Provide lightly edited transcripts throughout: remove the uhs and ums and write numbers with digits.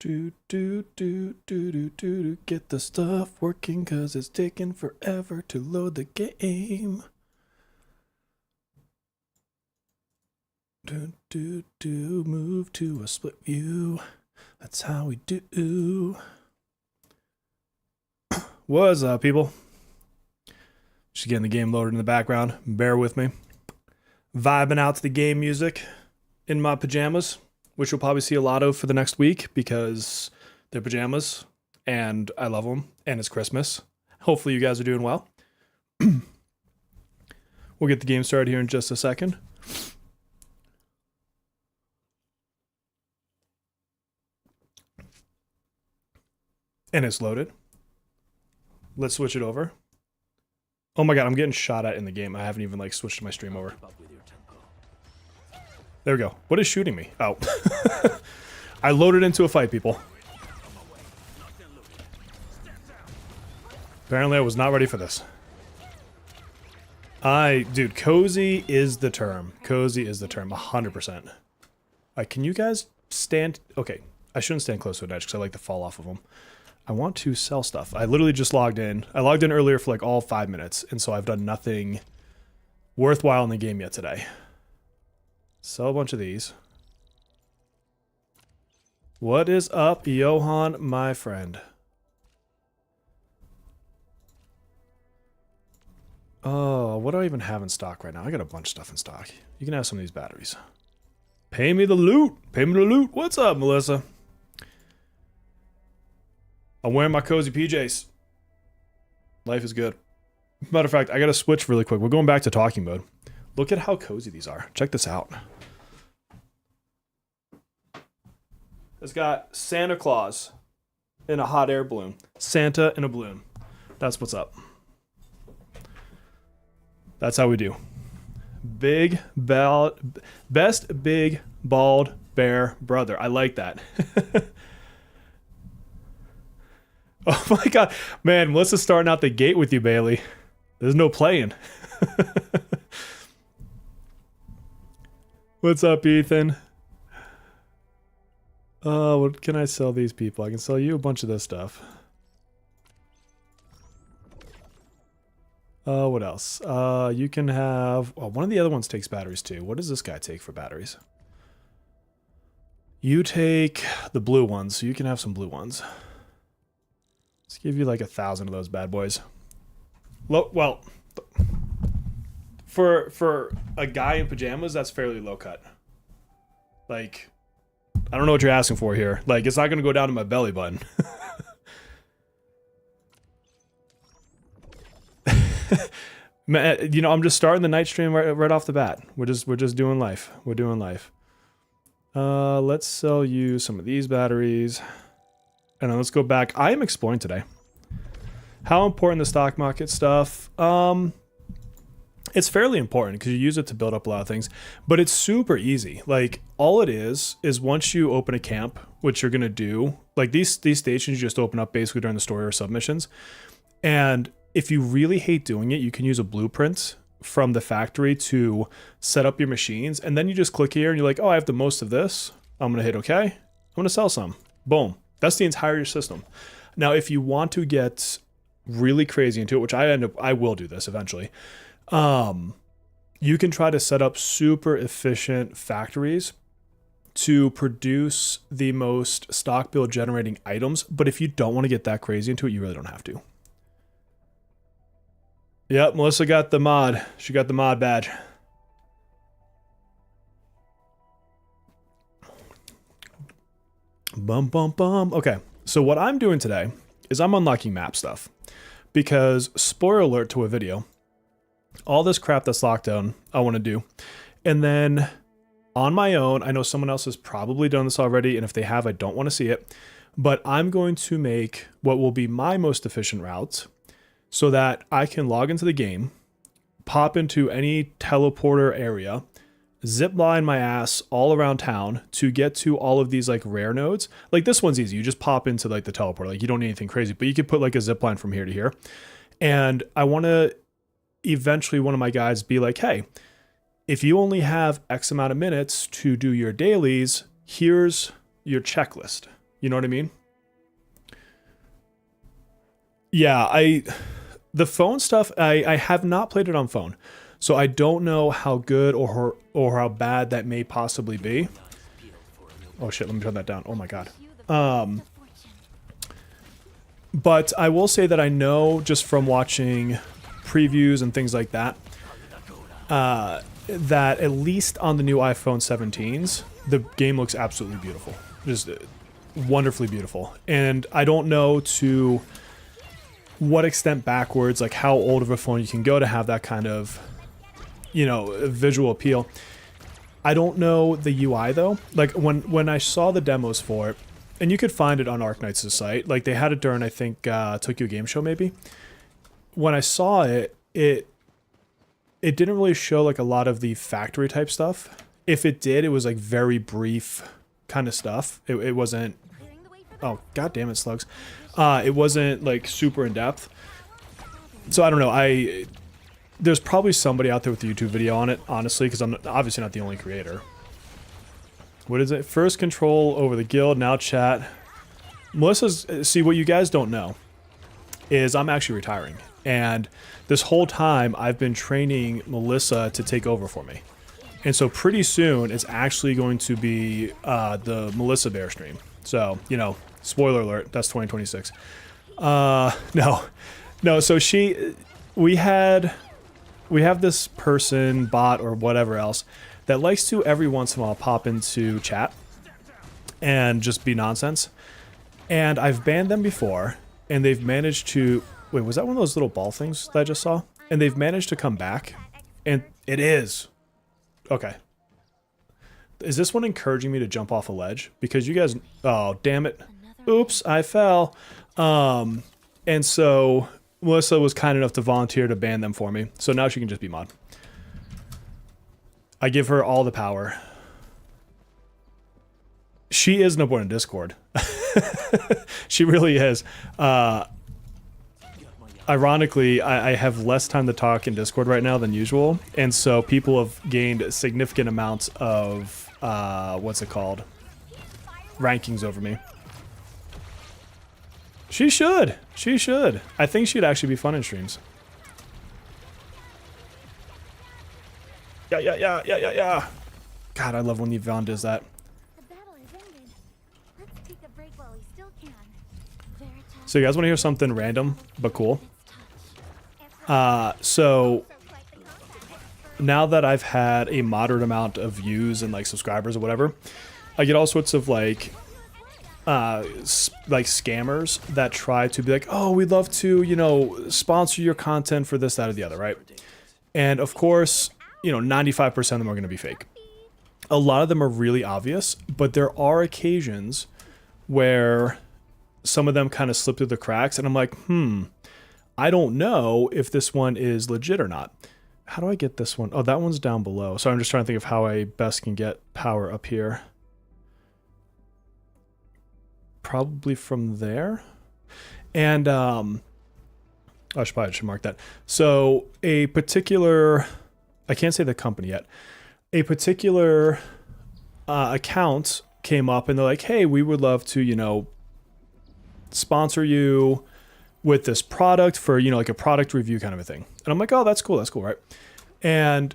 Get the stuff working cause it's taking forever to load the game. Move to a split view. That's how we do. What's up, people? Just getting the game loaded in the background. Bear with me. Vibing out to the game music in my pajamas, which you'll probably see a lot of for the next week because they're pajamas and I love them and it's Christmas. Hopefully you guys are doing well. We'll get the game started here in just a second. And it's loaded. Let's switch it over. Oh my god, I'm getting shot at in the game. I haven't even like switched my stream over. There we go. What is shooting me? Oh. I loaded into a fight, people. Apparently I was not ready for this. Dude, cozy is the term. Cozy is the term, 100%. Can you guys stand? Okay, I shouldn't stand close to an edge because I like to fall off of them. I want to sell stuff. I literally just logged in. I logged in earlier for like all 5 minutes, and so I've done nothing worthwhile in the game yet today. Sell a bunch of these. What is up, Johan, my friend? Oh, what do I even have in stock right now? I got a bunch of stuff in stock. You can have some of these batteries. Pay me the loot. Pay me the loot. What's up, Melissa? I'm wearing my cozy PJs. Life is good. Matter of fact, I gotta switch really quick. We're going back to talking mode. Look at how cozy these are. Check this out. It's got Santa Claus in a hot air balloon. Santa in a balloon. That's what's up. That's how we do. Best big bald bear brother. I like that. Oh my god. Man, Melissa's starting out the gate with you, Bailey. There's no playing. What's up, Ethan? What can I sell these people? I can sell you a bunch of this stuff. What else? You can have... Well, one of the other ones takes batteries too. What does this guy take for batteries? You take the blue ones, so you can have some blue ones. Let's give you like 1,000 of those bad boys. Well, for a guy in pajamas, that's fairly low cut. Like, I don't know what you're asking for here. Like, it's not going to go down to my belly button. Man, you know, I'm just starting the night stream right off the bat. We're just doing life. We're doing life. Let's sell you some of these batteries. And then let's go back. I am exploring today. How important the stock market stuff? It's fairly important because you use it to build up a lot of things, but it's super easy. Like, all it is once you open a camp, which you're going to do, like these stations you just open up basically during the story or submissions. And if you really hate doing it, you can use a blueprint from the factory to set up your machines. And then you just click here and you're like, oh, I have the most of this. I'm going to hit OK. I'm going to sell some. Boom. That's the entire system. Now, if you want to get really crazy into it, which I will do this eventually, you can try to set up super efficient factories to produce the most stock build generating items. But if you don't want to get that crazy into it, you really don't have to. Yep, Melissa got the mod. She got the mod badge. Bum, bum, bum. Okay, so what I'm doing today is I'm unlocking map stuff. Because, spoiler alert to a video, all this crap that's locked down, I want to do. And then, on my own, I know someone else has probably done this already, and if they have, I don't want to see it. But I'm going to make what will be my most efficient routes so that I can log into the game, pop into any teleporter area, zip line my ass all around town to get to all of these like rare nodes. Like this one's easy. You just pop into like the teleporter. Like you don't need anything crazy, but you could put like a zip line from here to here. And I want to eventually one of my guys be like, hey, if you only have X amount of minutes to do your dailies, here's your checklist. You know what I mean? Yeah, the phone stuff, I have not played it on phone. So I don't know how good or how bad that may possibly be. Oh shit, let me turn that down. Oh my god. But I will say that I know just from watching previews and things like that, that at least on the new iPhone 17s, the game looks absolutely beautiful. Just wonderfully beautiful. And I don't know to what extent backwards, like how old of a phone you can go to have that kind of, you know, visual appeal. I don't know the UI though. Like when I saw the demos for it, and you could find it on Arknights' site, like they had it during, I think, Tokyo Game Show maybe. When I saw it, it didn't really show like a lot of the factory type stuff. If it did, it was like very brief kind of stuff. It wasn't, oh god damn it, slugs. It wasn't like super in depth. So I don't know, there's probably somebody out there with a YouTube video on it, honestly, because I'm obviously not the only creator. What is it? First control over the guild, now chat. Melissa's, see, what you guys don't know is I'm actually retiring. And this whole time I've been training Melissa to take over for me. And so pretty soon it's actually going to be the Melissa Bear stream. So, you know, spoiler alert, that's 2026. No, so we have this person, bot, or whatever else that likes to every once in a while pop into chat and just be nonsense. And I've banned them before, and they've managed to... Wait, was that one of those little ball things that I just saw? And they've managed to come back, and it is. Okay. Is this one encouraging me to jump off a ledge? Because you guys... Oh, damn it. Oops, I fell. And so Melissa was kind enough to volunteer to ban them for me. So now she can just be mod. I give her all the power. She is no one in Discord. She really is. Ironically, I have less time to talk in Discord right now than usual. And so people have gained significant amounts of, what's it called? Rankings over me. She should. She should. I think she'd actually be fun in streams. Yeah. God, I love when Yvonne does that. So you guys want to hear something random but cool? So now that I've had a moderate amount of views and like subscribers or whatever, I get all sorts of like scammers that try to be like, oh, we'd love to, you know, sponsor your content for this, that, or the other, right? And of course, you know, 95% of them are going to be fake. A lot of them are really obvious, but there are occasions where some of them kind of slip through the cracks, and I'm like, I don't know if this one is legit or not. How do I get this one? Oh, that one's down below. So I'm just trying to think of how I best can get power up here. Probably from there. And I should mark that. So a particular, I can't say the company yet. A particular account came up and they're like, hey, we would love to, you know, sponsor you with this product for, you know, like a product review kind of a thing. And I'm like, oh, that's cool, right? And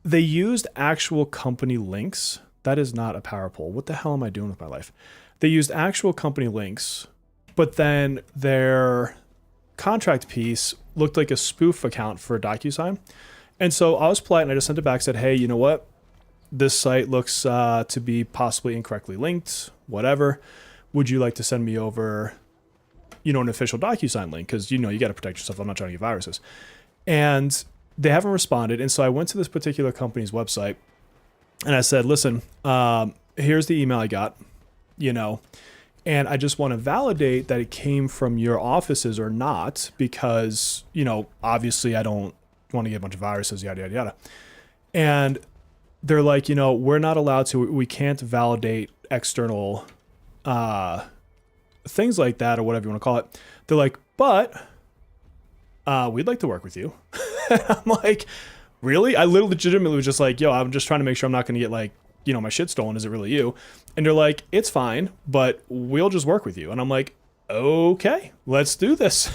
they used actual company links. That is not a power pole. What the hell am I doing with my life? They used actual company links, but then their contract piece looked like a spoof account for DocuSign. And so I was polite and I just sent it back, said, hey, you know what? This site looks to be possibly incorrectly linked, whatever. Would you like to send me over, you know, an official DocuSign link? Because, you know, you got to protect yourself. I'm not trying to get viruses. And they haven't responded. And so I went to this particular company's website and I said, listen, here's the email I got, you know, and I just want to validate that it came from your offices or not, because, you know, obviously I don't want to get a bunch of viruses, yada, yada, yada. And they're like, you know, we're not allowed to, we can't validate external things like that or whatever you want to call it. They're like, but we'd like to work with you. I'm like, really? I legitimately was just like, yo, I'm just trying to make sure I'm not going to get like you know, my shit stolen. Is it really you? And they're like, it's fine, but we'll just work with you. And I'm like, okay, let's do this.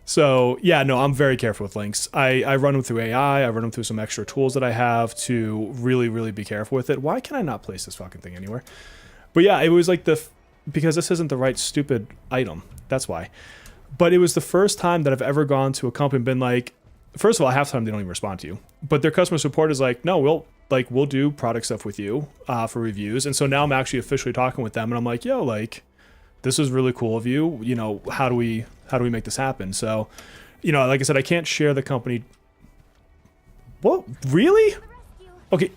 So yeah, no, I'm very careful with links. I run them through AI. I run them through some extra tools that I have to really, really be careful with it. Why can I not place this fucking thing anywhere? But yeah, it was like because this isn't the right stupid item. That's why. But it was the first time that I've ever gone to a company and been like, first of all, half the time they don't even respond to you. But their customer support is like, no, we'll do product stuff with you for reviews. And so now I'm actually officially talking with them, and I'm like, yo, like, this is really cool of you. You know, how do we make this happen? So, you know, like I said, I can't share the company. What? Really? Okay.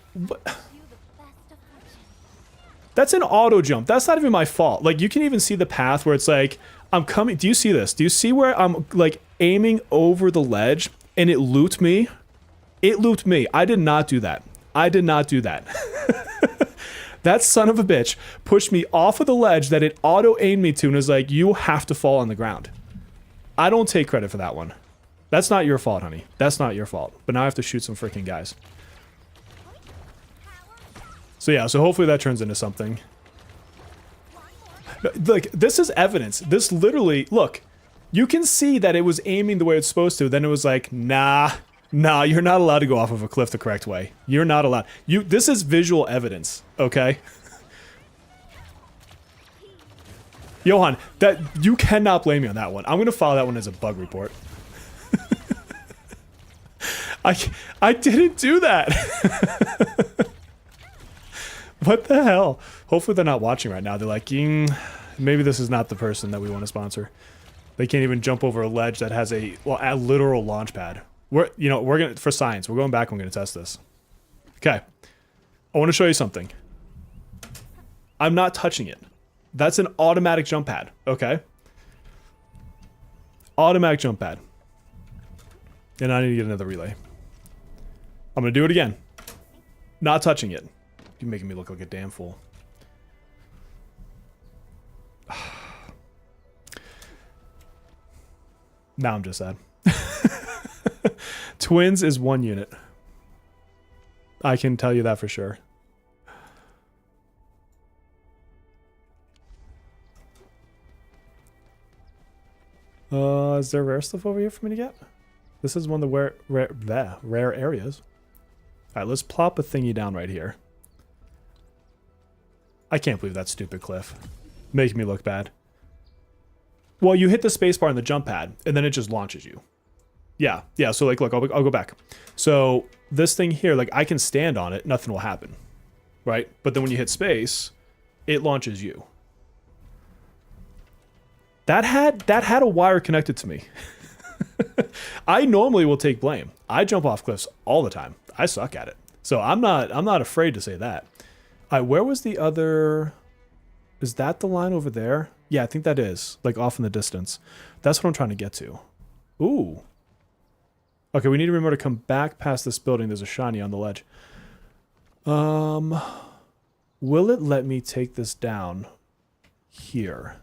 That's an auto jump. That's not even my fault. Like, you can even see the path where it's like, I'm coming. Do you see this? Do you see where I'm like aiming over the ledge and it looped me? It looped me. I did not do that. I did not do that. That son of a bitch pushed me off of the ledge that it auto-aimed me to and is like, you have to fall on the ground. I don't take credit for that one. That's not your fault, honey. That's not your fault. But now I have to shoot some freaking guys. So yeah, so hopefully that turns into something. Like, this is evidence. This literally, look, you can see that it was aiming the way it's supposed to. Then it was like, nah, you're not allowed to go off of a cliff the correct way. You're not allowed. This is visual evidence, okay? Johan, that you cannot blame me on that one. I'm gonna file that one as a bug report. I didn't do that. What the hell? Hopefully they're not watching right now. They're like, maybe this is not the person that we want to sponsor. They can't even jump over a ledge that has a literal launch pad. We're gonna, for science, we're going back and we're gonna test this. Okay. I want to show you something. I'm not touching it. That's an automatic jump pad, okay? Automatic jump pad. And I need to get another relay. I'm gonna do it again. Not touching it. You're making me look like a damn fool. Now I'm just sad. Twins is 1 unit. I can tell you that for sure. Is there rare stuff over here for me to get? This is one of the rare areas. Alright, let's plop a thingy down right here. I can't believe that stupid cliff. Making me look bad. Well, you hit the spacebar on the jump pad, and then it just launches you. Yeah, so like, look, I'll go back. So this thing here, like, I can stand on it, nothing will happen. Right? But then when you hit space, it launches you. That had a wire connected to me. I normally will take blame. I jump off cliffs all the time. I suck at it. So I'm not afraid to say that. All right, where was the other... Is that the line over there? Yeah, I think that is. Like, off in the distance. That's what I'm trying to get to. Ooh. Okay, we need to remember to come back past this building. There's a shiny on the ledge. Will it let me take this down here?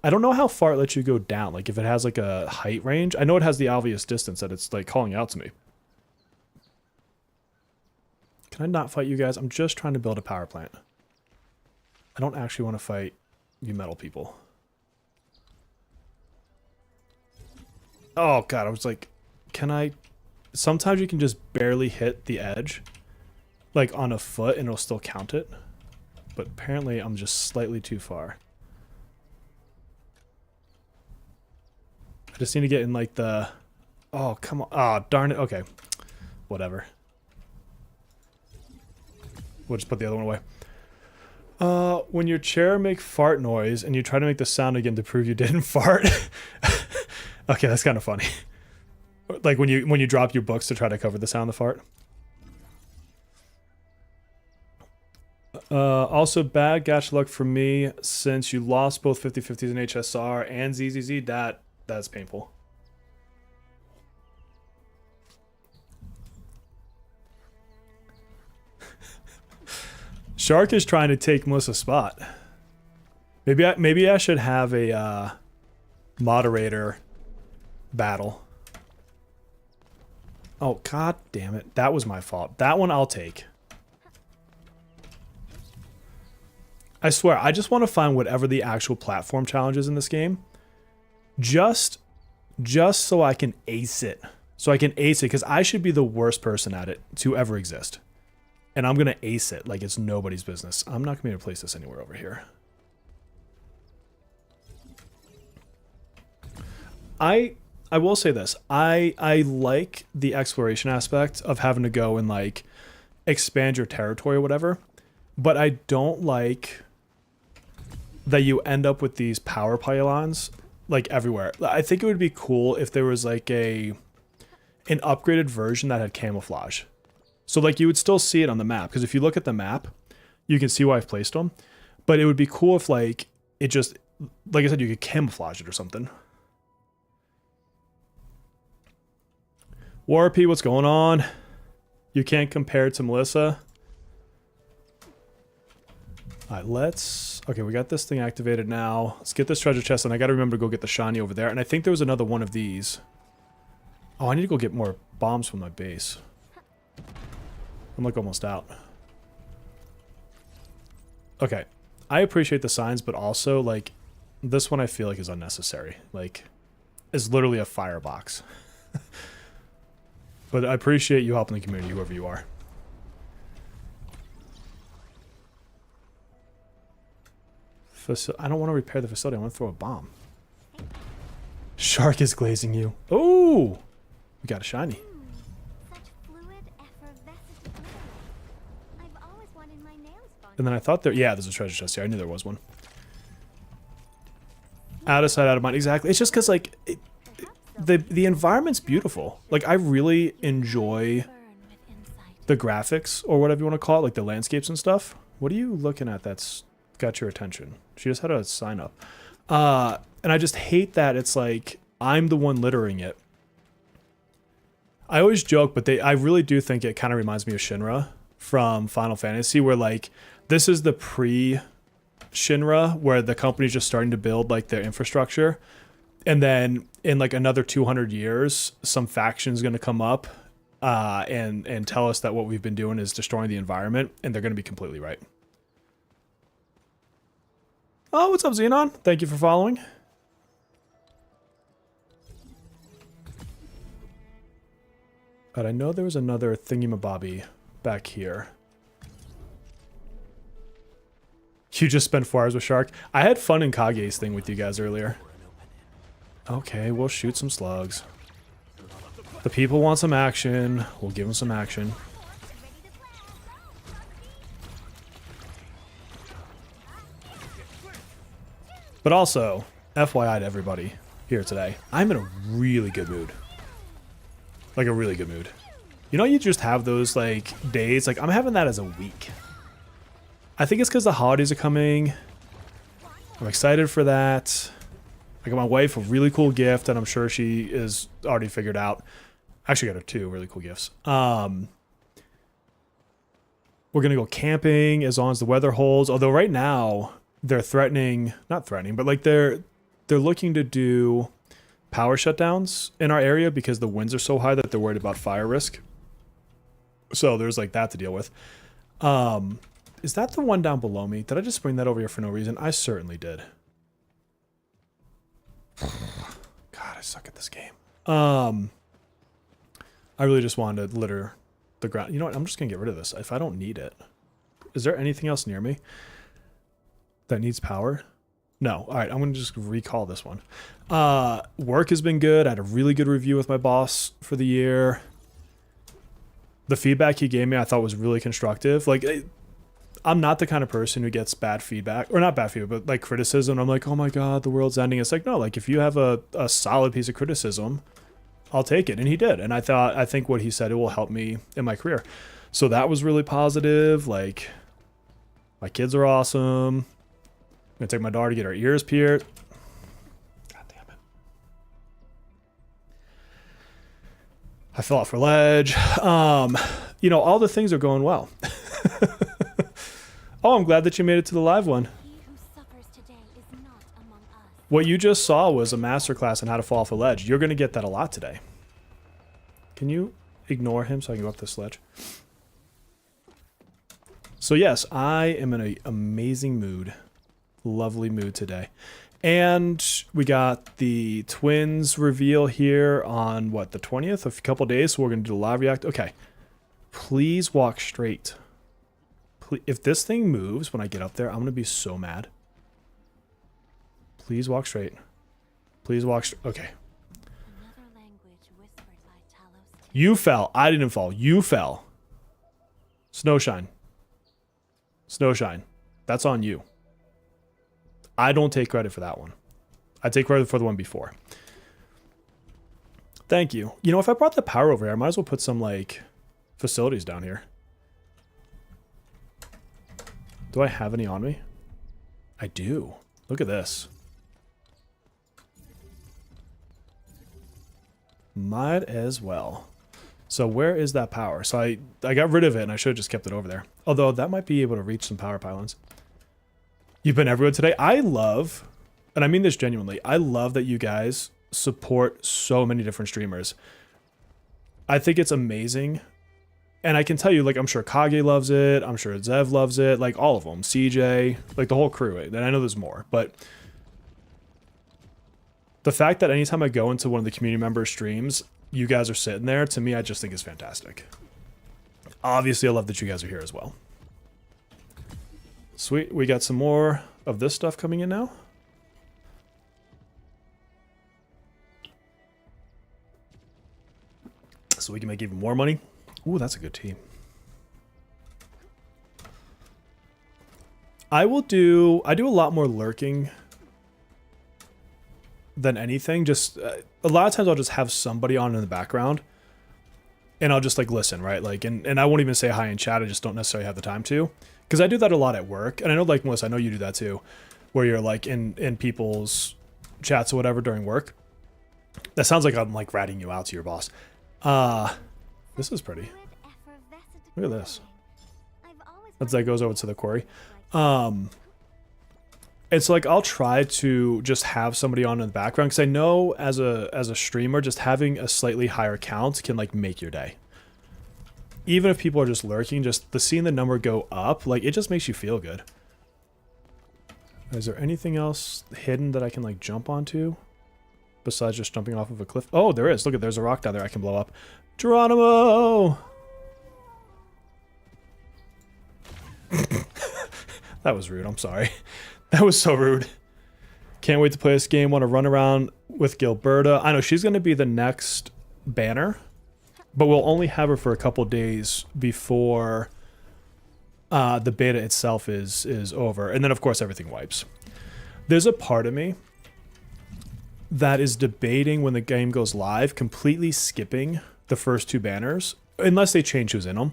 I don't know how far it lets you go down. Like, if it has, like, a height range. I know it has the obvious distance that it's, like, calling out to me. Can I not fight you guys? I'm just trying to build a power plant. I don't actually want to fight you metal people. Oh, God. I was like, can I... Sometimes you can just barely hit the edge. Like, on a foot, and it'll still count it. But apparently, I'm just slightly too far. I just need to get in, like, the... Oh, come on. Oh, darn it. Okay. Whatever. We'll just put the other one away. When your chair make fart noise and you try to make the sound again to prove you didn't fart. Okay, that's kind of funny. Like when you drop your books to try to cover the sound of the fart. Also bad gacha luck for me since you lost both 50/50s in HSR and ZZZ. That's painful. Shark is trying to take Melissa's spot. Maybe I should have a moderator battle. Oh, god damn it. That was my fault. That one I'll take. I swear, I just want to find whatever the actual platform challenge is in this game. Just so I can ace it. So I can ace it, because I should be the worst person at it to ever exist. And I'm going to ace it like it's nobody's business. I'm not going to be able to place this anywhere over here. I will say this. I like the exploration aspect of having to go and like expand your territory or whatever. But I don't like that you end up with these power pylons like everywhere. I think it would be cool if there was like an upgraded version that had camouflage. So like you would still see it on the map, because if you look at the map, you can see where I've placed them. But it would be cool if like it just, like I said, you could camouflage it or something. Warpy, what's going on? You can't compare it to Melissa. All right, okay, we got this thing activated now. Let's get this treasure chest, and I got to remember to go get the shiny over there. And I think there was another one of these. Oh, I need to go get more bombs from my base. I'm like almost out. Okay, I appreciate the signs, but also like this one I feel like is unnecessary. Like, it's literally a firebox. But I appreciate you helping the community, whoever you are. I don't want to repair the facility. I want to throw a bomb. Shark is glazing you. Oh, we got a shiny. Such fluid, effervescent glitter. I've always wanted my nails done. And then I thought yeah, there's a treasure chest here. I knew there was one. Out of sight, out of mind. Exactly. It's just because like the environment's beautiful. Like I really enjoy the graphics or whatever you want to call it, like the landscapes and stuff. What are you looking at that's got your attention? She just had a sign up. And I just hate that it's like I'm the one littering it. I always joke, but I really do think it kind of reminds me of Shinra from Final Fantasy, where like this is the pre-Shinra where the company's just starting to build like their infrastructure. And then in like another 200 years, some faction's going to come up and tell us that what we've been doing is destroying the environment, and they're going to be completely right. Oh, what's up, Xenon? Thank you for following. But I know there was another thingy-mabobby back here. You just spent 4 hours with Shark. I had fun in Kage's thing with you guys earlier. Okay, we'll shoot some slugs. The people want some action. We'll give them some action. But also, FYI to everybody here today, I'm in a really good mood. Like a really good mood. You know, you just have those like days, like I'm having that as a week. I think it's because the holidays are coming. I'm excited for that. I got my wife a really cool gift, and I'm sure she is already figured out. I actually got her 2 really cool gifts. We're gonna go camping as long as the weather holds. Although right now they're threatening, not threatening, but like they're looking to do power shutdowns in our area because the winds are so high that they're worried about fire risk. So there's like that to deal with. Is that the one down below me? Did I just bring that over here for no reason? I certainly did. God, I suck at this game. I really just wanted to litter the ground. You know what? I'm just gonna get rid of this if I don't need it. Is there anything else near me that needs power? No. All right, I'm gonna just recall this one. Work has been good. I had a really good review with my boss for the year. The feedback he gave me I thought was really constructive. Like, I'm not the kind of person who gets bad feedback, or not bad feedback, but like criticism. I'm like, oh my God, the world's ending. It's like, no, like if you have a solid piece of criticism, I'll take it. And he did. And I think what he said, it will help me in my career. So that was really positive. Like, my kids are awesome. I'm gonna take my daughter to get her ears pierced. God damn it. I fell off a ledge. You know, all the things are going well. Oh, I'm glad that you made it to the live one. What you just saw was a masterclass on how to fall off a ledge. You're going to get that a lot today. Can you ignore him so I can go up this ledge. So yes, I am in an amazing mood. Lovely mood today. And we got the twins reveal here on, what, the 20th? A couple days, so we're going to do a live react. Okay. Please walk straight. Please, if this thing moves when I get up there, I'm going to be so mad. Please walk straight. Please walk straight. Okay. You fell. I didn't fall. You fell. Snowshine. Snowshine. That's on you. I don't take credit for that one. I take credit for the one before. Thank you. You know, if I brought the power over here, I might as well put some, like, facilities down here. Do I have any on me? I do. Look at this. Might as well. So where is that power? So I got rid of it and I should have just kept it over there. Although that might be able to reach some power pylons. You've been everywhere today. I love, and I mean this genuinely, I love that you guys support so many different streamers. I think it's amazing. And I can tell you, like, I'm sure Kage loves it. I'm sure Zev loves it. Like, all of them. CJ, like, the whole crew. And I know there's more. But the fact that anytime I go into one of the community member streams, you guys are sitting there, to me, I just think is fantastic. Obviously, I love that you guys are here as well. Sweet. We got some more of this stuff coming in now. So we can make even more money. Ooh, that's a good team. I do a lot more lurking than anything. Just a lot of times I'll just have somebody on in the background and I'll just like listen, right? Like, and I won't even say hi in chat. I just don't necessarily have the time to, because I do that a lot at work. And I know, like, Melissa, I know you do that too, where you're like in people's chats or whatever during work. That sounds like I'm like ratting you out to your boss. This is pretty. Look at this. As that goes over to the quarry. It's like I'll try to just have somebody on in the background, because I know as a streamer, just having a slightly higher count can like make your day. Even if people are just lurking, just seeing the number go up, like, it just makes you feel good. Is there anything else hidden that I can like jump onto besides just jumping off of a cliff? Oh, there is. Look at, there's a rock down there I can blow up. Geronimo! That was rude. I'm sorry. That was so rude. Can't wait to play this game. Want to run around with Gilberta. I know she's going to be the next banner, but we'll only have her for a couple days before the beta itself is over. And then, of course, everything wipes. There's a part of me that is debating when the game goes live, completely skipping the first two banners, unless they change who's in them,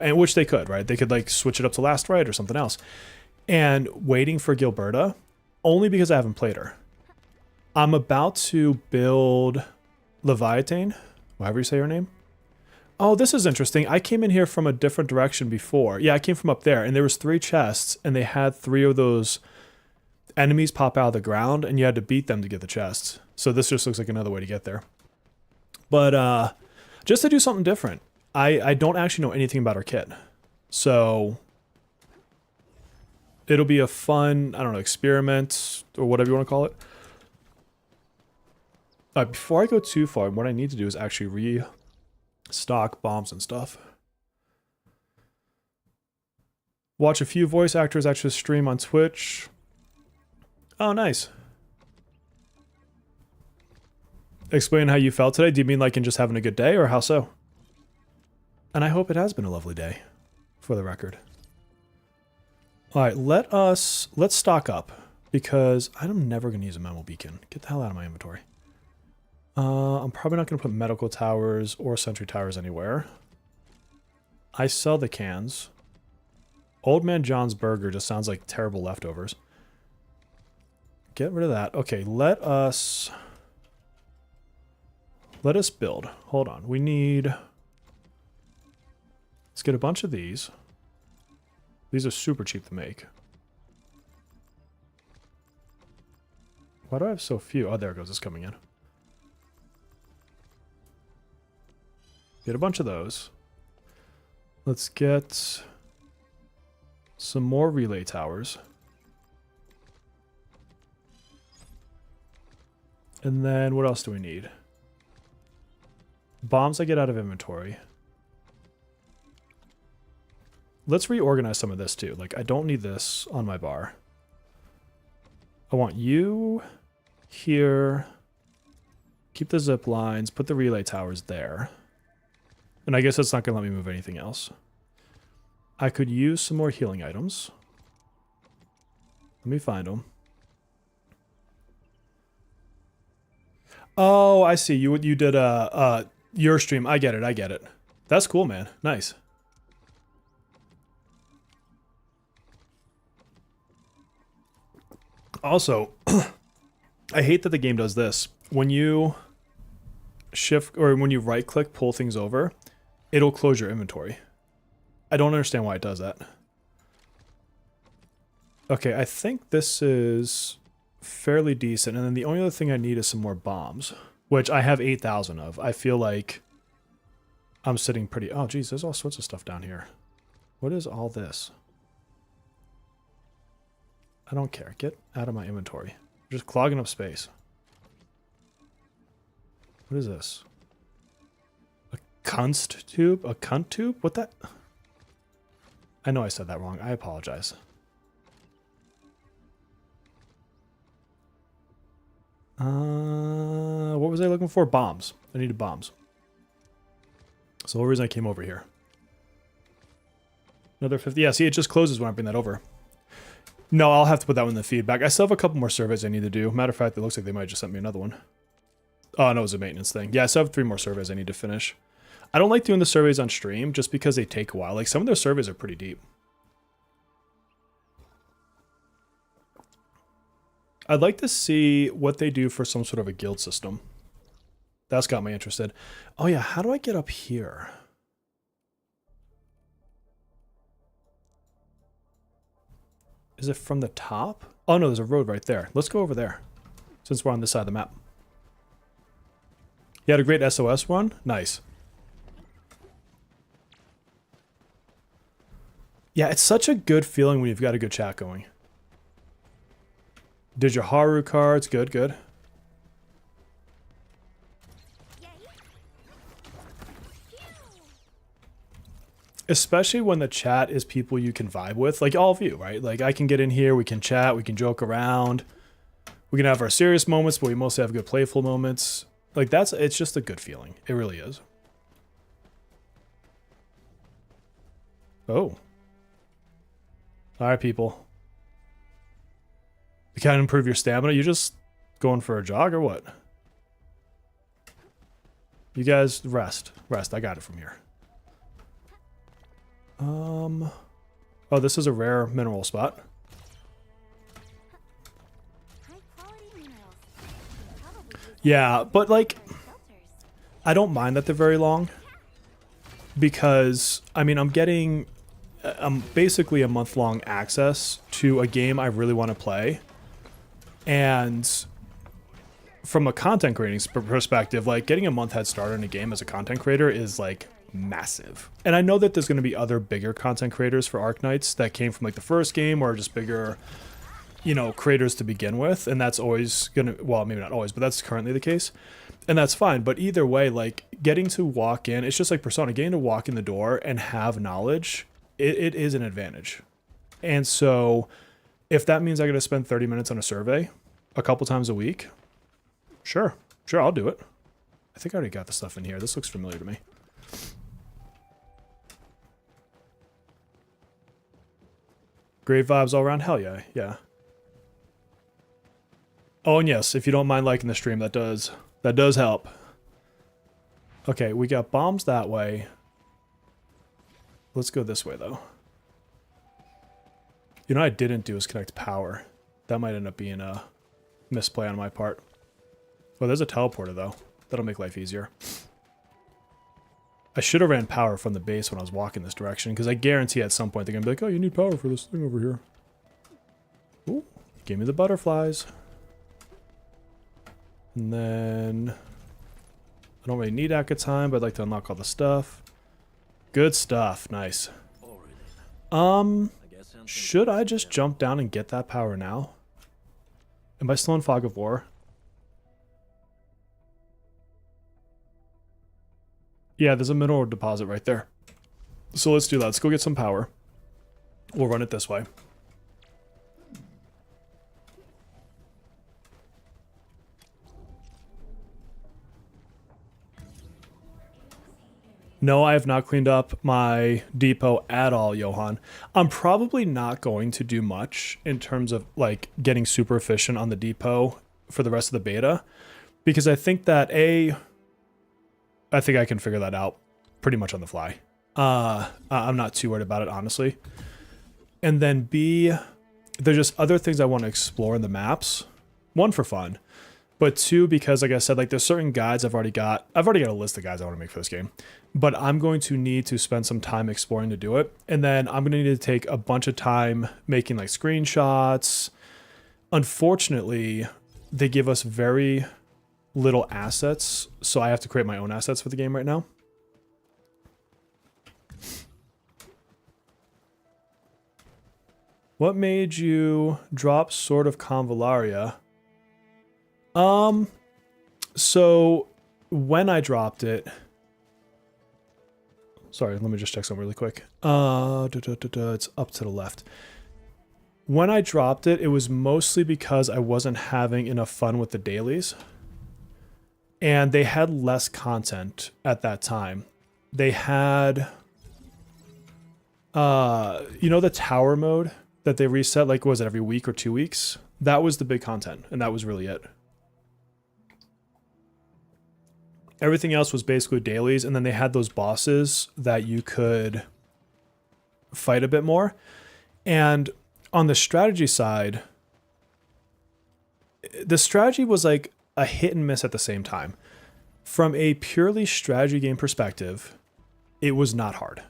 and which they could, right? They could like switch it up to last right or something else, and waiting for Gilberta, only because I haven't played her. I'm about to build Leviathan, however you say her name. Oh, this is interesting. I came in here from a different direction before. Yeah, I came from up there, and there was 3 chests, and they had 3 of those enemies pop out of the ground, and you had to beat them to get the chests. So this just looks like another way to get there. But just to do something different. I don't actually know anything about her kit. So it'll be a fun, I don't know, experiment or whatever you want to call it. Before I go too far, what I need to do is actually restock bombs and stuff. Watch a few voice actors actually stream on Twitch. Oh, nice. Explain how you felt today. Do you mean like in just having a good day, or how so? And I hope it has been a lovely day, for the record. All right, let's stock up, because I'm never going to use a memo beacon. Get the hell out of my inventory. I'm probably not going to put medical towers or sentry towers anywhere. I sell the cans. Old Man John's Burger just sounds like terrible leftovers. Get rid of that. Okay, let us build. Hold on. We need... Let's get a bunch of these. These are super cheap to make. Why do I have so few? Oh, there it goes. It's coming in. Get a bunch of those. Let's get some more relay towers. And then what else do we need? Bombs I get out of inventory. Let's reorganize some of this too. Like, I don't need this on my bar. I want you here. Keep the zip lines. Put the relay towers there. And I guess that's not going to let me move anything else. I could use some more healing items. Let me find them. Oh, I see. You did your stream. I get it. I get it. That's cool, man. Nice. Also, I hate that the game does this. When you shift or when you right click, pull things over, it'll close your inventory. I don't understand why it does that. Okay, I think this is fairly decent. And then the only other thing I need is some more bombs, which I have 8,000 of. I feel like I'm sitting pretty... Oh, geez, there's all sorts of stuff down here. What is all this? I don't care. Get out of my inventory. You're just clogging up space. What is this? A kunst tube? A cunt tube? What that? I know I said that wrong. I apologize. What was I looking for? Bombs. I needed bombs. So the whole reason I came over here. Another 50. Yeah, see, it just closes when I bring that over. No, I'll have to put that one in the feedback. I still have a couple more surveys I need to do. Matter of fact, it looks like they might just sent me another one. Oh, no, it was a maintenance thing. Yeah, I still have 3 more surveys I need to finish. I don't like doing the surveys on stream just because they take a while. Like, some of their surveys are pretty deep. I'd like to see what they do for some sort of a guild system. That's got me interested. Oh yeah, how do I get up here? Is it from the top? Oh no, there's a road right there. Let's go over there, since we're on this side of the map. You had a great SOS run? Nice. Yeah, it's such a good feeling when you've got a good chat going. Did your Haru cards? Good, good. Especially when the chat is people you can vibe with, like all of you, right? Like I can get in here, we can chat, we can joke around. We can have our serious moments, but we mostly have good playful moments. Like it's just a good feeling. It really is. Oh. All right, people. You can't improve your stamina. You just going for a jog or what? You guys rest. Rest. I got it from here. Oh, this is a rare mineral spot. Yeah, but like, I don't mind that they're very long. Because, I mean, I'm getting basically a month-long access to a game I really want to play. And from a content creating perspective, like getting a month head start on a game as a content creator is like massive. And I know that there's going to be other bigger content creators for Arknights that came from like the first game or just bigger, you know, creators to begin with. And that's always going to, well, maybe not always, but that's currently the case. And that's fine. But either way, like getting to walk in, it's just like Persona, getting to walk in the door and have knowledge, it is an advantage. And so if that means I got to spend 30 minutes on a survey a couple times a week, sure, I'll do it. I think I already got the stuff in here. This looks familiar to me. Great vibes all around. Hell yeah, yeah. Oh, and yes, if you don't mind liking the stream, that does help. Okay, we got bombs that way. Let's go this way, though. You know what I didn't do is connect power. That might end up being a misplay on my part. Oh, there's a teleporter, though. That'll make life easier. I should have ran power from the base when I was walking this direction, because I guarantee at some point they're going to be like, oh, you need power for this thing over here. Ooh, give me the butterflies. And then I don't really need Akka time, but I'd like to unlock all the stuff. Good stuff. Nice. Should I just jump down and get that power now? Am I still in Fog of War? Yeah, there's a mineral deposit right there. So let's do that. Let's go get some power. We'll run it this way. No, I have not cleaned up my depot at all, Johan. I'm probably not going to do much in terms of like getting super efficient on the depot for the rest of the beta, because I think that I think I can figure that out pretty much on the fly. I'm not too worried about it, honestly. And then B, there's just other things I want to explore in the maps. One, for fun. But two, because like I said, like there's certain guides I've already got a list of guides I want to make for this game. But I'm going to need to spend some time exploring to do it. And then I'm going to need to take a bunch of time making like screenshots. Unfortunately, they give us very little assets, so I have to create my own assets for the game right now. What made you drop Sword of Convallaria? So when I dropped it, sorry, let me just check something really quick. It's up to the left. When I dropped it, it was mostly because I wasn't having enough fun with the dailies. And they had less content at that time. They had, you know, the tower mode that they reset, like, was it every week or 2 weeks? That was the big content, and that was really it. Everything else was basically dailies, and then they had those bosses that you could fight a bit more. And on the strategy side, the strategy was like a hit and miss at the same time. From a purely strategy game perspective, it was not hard.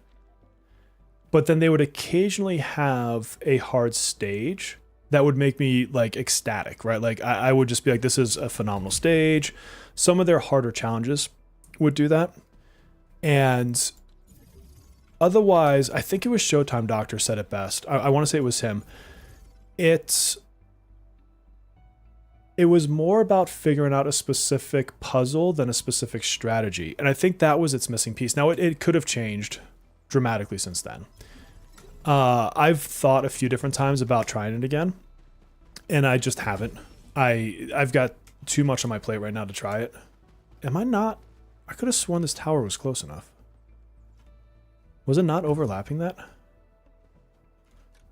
But then they would occasionally have a hard stage that would make me like ecstatic, right? Like I would just be like, this is a phenomenal stage. Some of their harder challenges would do that. And otherwise, I think it was Showtime Doctor said it best. I want to say it was him. It was more about figuring out a specific puzzle than a specific strategy. And I think that was its missing piece. Now, it could have changed dramatically since then. I've thought a few different times about trying it again, and I just haven't. I've got too much on my plate right now to try it. Am I not? I could have sworn this tower was close enough. Was it not overlapping that?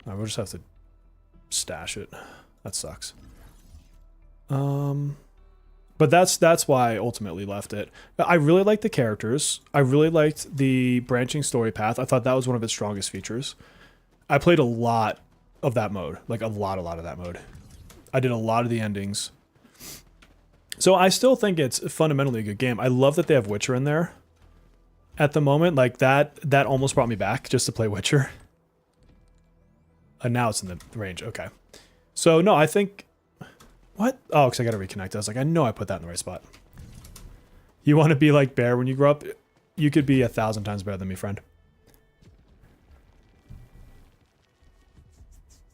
We'll just have to stash it. That sucks. But that's why I ultimately left it. I really liked the characters. I really liked the branching story path. I thought that was one of its strongest features. I played a lot of that mode, like a lot of that mode. I did a lot of the endings. So I still think it's fundamentally a good game. I love that they have Witcher in there at the moment. Like that almost brought me back just to play Witcher. And now it's in the range. Okay. So no, I think, what? Oh, because I got to reconnect. I was like, I know I put that in the right spot. You want to be like Bear when you grow up? You could be 1,000 times better than me, friend.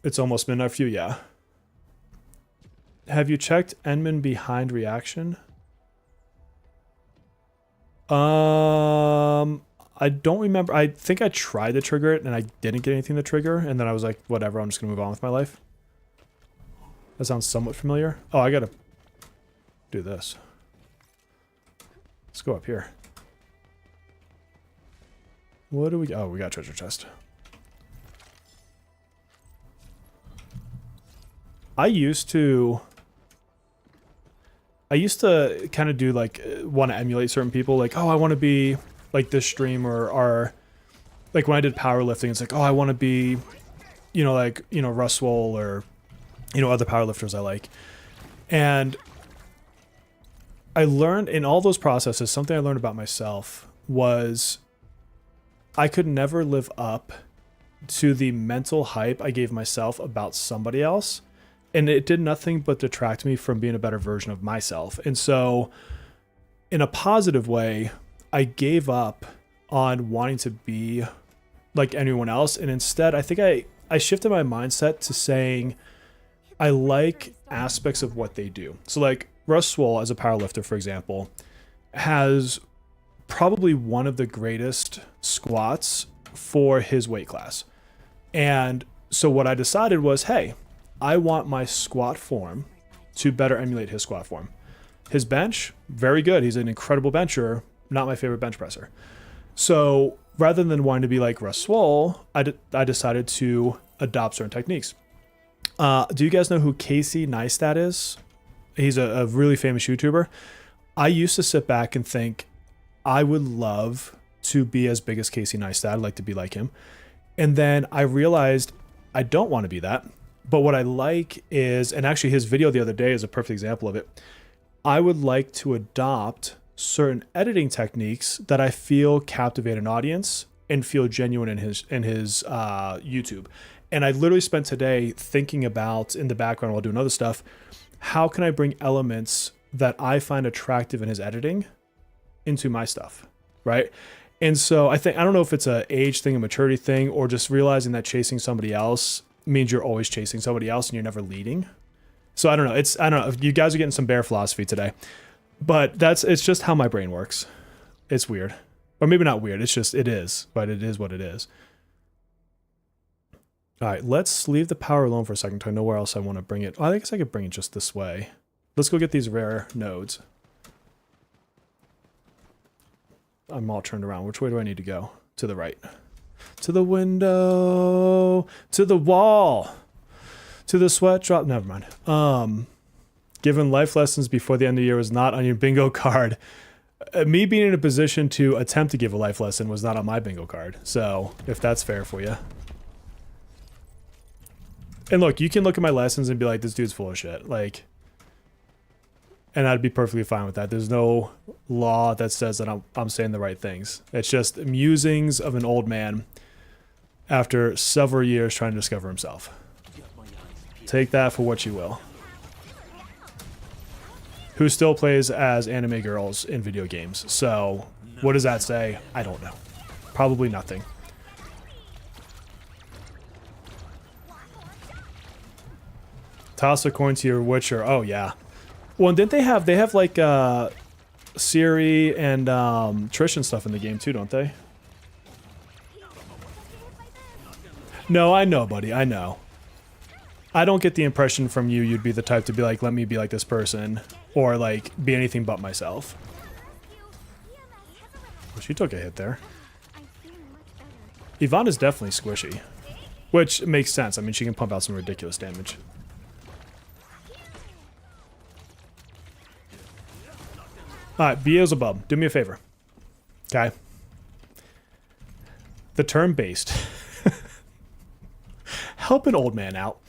It's almost midnight for you, yeah. Have you checked Enman behind reaction? I don't remember. I think I tried to trigger it and I didn't get anything to trigger. And then I was like, whatever, I'm just going to move on with my life. That sounds somewhat familiar. Oh, I gotta do this. Let's go up here. What do we... Oh, we got a treasure chest. I used to kind of do like, want to emulate certain people. Like, oh, I want to be like this streamer, or like when I did powerlifting, it's like, oh, I want to be, Russell or, other powerlifters I like. And I learned in all those processes, something I learned about myself was I could never live up to the mental hype I gave myself about somebody else. And it did nothing but detract me from being a better version of myself. And so in a positive way, I gave up on wanting to be like anyone else. And instead, I think I shifted my mindset to saying I like aspects of what they do. So like Russ Swole as a powerlifter, for example, has probably one of the greatest squats for his weight class. And so what I decided was, hey, I want my squat form to better emulate his squat form. His bench, very good. He's an incredible bencher, not my favorite bench presser. So rather than wanting to be like Russ Swole, I decided to adopt certain techniques. Do you guys know who Casey Neistat is? He's a really famous YouTuber. I used to sit back and think, I would love to be as big as Casey Neistat. I'd like to be like him. And then I realized I don't want to be that. But what I like is, and actually his video the other day is a perfect example of it. I would like to adopt certain editing techniques that I feel captivate an audience and feel genuine in his YouTube. And I literally spent today thinking about, in the background while doing other stuff, how can I bring elements that I find attractive in his editing into my stuff, right? And so I don't know if it's a age thing, a maturity thing, or just realizing that chasing somebody else means you're always chasing somebody else and you're never leading. So I don't know. I don't know. You guys are getting some bear philosophy today, but it's just how my brain works. It's weird, or maybe not weird. It is, but it is what it is. All right, let's leave the power alone for a second. I know where else I want to bring it. Oh, I guess I could bring it just this way. Let's go get these rare nodes. I'm all turned around. Which way do I need to go? To the right. To the window. To the wall. To the sweat drop. Never mind. Given life lessons before the end of the year was not on your bingo card. Me being in a position to attempt to give a life lesson was not on my bingo card. So, if that's fair for you. And look, you can look at my lessons and be like, this dude's full of shit. Like, and I'd be perfectly fine with that. There's no law that says that I'm saying the right things. It's just musings of an old man after several years trying to discover himself. Take that for what you will. Who still plays as anime girls in video games. So, what does that say? I don't know. Probably nothing. Toss a coin to your Witcher. Oh, yeah. Well, didn't they have like Siri and Trish and stuff in the game too, don't they? No, I know, buddy. I know. I don't get the impression from you you'd be the type to be like, let me be like this person, or like be anything but myself. Well, she took a hit there. Yvonne is definitely squishy, which makes sense. I mean, she can pump out some ridiculous damage. Alright, Beelzebub, do me a favor. Okay. The term based. Help an old man out.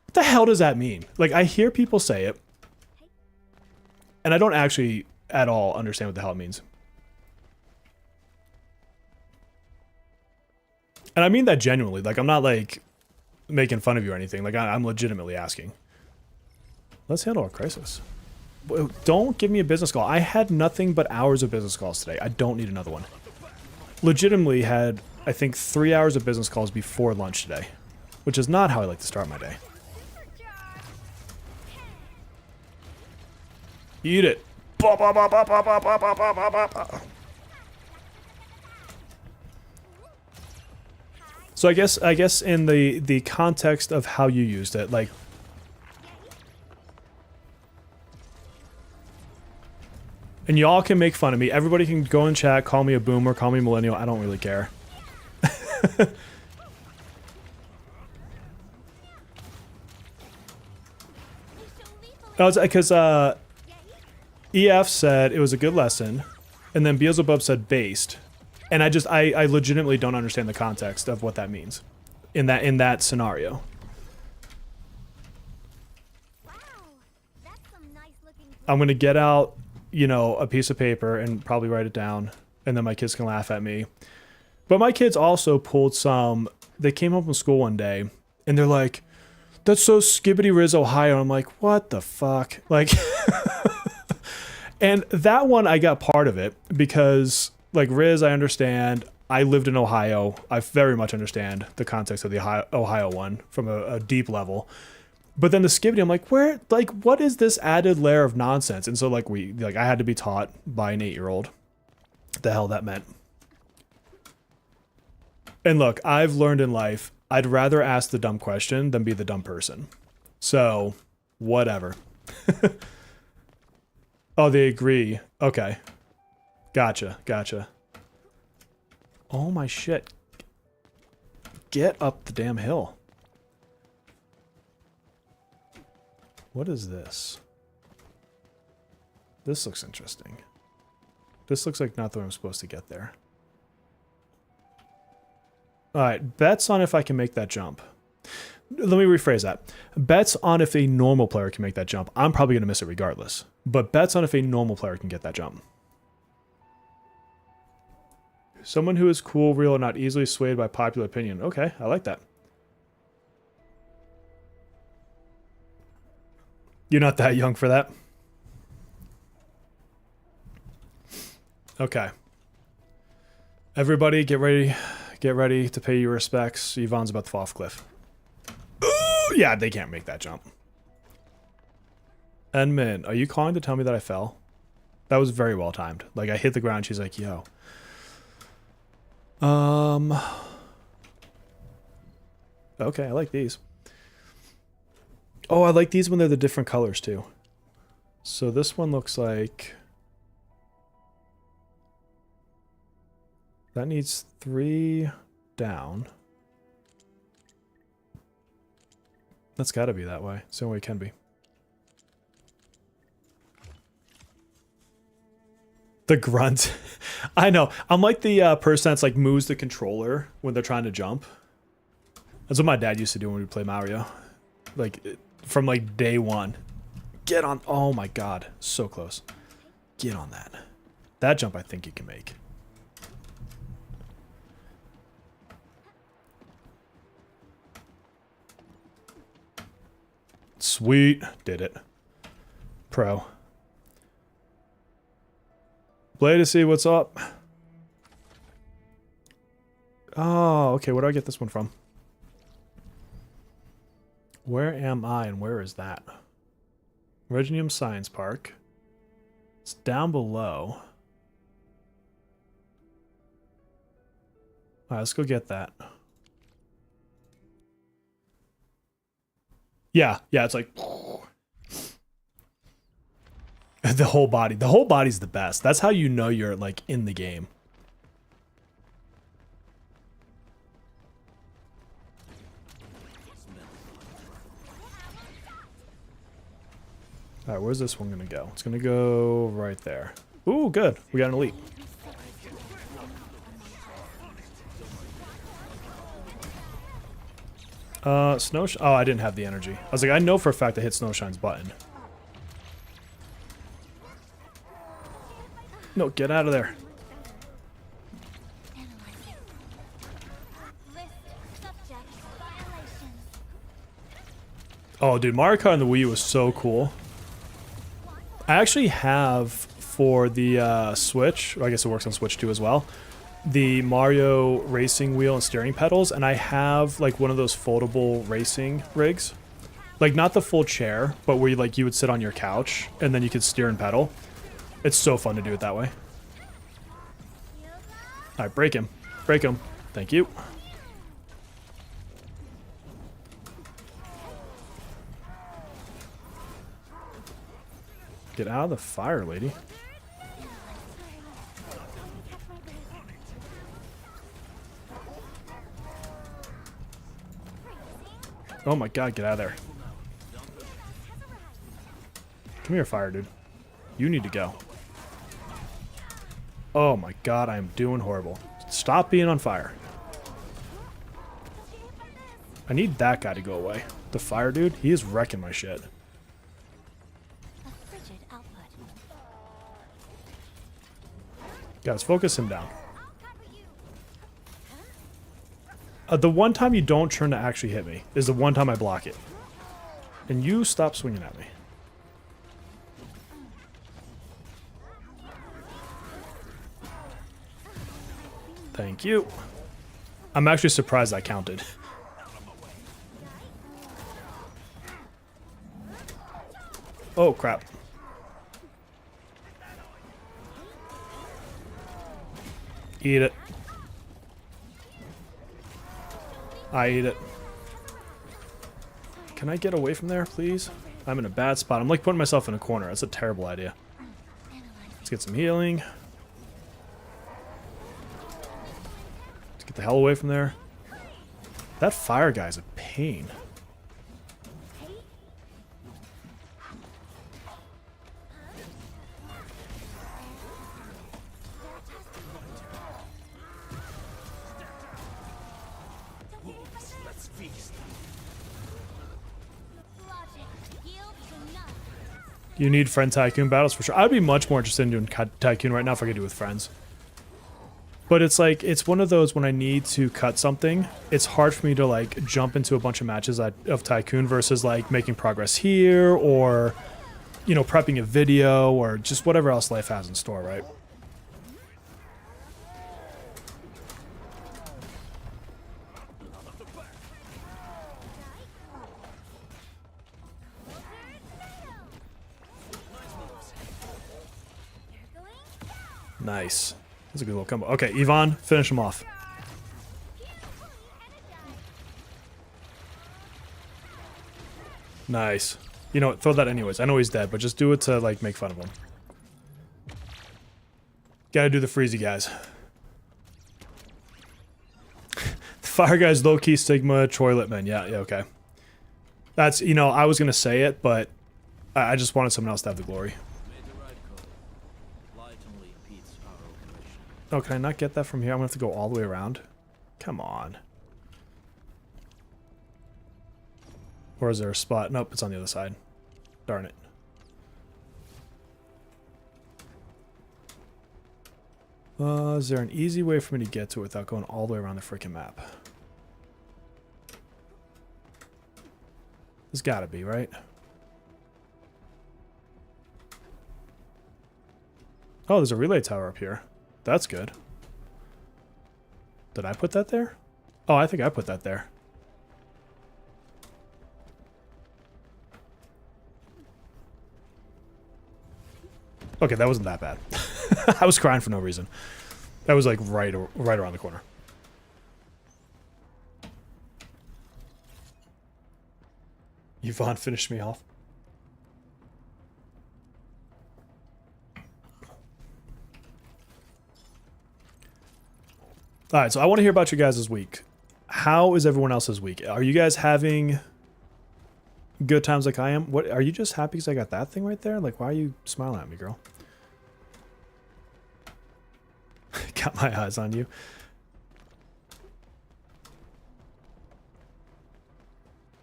What the hell does that mean? Like, I hear people say it, and I don't actually at all understand what the hell it means. And I mean that genuinely. Like, I'm not, like, making fun of you or anything. Like, I'm legitimately asking. Let's handle our crisis. Don't give me a business call. I had nothing but hours of business calls today. I don't need another one. Legitimately had, I think, 3 hours of business calls before lunch today, which is not how I like to start my day. Eat it. So I guess in the context of how you used it, like, and y'all can make fun of me. Everybody can go in chat, call me a boomer, call me a millennial. I don't really care. Oh, it's because EF said it was a good lesson, and then Beelzebub said based, and I legitimately don't understand the context of what that means in that scenario. Wow, that's some nice looking. I'm gonna get out, you know, a piece of paper and probably write it down, and then my kids can laugh at me. But my kids also pulled some. They came home from school one day, and they're like, "That's so Skibbity Riz Ohio." I'm like, "What the fuck?" Like, And that one, I got part of it because, like, Riz, I understand. I lived in Ohio. I very much understand the context of the Ohio one from a deep level. But then the Skibidi, I'm like, where, like, what is this added layer of nonsense? And so, like, I had to be taught by an 8-year-old the hell that meant. And look, I've learned in life, I'd rather ask the dumb question than be the dumb person. So, whatever. Oh, they agree. Okay. Gotcha. Oh my shit. Get up the damn hill. What is this? This looks interesting. This looks like not the way I'm supposed to get there. Alright, bets on if I can make that jump. Let me rephrase that. Bets on if a normal player can make that jump. I'm probably going to miss it regardless. But bets on if a normal player can get that jump. Someone who is cool, real, and not easily swayed by popular opinion. Okay, I like that. You're not that young for that. Okay. Everybody get ready to pay your respects. Yvonne's about to fall off a cliff. Ooh, yeah, they can't make that jump. Enmin, are you calling to tell me that I fell? That was very well timed. Like, I hit the ground, she's like, yo. Okay, I like these. Oh, I like these when they're the different colors too. So this one looks like... that needs 3 down. That's gotta be that way. It's the only way it can be. The grunt. I know. I'm like the person that's like moves the controller when they're trying to jump. That's what my dad used to do when we play Mario. Like, from like day one. Get on. Oh my god. So close. Get on that. That jump I think you can make. Sweet. Did it. Pro. Play to see what's up. Oh, okay. Where do I get this one from? Where am I and where is that? Reginium Science Park. It's down below. Alright, let's go get that. Yeah, it's like... the whole body. The whole body's the best. That's how you know you're, like, in the game. Alright, where's this one gonna go? It's gonna go right there. Ooh, good. We got an elite. Snowshine. Oh, I didn't have the energy. I was like, I know for a fact I hit Snowshine's button. No, get out of there. Oh, dude, Mario Kart on the Wii U was so cool. I actually have for the Switch, or I guess it works on Switch too as well, the Mario racing wheel and steering pedals, and I have like one of those foldable racing rigs. Like not the full chair, but where you would sit on your couch and then you could steer and pedal. It's so fun to do it that way. Alright, break him. Break him. Thank you. Get out of the fire, lady. Oh my god, get out of there. Come here, fire dude. You need to go. Oh my god, I am doing horrible. Stop being on fire. I need that guy to go away. The fire dude, he is wrecking my shit. Guys, focus him down. The one time you don't turn to actually hit me is the one time I block it. And you stop swinging at me. Thank you. I'm actually surprised I counted. Oh, crap. Eat it. I eat it. Can I get away from there, please? I'm in a bad spot. I'm like putting myself in a corner. That's a terrible idea. Let's get some healing. Let's get the hell away from there. That fire guy's a pain. You need friend tycoon battles for sure. I'd be much more interested in doing tycoon right now if I could do it with friends. But it's like, it's one of those when I need to cut something, it's hard for me to like jump into a bunch of matches of tycoon versus like making progress here or, you know, prepping a video or just whatever else life has in store, right? Nice. That's a good little combo. Okay, Yvonne, finish him off. Nice. You know what? Throw that anyways. I know he's dead, but just do it to, like, make fun of him. Gotta do the freezy guys. The fire guy's low-key Sigma, Troy Littman. Yeah, okay. That's, you know, I was gonna say it, but I just wanted someone else to have the glory. Oh, can I not get that from here? I'm gonna have to go all the way around. Come on. Or is there a spot? Nope, it's on the other side. Darn it. Is there an easy way for me to get to it without going all the way around the freaking map? There's gotta be, right? Oh, there's a relay tower up here. That's good. Did I put that there? Oh, I think I put that there. Okay, that wasn't that bad. I was crying for no reason. That was like right around the corner. Yvonne finished me off. All right, so I want to hear about your guys' week. How is everyone else's week? Are you guys having good times like I am? What are you just happy because I got that thing right there? Like, why are you smiling at me, girl? Got my eyes on you.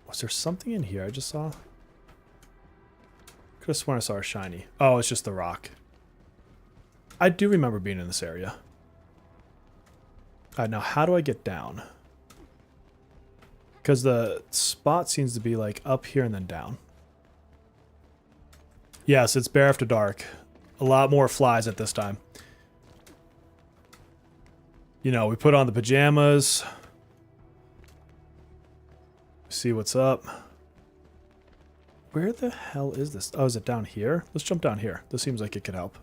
Was there something in here I just saw? Could have sworn I saw a shiny. Oh, it's just the rock. I do remember being in this area. Alright, now how do I get down? Because the spot seems to be like up here and then down. Yes, it's bare after dark. A lot more flies at this time. You know, we put on the pajamas. See what's up. Where the hell is this? Oh, is it down here? Let's jump down here. This seems like it could help.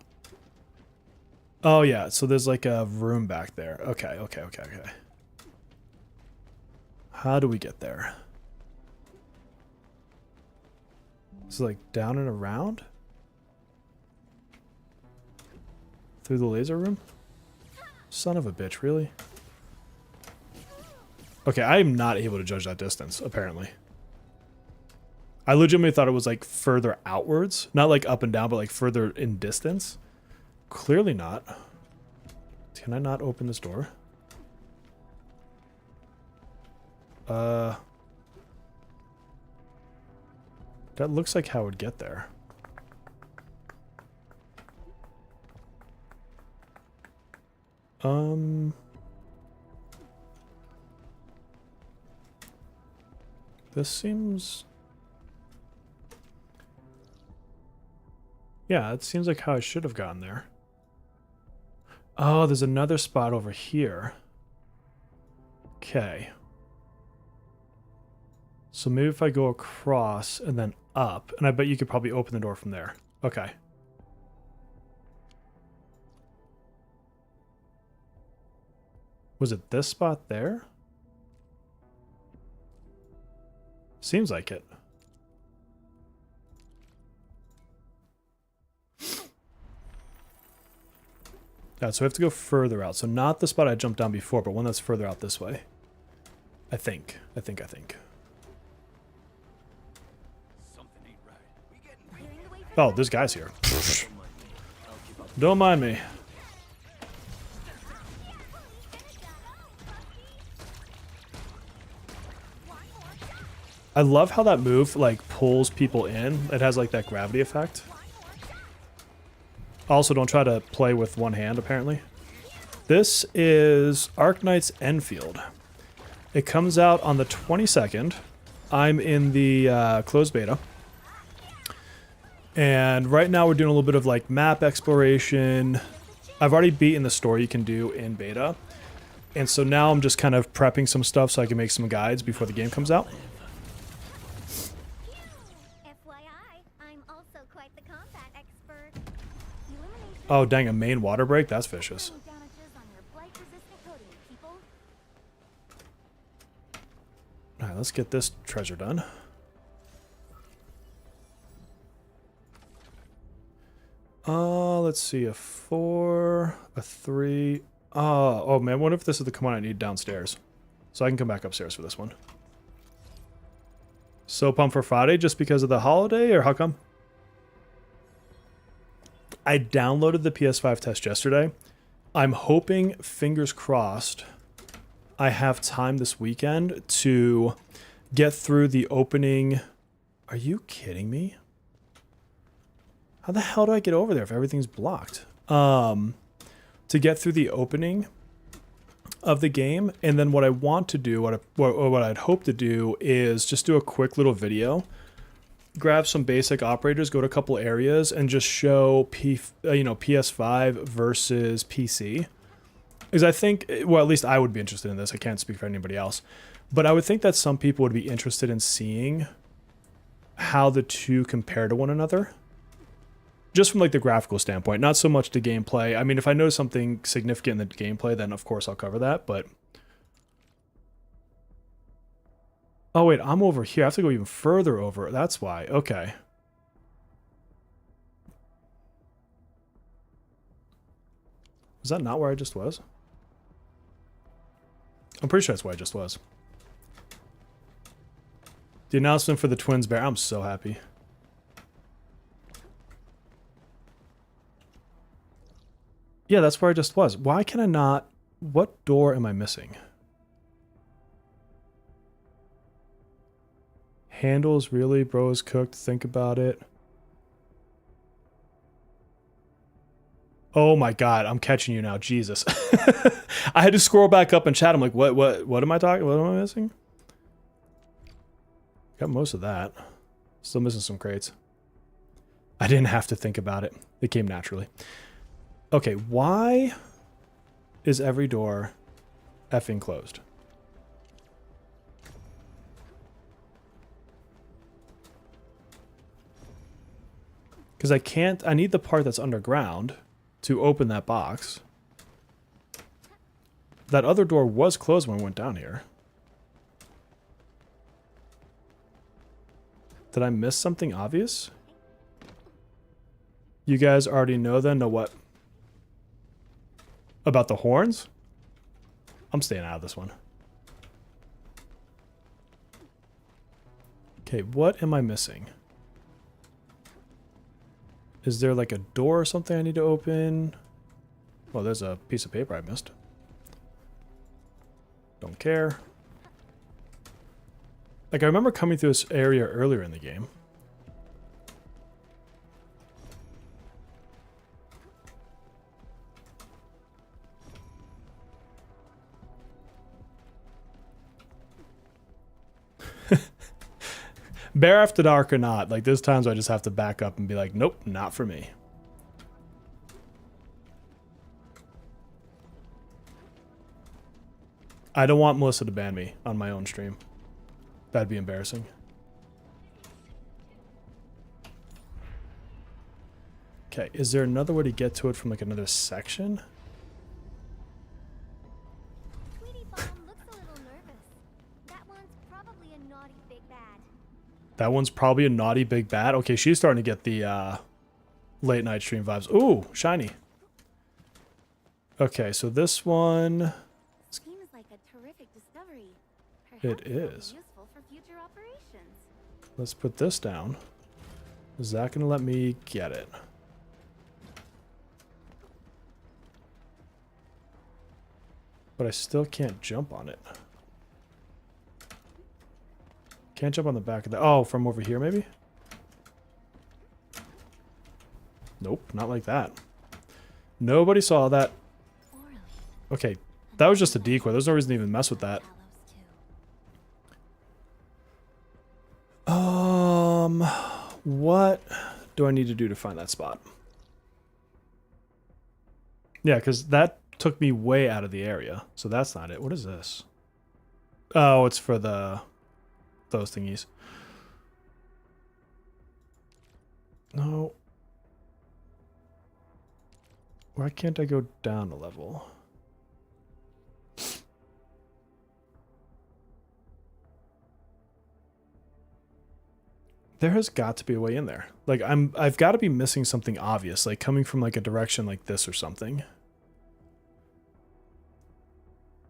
Oh, yeah. So there's like a room back there. Okay. How do we get there? Is it like down and around? Through the laser room? Son of a bitch, really? Okay, I am not able to judge that distance, apparently. I legitimately thought it was like further outwards. Not like up and down, but like further in distance. Clearly not. Can I not open this door? That looks like how it would get there. This seems... Yeah, it seems like how I should have gotten there. Oh, there's another spot over here. Okay. So maybe if I go across and then up, and I bet you could probably open the door from there. Okay. Was it this spot there? Seems like it. Yeah, so we have to go further out. So not the spot I jumped down before, but one that's further out this way. I think. Something ain't right. Clearing the way for Oh, there's guys here. Don't mind me. I love how that move like pulls people in. It has like that gravity effect. Also, don't try to play with one hand, apparently. This is Arknights Endfield. It comes out on the 22nd. I'm in the closed beta. And right now we're doing a little bit of like map exploration. I've already beaten the story you can do in beta. And so now I'm just kind of prepping some stuff so I can make some guides before the game comes out. FYI, I'm also quite the combat expert. Illumination Oh, dang, a main water break? That's vicious. damages on your blight-resistant coating, people. All right, let's get this treasure done. Let's see, a 4, a 3. Oh man, what if this is the command I need downstairs? So I can come back upstairs for this one. So pumped for Friday just because of the holiday, or how come? I downloaded the PS5 test yesterday. I'm hoping, fingers crossed, I have time this weekend to get through the opening. Are you kidding me? How the hell do I get over there if everything's blocked? To get through the opening of the game, and then what I want to do, what I'd hope to do, is just do a quick little video, grab some basic operators, go to a couple areas, and just show PS5 versus PC. Because I think, well, at least I would be interested in this. I can't speak for anybody else, but I would think that some people would be interested in seeing how the two compare to one another. Just from like the graphical standpoint, not so much the gameplay. I mean, if I know something significant in the gameplay, then of course I'll cover that, but... Oh wait, I'm over here. I have to go even further over. That's why. Okay. Is that not where I just was? I'm pretty sure that's where I just was. The announcement for the Twins Bear. I'm so happy. Yeah, that's where I just was. Why can I not... What door am I missing? Handles, really? Bro is cooked. Think about it. Oh my god, I'm catching you now. Jesus. I had to scroll back up and chat. I'm like, what am I talking? What am I missing? Got most of that. Still missing some crates. I didn't have to think about it. It came naturally. Okay, why is every door effing closed? Because I can't... I need the part that's underground to open that box. That other door was closed when we went down here. Did I miss something obvious? You guys already know then? Know what? About the horns? I'm staying out of this one. Okay, what am I missing? Is there like a door or something I need to open? Well, there's a piece of paper I missed. Don't care. Like, I remember coming through this area earlier in the game. Bear after dark or not, like there's times I just have to back up and be like, nope, not for me. I don't want Melissa to ban me on my own stream. That'd be embarrassing. Okay, is there another way to get to it from like another section? Tweety Bomb looks a little nervous. That one's probably a naughty big bad. That one's probably a naughty big bad. Okay, she's starting to get the late night stream vibes. Ooh, shiny. Okay, so this one, Seems like a terrific discovery. It Perhaps it'll be is. useful for future operations. let's put this down. Is that going to let me get it? But I still can't jump on it. Can't jump on the back of the... Oh, from over here maybe? Nope, not like that. Nobody saw that. Orally. Okay, that was just a decoy. There's no reason to even mess with that. Hallows too. What do I need to do to find that spot? Yeah, because that took me way out of the area. So that's not it. What is this? Oh, it's for those thingies. No. Why can't I go down a level? There has got to be a way in there. Like I've got to be missing something obvious, like coming from like a direction like this or something.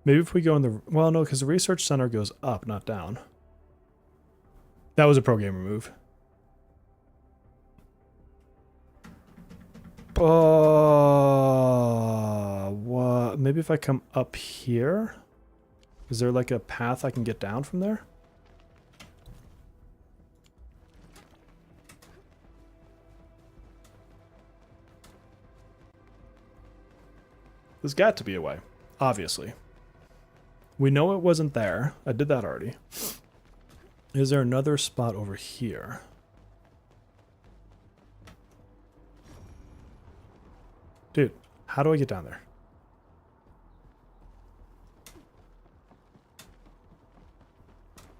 Maybe if we go in the... Well, no, because the research center goes up, not down. That was a pro gamer move. What? Maybe if I come up here? Is there like a path I can get down from there? There's got to be a way, obviously. We know it wasn't there. I did that already. Is there another spot over here? Dude, how do I get down there?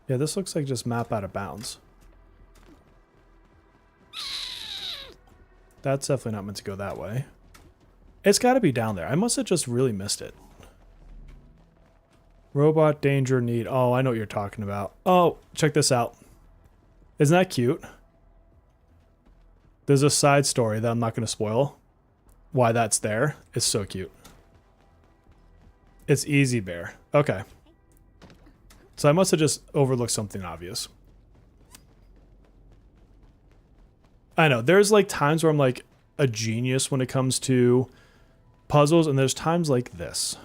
Yeah, this looks like just map out of bounds. That's definitely not meant to go that way. It's got to be down there. I must have just really missed it. Robot danger need. Oh, I know what you're talking about. Oh, check this out. Isn't that cute? There's a side story that I'm not going to spoil. Why that's there. It's so cute. It's Easy Bear. Okay. So I must have just overlooked something obvious. I know. There's like times where I'm like a genius when it comes to puzzles, and there's times like this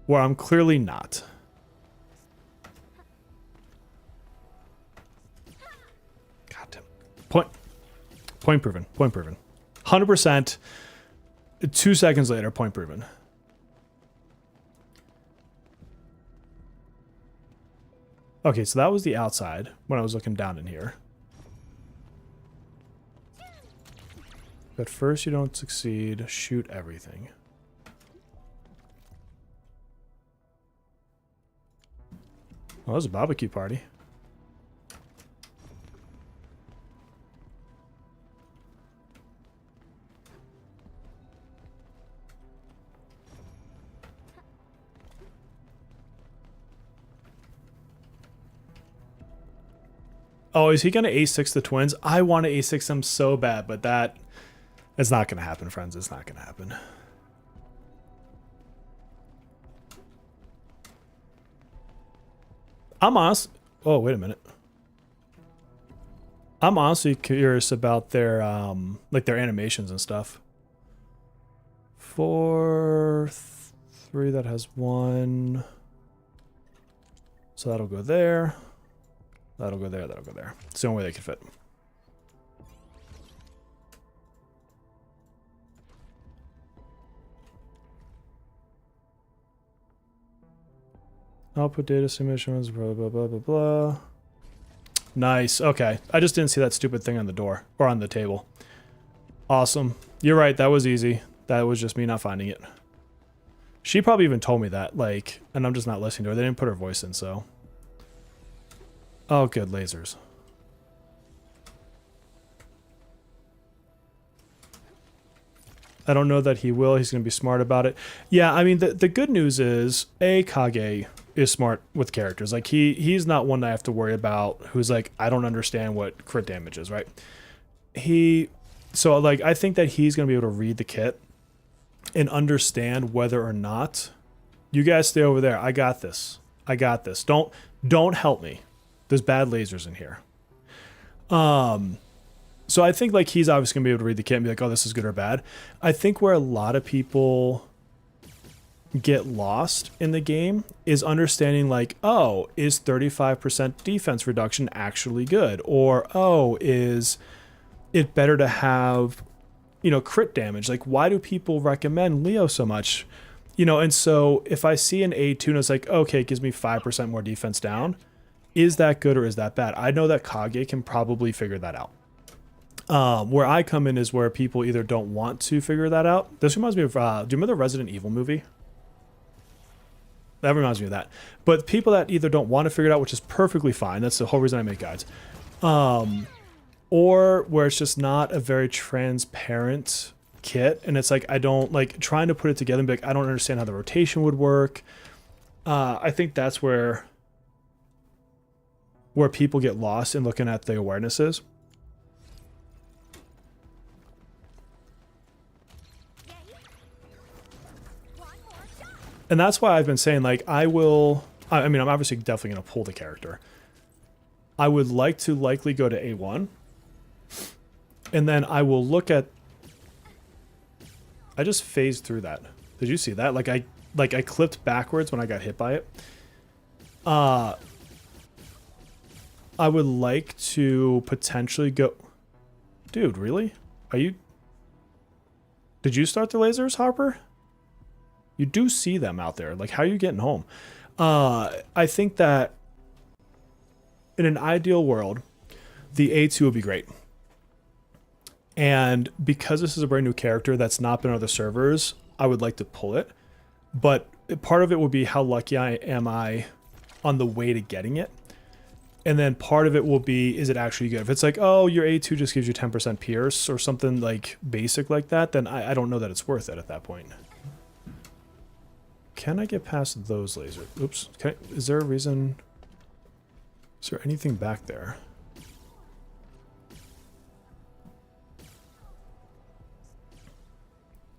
where I'm clearly not. God damn. Point proven. Point proven. 100%. 2 seconds later, point proven. Okay, so that was the outside when I was looking down in here. But first you don't succeed, shoot everything. Well, that was a barbecue party. Oh, is he going to A6 the twins? I want to A6 them so bad, but it's not going to happen, friends. It's not going to happen. I'm honest. Oh, wait a minute. I'm honestly curious about their like their animations and stuff. 4, 3 that has 1. So that'll go there. That'll go there. That'll go there. It's the only way they can fit. Output data submissions, blah, blah, blah, blah, blah. Nice. Okay. I just didn't see that stupid thing on the door or on the table. Awesome. You're right. That was easy. That was just me not finding it. She probably even told me that, like, and I'm just not listening to her. They didn't put her voice in, so. Oh, good, lasers. I don't know that he will. He's going to be smart about it. Yeah, I mean, the good news is, Kage is smart with characters. Like, he's not one that I have to worry about who's like, I don't understand what crit damage is, right? So, like, I think that he's going to be able to read the kit and understand whether or not, you guys stay over there. I got this. I got this. Don't help me. There's bad lasers in here. So I think like he's obviously gonna be able to read the kit and be like, oh, this is good or bad. I think where a lot of people get lost in the game is understanding like, oh, is 35% defense reduction actually good? Or, oh, is it better to have, you know, crit damage? Like, why do people recommend Leo so much? You know, and so if I see an A2 and it's like, okay, it gives me 5% more defense down, is that good or is that bad? I know that Kage can probably figure that out. Where I come in is where people either don't want to figure that out. This reminds me of, do you remember the Resident Evil movie? That reminds me of that. But people that either don't want to figure it out, which is perfectly fine. That's the whole reason I make guides. Or where it's just not a very transparent kit. And it's like, I don't like trying to put it together and be like, I don't understand how the rotation would work. I think that's where people get lost in looking at the awarenesses. And that's why I've been saying, like, I mean, I'm obviously definitely going to pull the character. I would like to likely go to A1. And then I will look at... I just phased through that. Did you see that? Like I clipped backwards when I got hit by it. I would like to potentially go... Dude, really? Are you... Did you start the lasers, Harper? You do see them out there. Like, how are you getting home? I think that in an ideal world, the A2 would be great. And because this is a brand new character that's not been on other servers, I would like to pull it. But part of it would be how lucky am I on the way to getting it. And then part of it will be, is it actually good? If it's like, oh, your A2 just gives you 10% pierce or something like basic like that, then I don't know that it's worth it at that point. Can I get past those lasers? Oops. Is there a reason? Is there anything back there?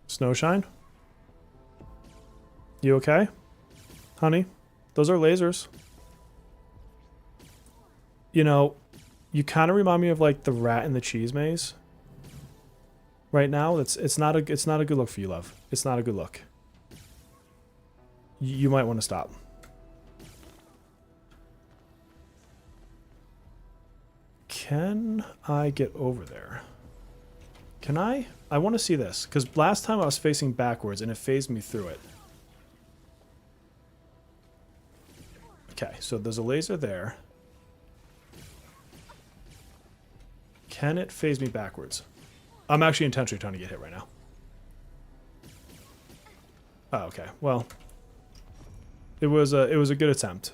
Snowshine? You okay? Honey? Those are lasers. You know, you kind of remind me of like the rat in the cheese maze. Right now, it's not a good look for you, love. It's not a good look. You might want to stop. Can I get over there? Can I? I want to see this, because last time I was facing backwards and it phased me through it. Okay, so there's a laser there. Can it phase me backwards? I'm actually intentionally trying to get hit right now. Oh, okay. Well... It was a good attempt.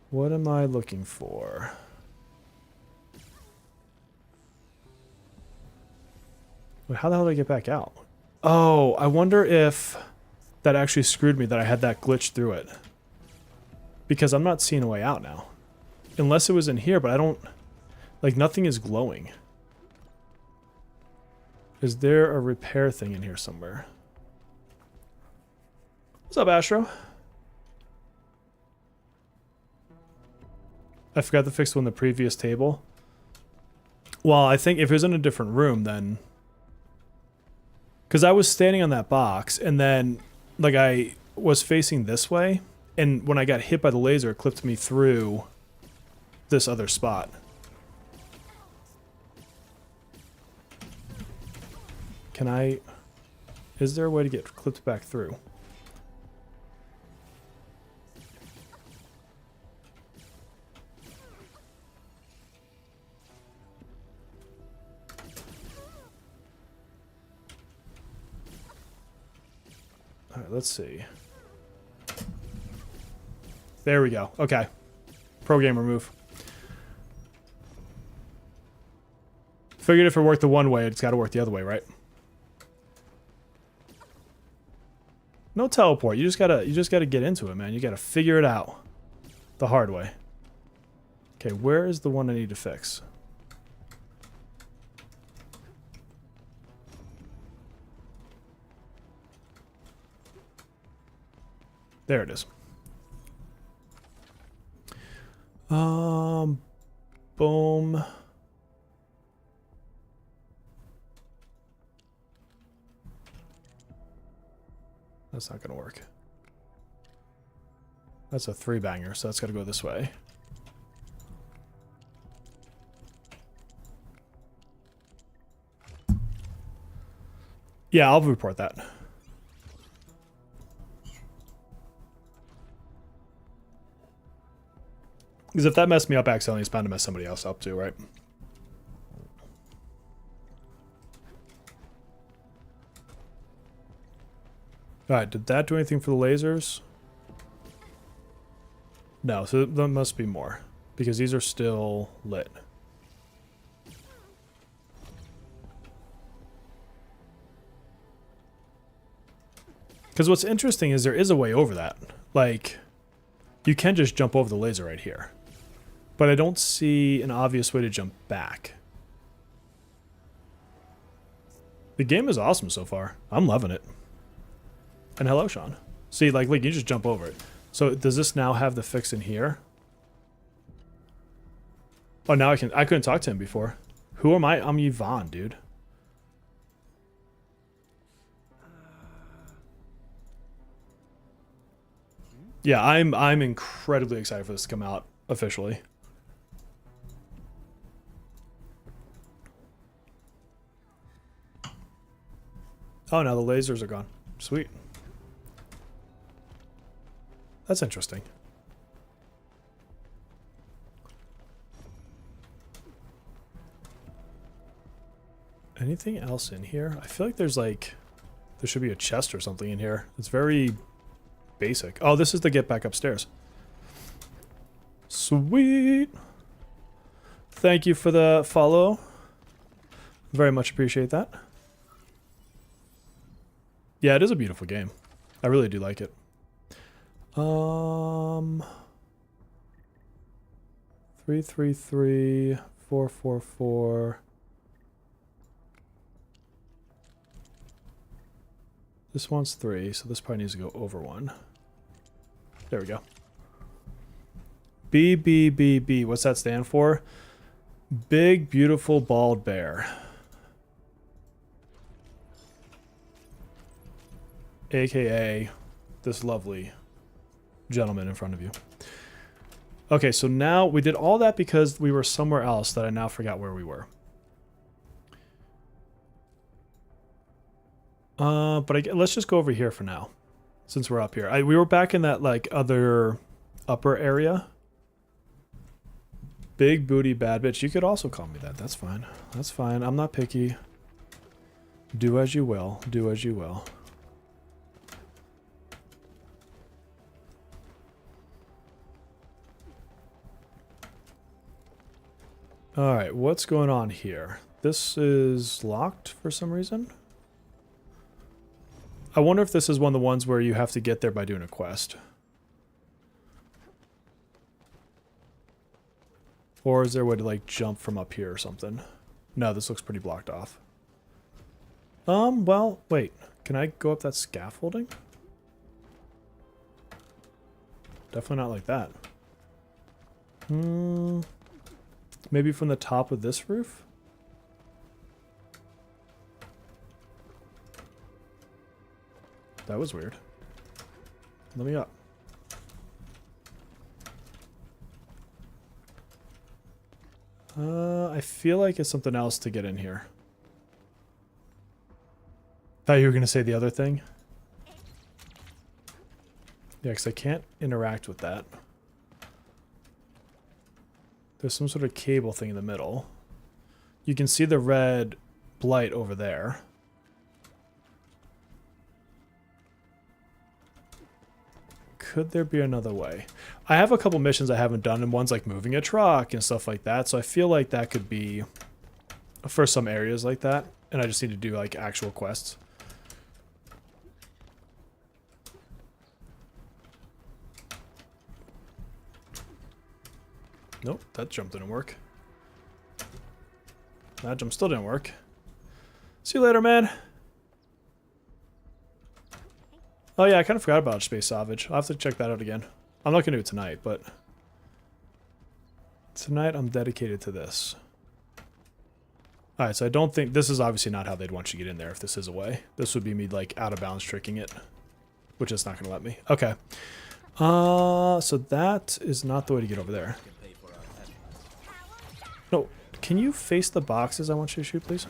What am I looking for? Wait, how the hell did I get back out? Oh, I wonder if that actually screwed me that I had that glitch through it. Because I'm not seeing a way out now. Unless it was in here, but I don't... Like, nothing is glowing. Is there a repair thing in here somewhere? What's up, Astro? I forgot to fix one in the previous table. Well, I think if it was in a different room, then... Because I was standing on that box, and then, like, I was facing this way, and when I got hit by the laser, it clipped me through this other spot. Can I... Is there a way to get clipped back through? All right, let's see. There we go. Okay. Pro gamer move. Figured if it worked the one way, it's got to work the other way, right? No teleport. You just gotta get into it, man. You gotta figure it out the hard way. Okay, where is the one I need to fix? There it is. Boom. That's not gonna work. That's a 3-banger, so that's gotta go this way. Yeah, I'll report that. Because if that messed me up accidentally, it's bound to mess somebody else up too, right? Alright, did that do anything for the lasers? No, so there must be more. Because these are still lit. Because what's interesting is there is a way over that. Like, you can just jump over the laser right here. But I don't see an obvious way to jump back. The game is awesome so far. I'm loving it. And hello, Sean. See, like, you just jump over it. So does this now have the fix in here? Oh, now I couldn't talk to him before. Who am I? I'm Yvonne, dude. Yeah, I'm incredibly excited for this to come out officially. Oh, now the lasers are gone. Sweet. That's interesting. Anything else in here? I feel like there's like... there should be a chest or something in here. It's very basic. Oh, this is the get back upstairs. Sweet. Thank you for the follow. Very much appreciate that. Yeah, it is a beautiful game. I really do like it. 333 444. This one's 3, so this probably needs to go over 1. There we go. BBBB. What's that stand for? Big, beautiful, bald bear. AKA this lovely gentleman in front of you. Okay, so now we did all that because we were somewhere else that I now forgot where we were. But let's just go over here for now, since we're up here. We were back in that like other upper area. Big booty bad bitch. You could also call me that. That's fine. That's fine. I'm not picky. Do as you will. Do as you will. Alright, what's going on here? This is locked for some reason. I wonder if this is one of the ones where you have to get there by doing a quest. Or is there a way to like jump from up here or something? No, this looks pretty blocked off. Well, wait. Can I go up that scaffolding? Definitely not like that. Maybe from the top of this roof? That was weird. Let me up. I feel like it's something else to get in here. Thought you were going to say the other thing. Yeah, because I can't interact with that. There's some sort of cable thing in the middle. You can see the red blight over there. could there be another way? I have a couple missions I haven't done, and one's like moving a truck and stuff like that, so I feel like that could be for some areas like that, and I just need to do like actual quests. Nope, that jump didn't work. That jump still didn't work. See you later, man. Oh yeah, I kind of forgot about Space Savage. I'll have to check that out again. I'm not going to do it tonight, but tonight I'm dedicated to this. Alright, so I don't think... This is obviously not how they'd want you to get in there if this is a way. This would be me, like, out of bounds tricking it. Which is not going to let me. Okay. So that is not the way to get over there. No, can you face the boxes I want you to shoot, please?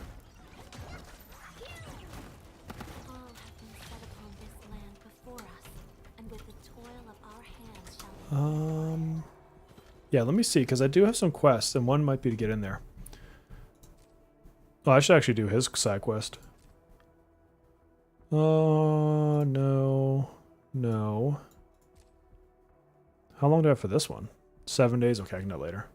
All have been set upon this land before us, and with the toil of our hands shall we Yeah, let me see, because I do have some quests, and one might be to get in there. Oh, I should actually do his side quest. Oh, no. No. How long do I have for this one? 7 days? Okay, I can do it later.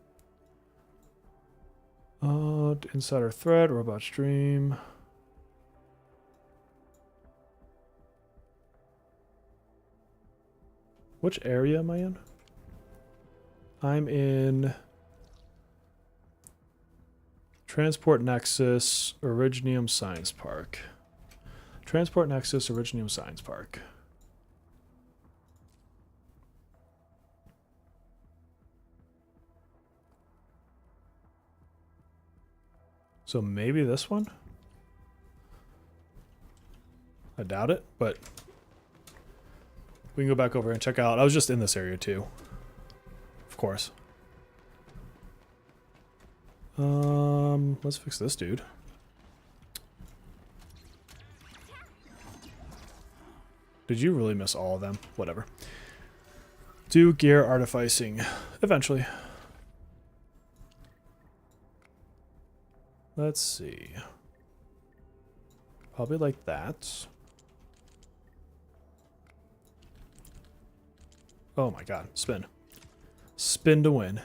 Insider thread, robot stream. Which area am I in? I'm in Transport Nexus, Originium Science Park. Transport Nexus, Originium Science Park. So maybe this one? I doubt it, but we can go back over and check out. I was just in this area too. Of course. Let's fix this dude. Did you really miss all of them? Whatever. Do gear artificing. Eventually. Let's see. Probably like that. Oh my god. Spin. Spin to win.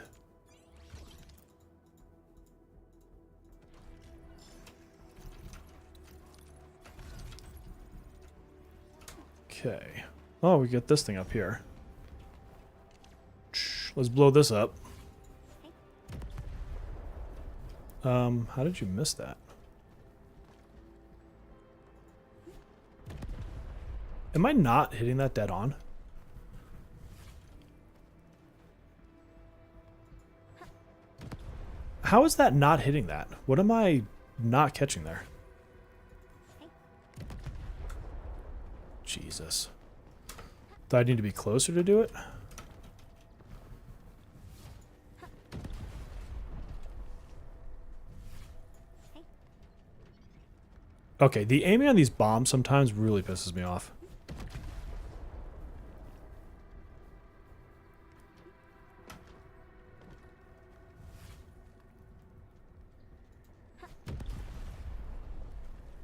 Okay. Oh, we get this thing up here. Let's blow this up. How did you miss that? Am I not hitting that dead on? How is that not hitting that? What am I not catching there? Jesus. Do I need to be closer to do it? Okay, the aiming on these bombs sometimes really pisses me off.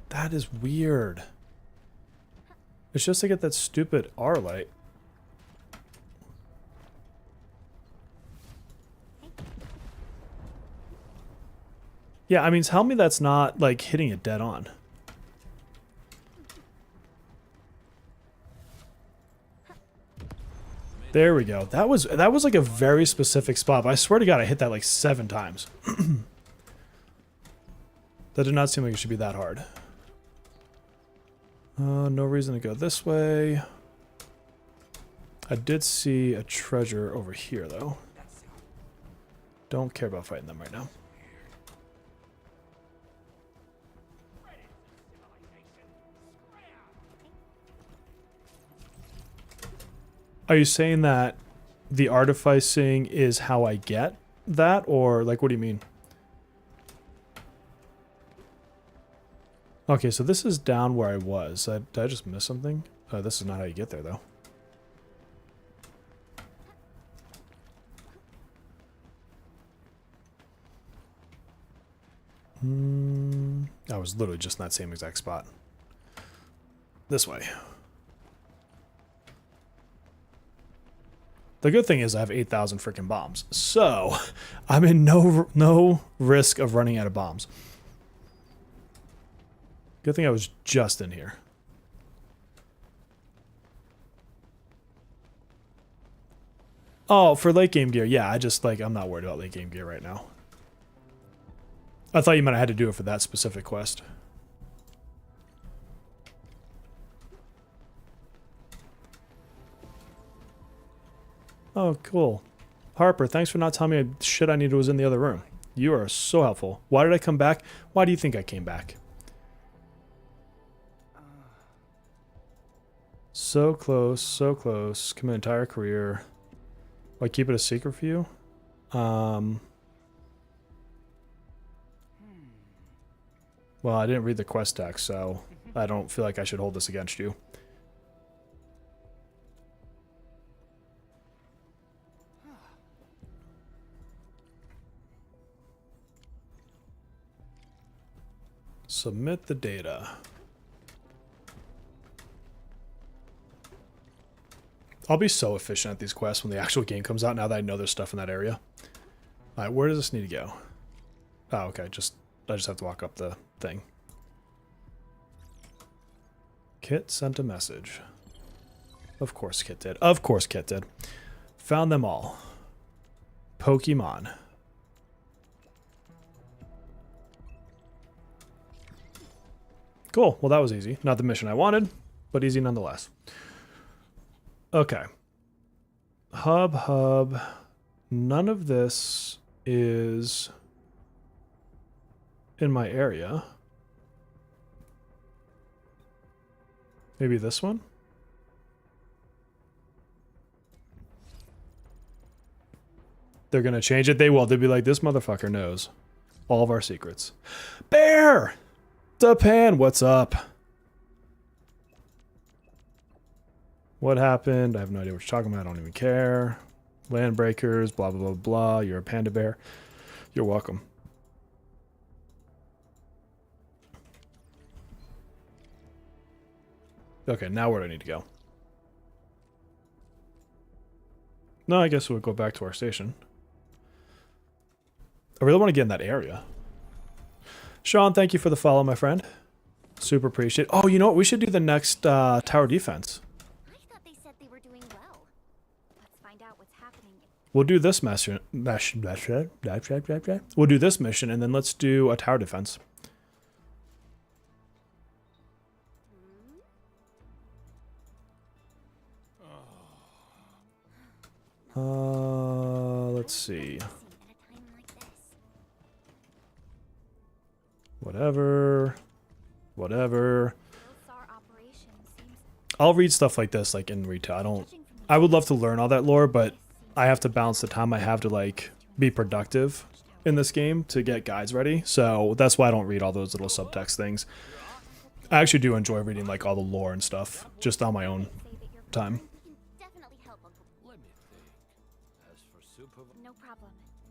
That is weird. It's just to get that stupid R light. Yeah, I mean, tell me that's not, like, hitting it dead on. There we go. That was like a very specific spot, but I swear to God I hit that like 7 times. That did not seem like it should be that hard. No reason to go this way. I did see a treasure over here though. Don't care about fighting them right now. Are you saying that the artificing is how I get that? Or, like, what do you mean? Okay, so this is down where I was. Did I just miss something? This is not how you get there, though. I was literally just in that same exact spot. This way. The good thing is I have 8,000 freaking bombs. So I'm in no risk of running out of bombs. Good thing I was just in here. Oh, for late game gear. Yeah, I'm not worried about late game gear right now. I thought you meant I had to do it for that specific quest. Oh, cool. Harper, thanks for not telling me shit I needed was in the other room. You are so helpful. Why did I come back? Why do you think I came back? So close, so close. Come an entire career. Will I keep it a secret for you? Well, I didn't read the quest text, so I don't feel like I should hold this against you. Submit the data. I'll be so efficient at these quests when the actual game comes out now that I know there's stuff in that area. Alright, where does this need to go? Oh, okay, I just have to walk up the thing. Kit sent a message. Of course Kit did. Of course Kit did. Found them all. Pokemon. Cool. Well, that was easy. Not the mission I wanted, but easy nonetheless. Okay. Hub. None of this is in my area. Maybe this one? They're going to change it? They will. They'll be like, this motherfucker knows all of our secrets. Bear! Japan, what's up? What happened? I have no idea what you're talking about. I don't even care. Land breakers, blah, blah, blah, blah. You're a panda bear. You're welcome. Okay, now where do I need to go? No, I guess we'll go back to our station. I really want to get in that area. Sean, thank you for the follow, my friend. Super appreciate it. Oh, you know what? We should do the next tower defense. I thought they said they were doing well. Let's find out what's happening. We'll do this mission. We'll do this mission, and then let's do a tower defense. Let's see. Whatever. I'll read stuff like this like in retail. I would love to learn all that lore, but I have to balance the time I have to like be productive in this game to get guides ready. So that's why I don't read all those little subtext things. I actually do enjoy reading like all the lore and stuff just on my own time.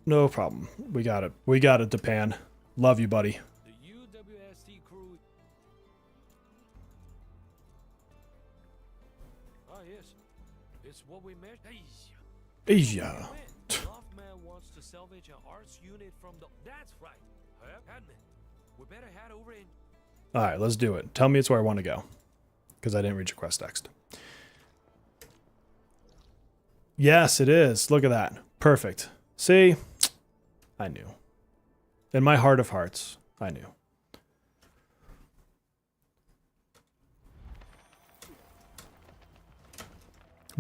No problem. We got it. We got it, Japan. Love you, buddy. It's what we met. Asia. Man wants to salvage an arts unit from the. That's right. Admin, we better head over in. All right, let's do it. Tell me it's where I want to go, because I didn't read your quest text. Yes, it is. Look at that. Perfect. See, I knew. In my heart of hearts, I knew.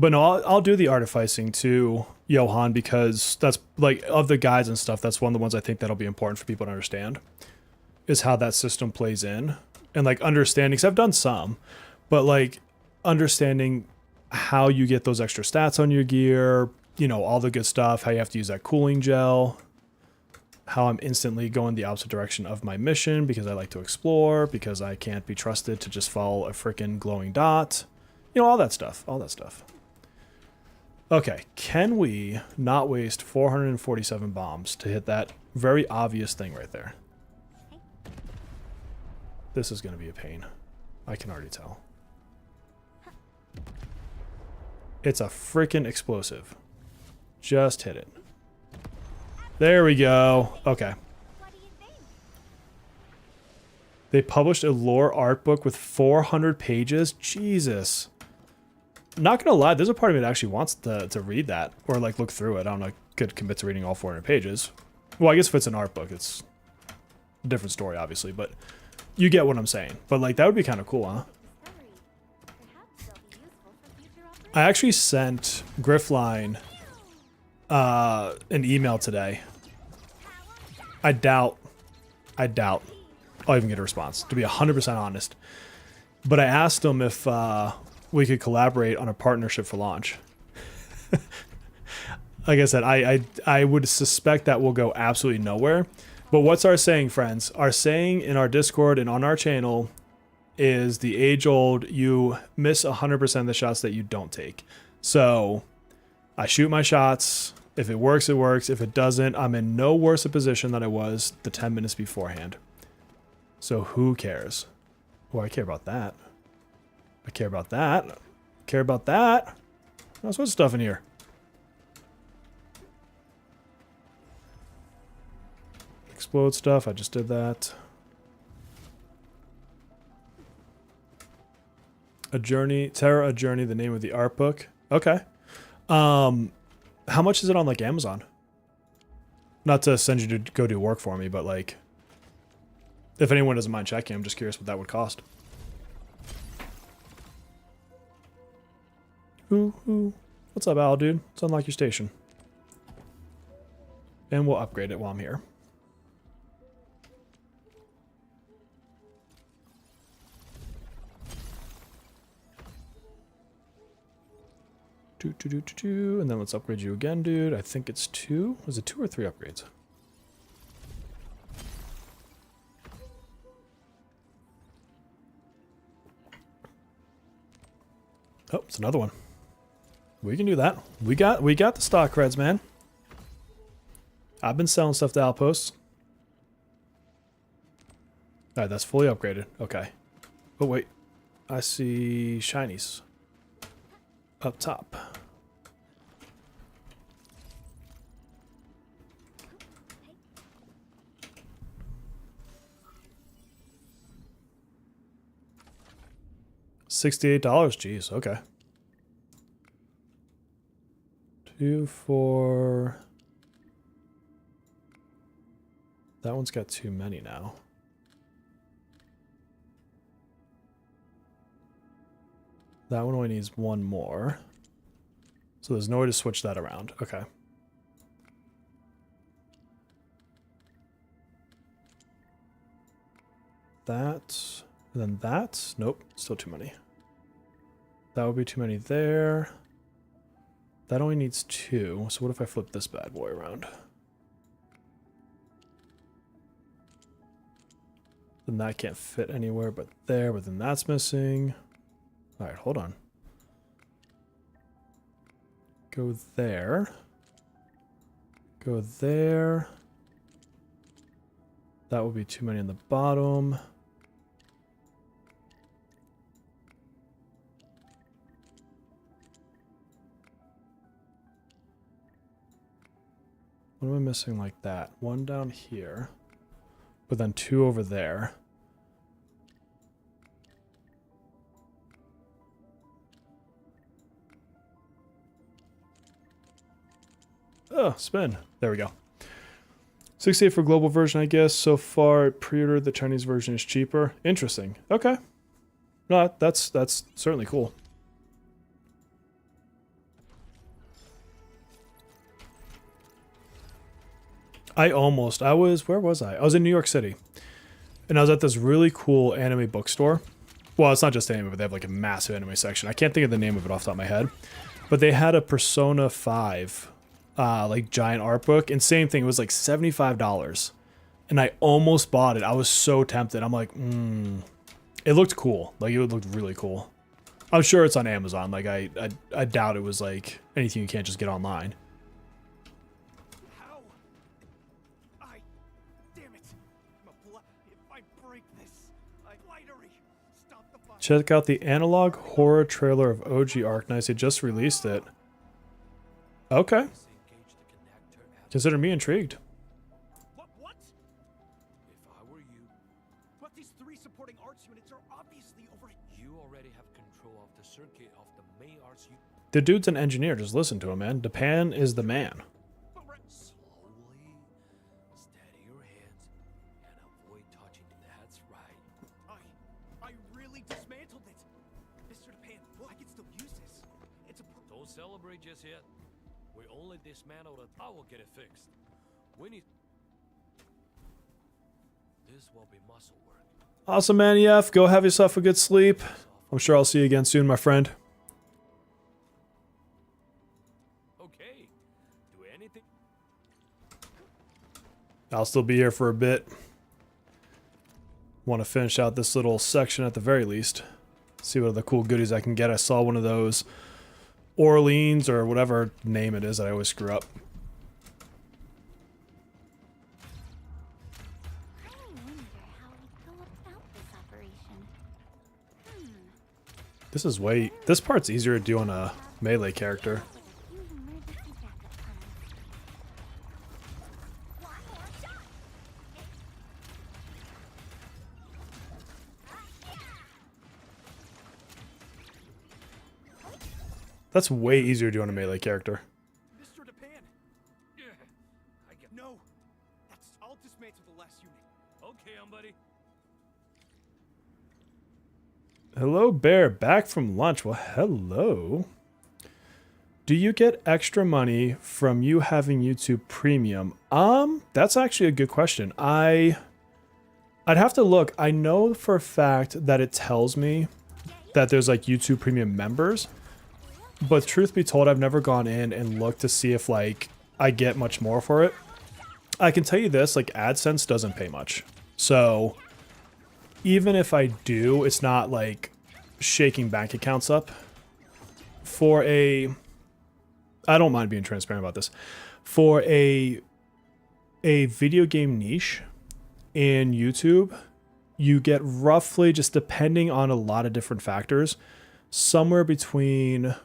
But no, I'll do the artificing to Johan because that's like of the guides and stuff. That's one of the ones I think that'll be important for people to understand is how that system plays in and like understanding. Cause I've done some, but like understanding how you get those extra stats on your gear, you know, all the good stuff, how you have to use that cooling gel, how I'm instantly going the opposite direction of my mission because I like to explore, because I can't be trusted to just follow a freaking glowing dot, you know, all that stuff. Okay, can we not waste 447 bombs to hit that very obvious thing right there? This is going to be a pain. I can already tell. It's a freaking explosive. Just hit it. There we go. Okay. What do you think? They published a lore art book with 400 pages. Jesus. Not gonna lie, there's a part of me that actually wants to read that or like look through it. I don't know. I could commit to reading all 400 pages. Well, I guess if it's an art book, it's a different story, obviously. But you get what I'm saying. But like that would be kind of cool, huh? Discovery. Perhaps they'll be useful for future operations. I actually sent Griffline an email today. I doubt I'll even get a response, to be 100% honest. But I asked him if we could collaborate on a partnership for launch. Like I said, I would suspect that will go absolutely nowhere. But what's our saying, friends? Our saying in our Discord and on our channel is the age-old, you miss 100% of the shots that you don't take. So I shoot my shots. If it works, it works. If it doesn't, I'm in no worse a position than I was the 10 minutes beforehand. So who cares? Well, I care about that. I care about that. I care about that. All sorts of stuff in here. Explode stuff. I just did that. A journey. Terra, a journey. The name of the art book. Okay. How much is it on like Amazon? Not to send you to go do work for me, but like, if anyone doesn't mind checking, I'm just curious what that would cost. Ooh. What's up, Al, dude? Let's unlock your station. And we'll upgrade it while I'm here. And then let's upgrade you again, dude. I think it's 2. Was it 2 or 3 upgrades? Oh, it's another one. We can do that. We got the stock creds, man. I've been selling stuff to outposts. All right, that's fully upgraded. Okay. Oh wait, I see shinies up top. $68. Jeez. Okay. 2, 4. That one's got too many now. That one only needs 1 more. So there's no way to switch that around. Okay. That. And then that. Nope. Still too many. That would be too many there. That only needs 2. So what if I flip this bad boy around? Then that can't fit anywhere but there, but then that's missing. All right, hold on. Go there. Go there. That would be too many on the bottom. What am I missing like that? 1 down here, but then 2 over there. Oh, spin. There we go. 68 for global version, I guess. So far, pre-order the Chinese version is cheaper. Interesting. Okay. No, that's certainly cool. Where was I? I was in New York City. And I was at this really cool anime bookstore. Well, it's not just anime, but they have like a massive anime section. I can't think of the name of it off the top of my head. But they had a Persona 5 like giant art book, and same thing, it was like $75. And I almost bought it. I was so tempted. I'm like, It looked cool. Like it looked really cool. I'm sure it's on Amazon. Like I doubt it was like anything you can't just get online. Check out the analog horror trailer of OG Arknights. They just released it. Okay. Consider me intrigued. What? If I were you. But these 3 supporting arts units are obviously over. You already have control of the circuit of the main arts unit. The dude's an engineer. Just listen to him, man. Japan is the man. Slowly, steady your hands, and avoid touching. That's right. I really dismantled it. Mr. Japan, I can still use this. It's a Don't celebrate just yet. We only dismantled it. I will get it fixed. We need. This will be muscle work. Awesome, man. EF. Go have yourself a good sleep. I'm sure I'll see you again soon, my friend. Okay. Do anything. I'll still be here for a bit. Want to finish out this little section at the very least. See what other cool goodies I can get. I saw one of those Orleans or whatever name it is that I always screw up. I wonder how we go about this operation. This part's easier to do on a melee character. With a few emergency backup plans. One more shot. That's way easier to do on a melee character. Mr. Japan. Yeah. I get. No. I'll dismantle the last unit. Okay, buddy. Hello, Bear. Back from lunch. Well, hello. Do you get extra money from you having YouTube Premium? That's actually a good question. I'd have to look. I know for a fact that it tells me that there's like YouTube Premium members. But truth be told, I've never gone in and looked to see if like I get much more for it. I can tell you this, like AdSense doesn't pay much. So even if I do, it's not like shaking bank accounts up. For a, I don't mind being transparent about this. For a video game niche in YouTube, you get roughly, just depending on a lot of different factors, somewhere between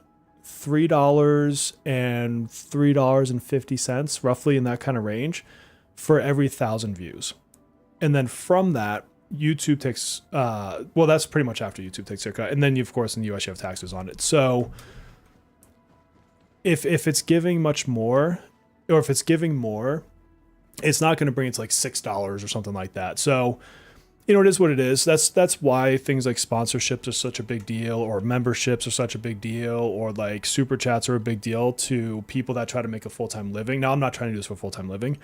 $3 and $3.50, roughly in that kind of range, for every 1,000 views. And then from that, YouTube takes, well, that's pretty much after YouTube takes their cut. And then, of course, in the US, you have taxes on it. So if it's giving much more, or if it's giving more, it's not going to bring it to like $6 or something like that. So, you know, it is what it is. That's why things like sponsorships are such a big deal, or memberships are such a big deal, or like super chats are a big deal to people that try to make a full-time living. Now, I'm not trying to do this for full-time living,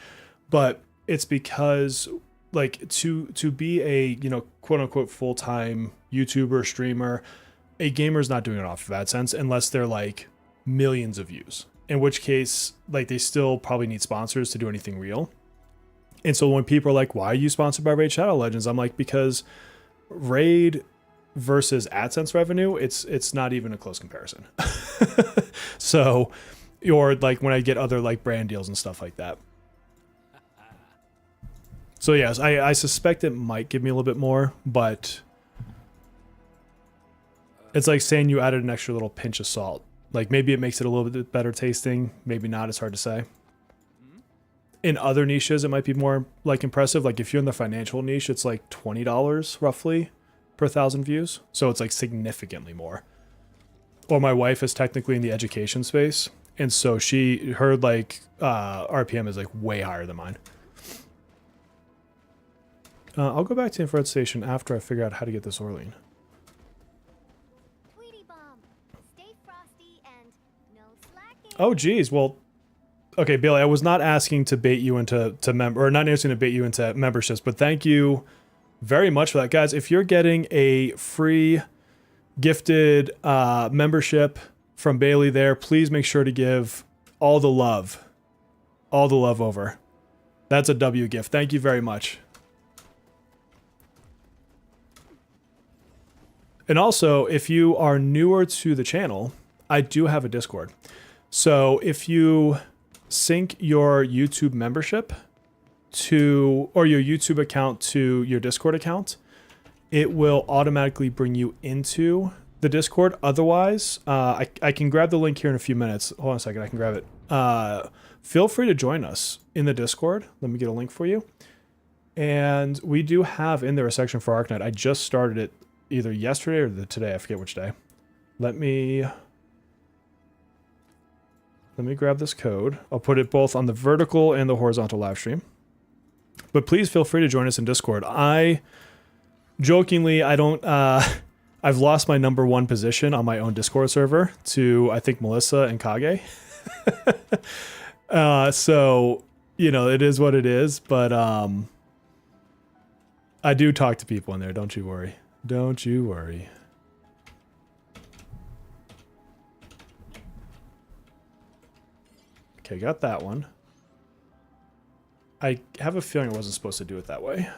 but it's because like to be a, you know, quote unquote full-time YouTuber, streamer, a gamer is not doing it off of AdSense unless they're like millions of views, in which case like they still probably need sponsors to do anything real. And so when people are like, why are you sponsored by Raid Shadow Legends? I'm like, because Raid versus AdSense revenue, it's not even a close comparison. So, or like when I get other like brand deals and stuff like that. So yes, I suspect it might give me a little bit more, but it's like saying you added an extra little pinch of salt. Like maybe it makes it a little bit better tasting, maybe not, it's hard to say. In other niches, it might be more like impressive. Like if you're in the financial niche, it's like $20 roughly per 1,000 views. So it's like significantly more. Or my wife is technically in the education space. And so her like RPM is like way higher than mine. I'll go back to the infrared station after I figure out how to get this Orlean. Tweety bomb. Stay frosty and no slacking. Oh geez, well, okay, Bailey, I was not asking to bait you into not asking to bait you into memberships, but thank you very much for that, guys. If you're getting a free gifted membership from Bailey, there, please make sure to give all the love over. That's a W gift. Thank you very much. And also, if you are newer to the channel, I do have a Discord. So if you sync your YouTube membership or your YouTube account to your Discord account, it will automatically bring you into the Discord. Otherwise, I can grab the link here in a few minutes. Hold on a second, I can grab it. feel free to join us in the Discord. Let me get a link for you. And we do have in there a section for Arknight. I just started it either yesterday or today. I forget which day. Let me grab this code. I'll put it both on the vertical and the horizontal live stream. But please feel free to join us in Discord. Jokingly, I don't, I've lost my #1 position on my own Discord server to, I think, Melissa and Kage. So, you know, it is what it is, but, I do talk to people in there. Don't you worry. Don't you worry. Okay, got that one. I have a feeling I wasn't supposed to do it that way.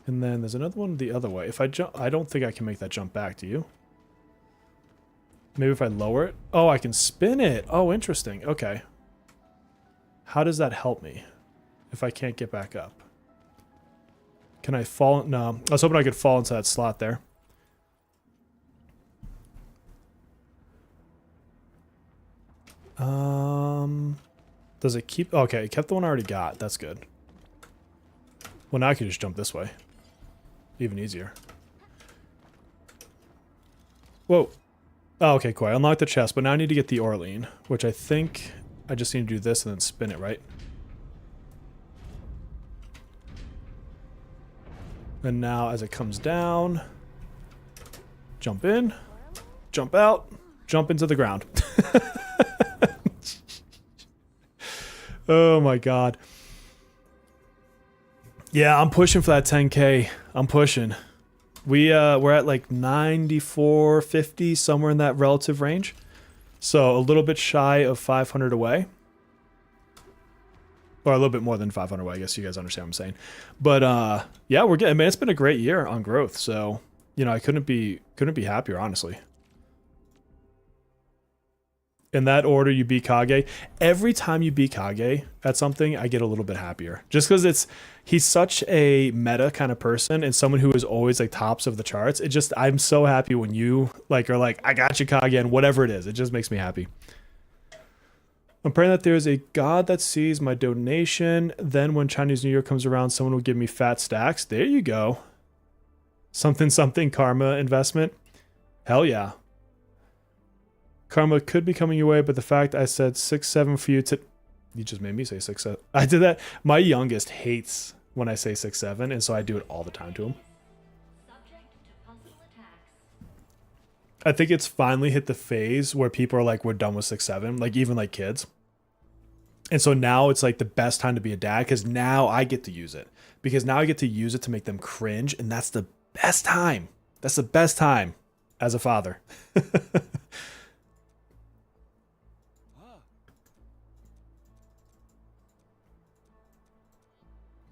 And then there's another one the other way. If I jump, I don't think I can make that jump back, do you? Maybe if I lower it? Oh, I can spin it. Oh, interesting. Okay. How does that help me if I can't get back up? Can I fall? No. I was hoping I could fall into that slot there. Does it keep? Okay, it kept the one I already got. That's good. Well, now I can just jump this way. Even easier. Whoa. Oh, okay, cool. I unlocked the chest, but now I need to get the Orlean, which I think I just need to do this and then spin it, right? And now as it comes down, jump in, jump out, jump into the ground. Oh my god. Yeah, I'm pushing for that 10K. I'm pushing. We're at like 94, 50, somewhere in that relative range. So a little bit shy of 500 away. Or a little bit more than 500 away, I guess you guys understand what I'm saying. But yeah, we're getting, I mean, it's been a great year on growth. So, you know, I couldn't be happier, honestly. In that order, you beat Kage. Every time you beat Kage at something, I get a little bit happier. Just because he's such a meta kind of person and someone who is always like tops of the charts. I'm so happy when you like are like, I got you, Kage, and whatever it is. It just makes me happy. I'm praying that there's a God that sees my donation. Then when Chinese New Year comes around, someone will give me fat stacks. There you go. Something, something karma investment. Hell yeah. Karma could be coming your way, but the fact I said 6'7" for you to... You just made me say 6'7". I did that. My youngest hates when I say 6'7", and so I do it all the time to him. I think it's finally hit the phase where people are like, we're done with 6'7", like even like kids. And so now it's like the best time to be a dad because now I get to use it. Because now I get to use it to make them cringe, and that's the best time. That's the best time as a father.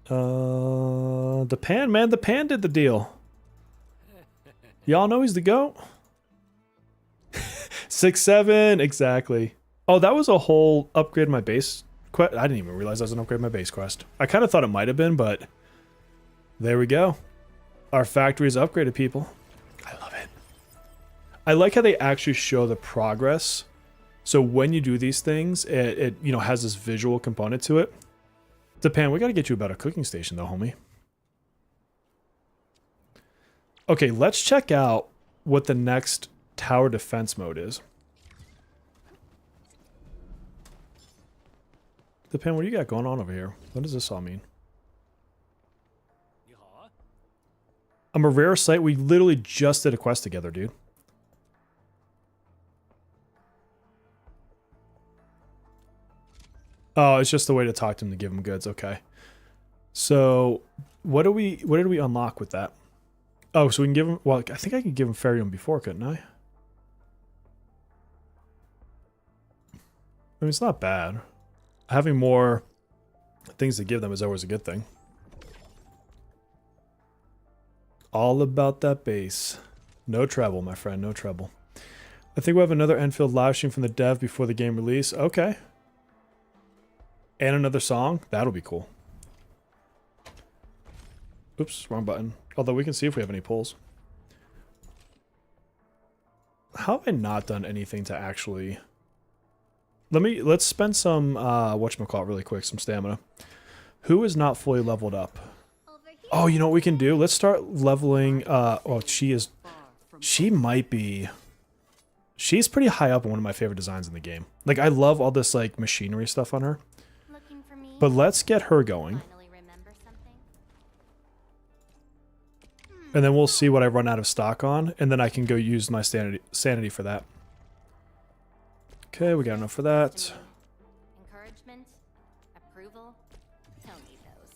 The Pan, man, the Pan did the deal. Y'all know he's the GOAT. 6'7", exactly. Oh, that was a whole upgrade my base quest. I didn't even realize that was an upgrade my base quest. I kind of thought it might have been, but there we go. Our factory is upgraded, people. I love it. I like how they actually show the progress. So when you do these things, it you know has this visual component to it. Japan, we gotta get you a better cooking station though, homie. Okay, let's check out what the next tower defense mode is. Japan, what do you got going on over here? What does this all mean? I'm a rare site. We literally just did a quest together, dude. Oh, it's just the way to talk to him to give him goods. Okay. So, what did we unlock with that? Oh, so we can give him. Well, I think I could give him Ferium before, couldn't I? I mean, it's not bad. Having more things to give them is always a good thing. All about that base. No trouble, my friend. No trouble. I think we'll have another Enfield live stream from the dev before the game release. Okay. And another song? That'll be cool. Oops, wrong button. Although we can see if we have any pulls. How have I not done anything to actually Let's spend some whatchamacallit really quick, some stamina. Who is not fully leveled up? Over here. Oh, you know what we can do? Let's start leveling she might be. She's pretty high up on one of my favorite designs in the game. Like, I love all this like machinery stuff on her. Looking for me? But let's get her going. Finally remember something? And then we'll see what I run out of stock on, and then I can go use my sanity for that. Okay, we got enough for that. Encouragement? Approval? Tell me those.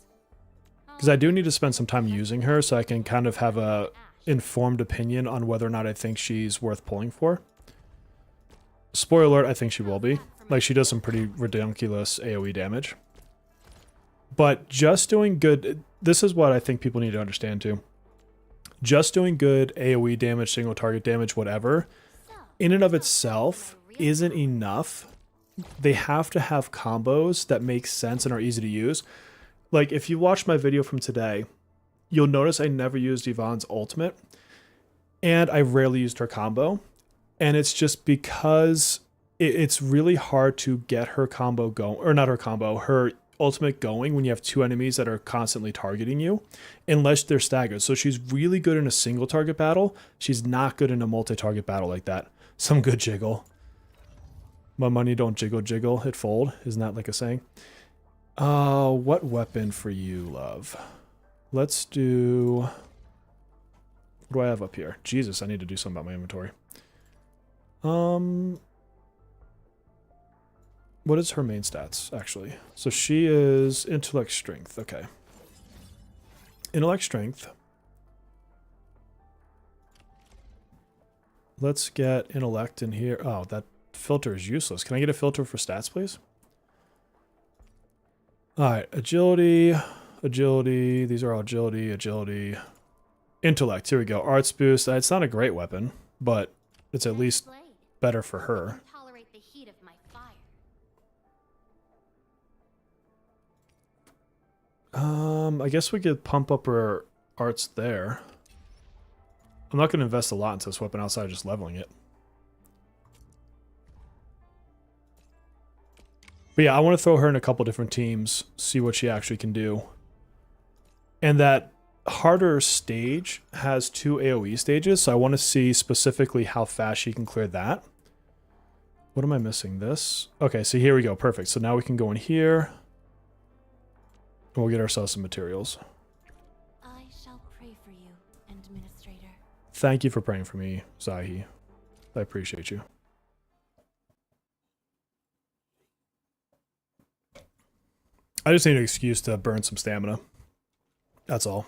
Because I do need to spend some time using her so I can kind of have a informed opinion on whether or not I think she's worth pulling for. Spoiler alert, I think she will be. Like, she does some pretty ridiculous AoE damage. But just doing good... This is what I think people need to understand too. Just doing good AoE damage, single target damage, whatever, in and of itself isn't enough. They have to have combos that make sense and are easy to use. Like, if you watch my video from today, you'll notice I never used Yvonne's ultimate, and I rarely used her combo. And it's just because it's really hard to get her combo going, or not her combo, her ultimate going when you have two enemies that are constantly targeting you, unless they're staggered. So she's really good in a single target battle. She's not good in a multi-target battle like that. Some good jiggle. My money don't jiggle jiggle, it fold. Isn't that like a saying? What weapon for you, love? Let's do... What do I have up here? Jesus, I need to do something about my inventory. What is her main stats, actually? So she is intellect strength. Okay. Intellect strength. Let's get intellect in here. Oh, that filter is useless. Can I get a filter for stats, please? Alright, agility, agility. These are all agility, agility. Intellect, here we go. Arts boost. It's not a great weapon, but it's at least Blade. better for her. Tolerate the heat of my fire. I guess we could pump up her arts there. I'm not going to invest a lot into this weapon outside of just leveling it. But yeah, I want to throw her in a couple different teams, see what she actually can do. And that harder stage has 2 AoE stages, so I want to see specifically how fast she can clear that. What am I missing? This? Okay, so here we go. Perfect. So now we can go in here. And we'll get ourselves some materials. I shall pray for you, Administrator. Thank you for praying for me, Zahi. I appreciate you. I just need an excuse to burn some stamina. That's all.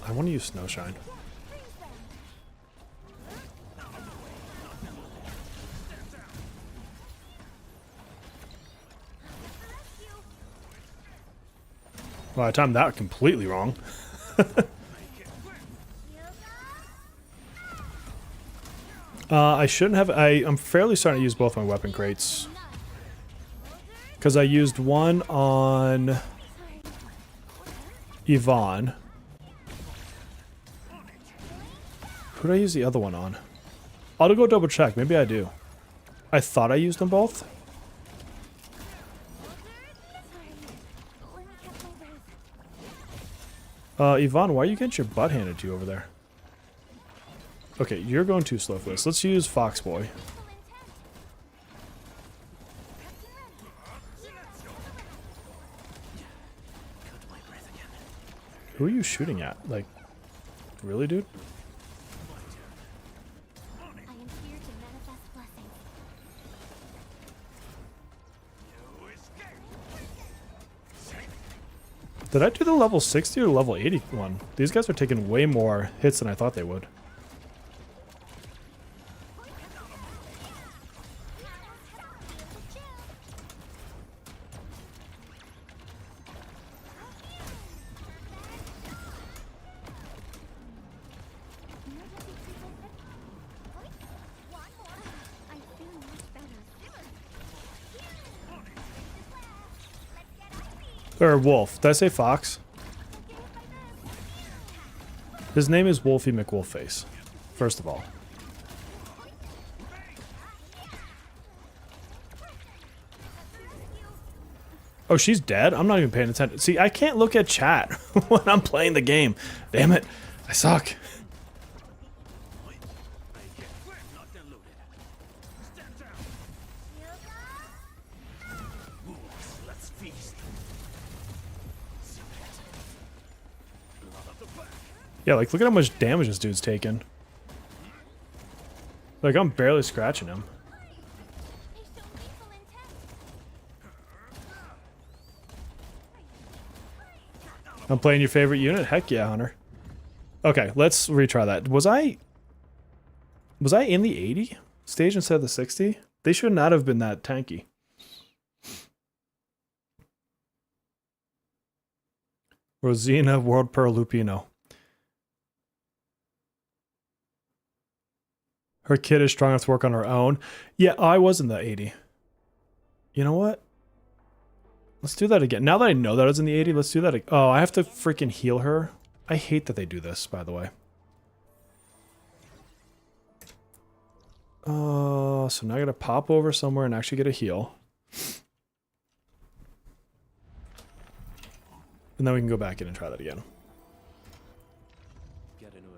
I want to use Snowshine. Well, I timed that completely wrong. I shouldn't have. I'm fairly starting to use both my weapon crates. Because I used one on Yvonne. Who did I use the other one on? I'll go double check. Maybe I do. I thought I used them both. Yvonne, why are you getting your butt handed to you over there? Okay, you're going too slow for this. Let's use Foxboy. Who are you shooting at? Like, really, dude? I am here to manifest blessings. Did I do the level 60 or level 81? These guys are taking way more hits than I thought they would. Or Wolf. Did I say Fox? His name is Wolfie McWolfface. first of all. Oh, she's dead? I'm not even paying attention. See, I can't look at chat when I'm playing the game. Damn it. I suck. Yeah, like, look at how much damage this dude's taking. Like, I'm barely scratching him. They show lethal intent. I'm playing your favorite unit? Heck yeah, Hunter. Okay, let's retry that. Was I in the 80 stage instead of the 60? They should not have been that tanky. Rosina, World Pearl, Lupino. Her kid is strong enough to work on her own. Yeah, I was in the 80. You know what? Let's do that again. Now that I know that I was in the 80, let's do that again. Oh, I have to freaking heal her. I hate that they do this, by the way. So now I gotta pop over somewhere and actually get a heal. And then we can go back in and try that again. Get a new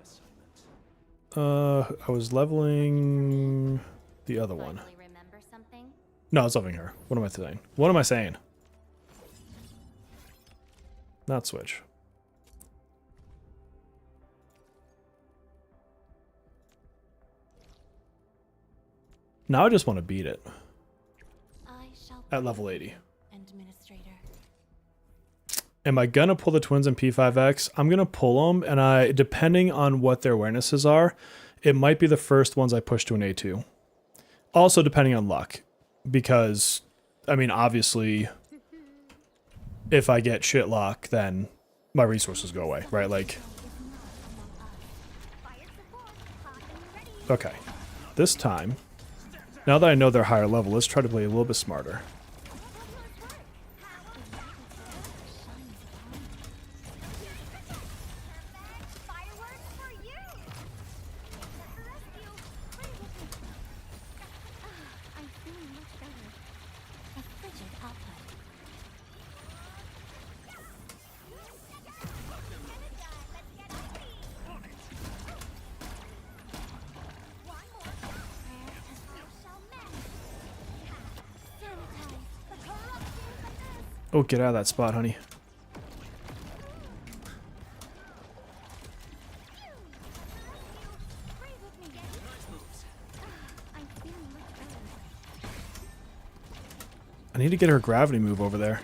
assignment. I was leveling the other one. Finally remember something? No, it's leveling her. What am I saying? What am I saying? Not switch. Now I just want to beat it I shall at level 80. Administrator. Am I gonna pull the twins in P5X? I'm gonna pull them, and depending on what their awarenesses are, it might be the first ones I push to an A2. Also depending on luck, because I mean, obviously, if I get shit luck, then my resources go away, right? Like, okay, this time, now that I know they're higher level, let's try to play a little bit smarter. Oh, get out of that spot, honey. I need to get her gravity move over there.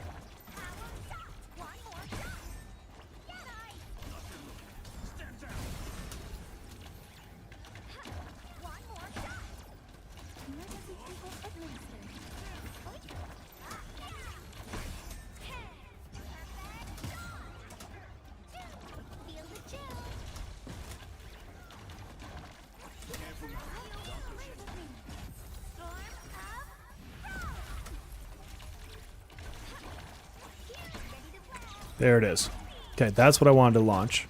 There it is. Okay, that's what I wanted to launch.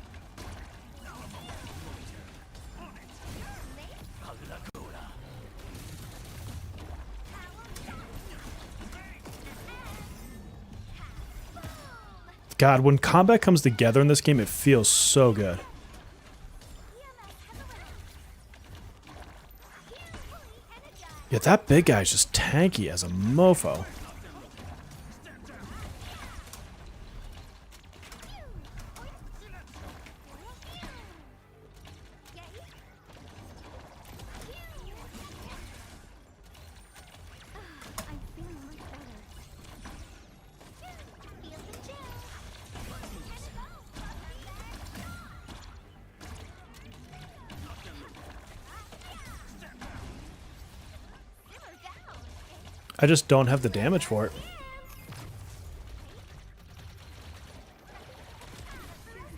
God, when combat comes together in this game, it feels so good. Yeah, that big guy's just tanky as a mofo. I just don't have the damage for it.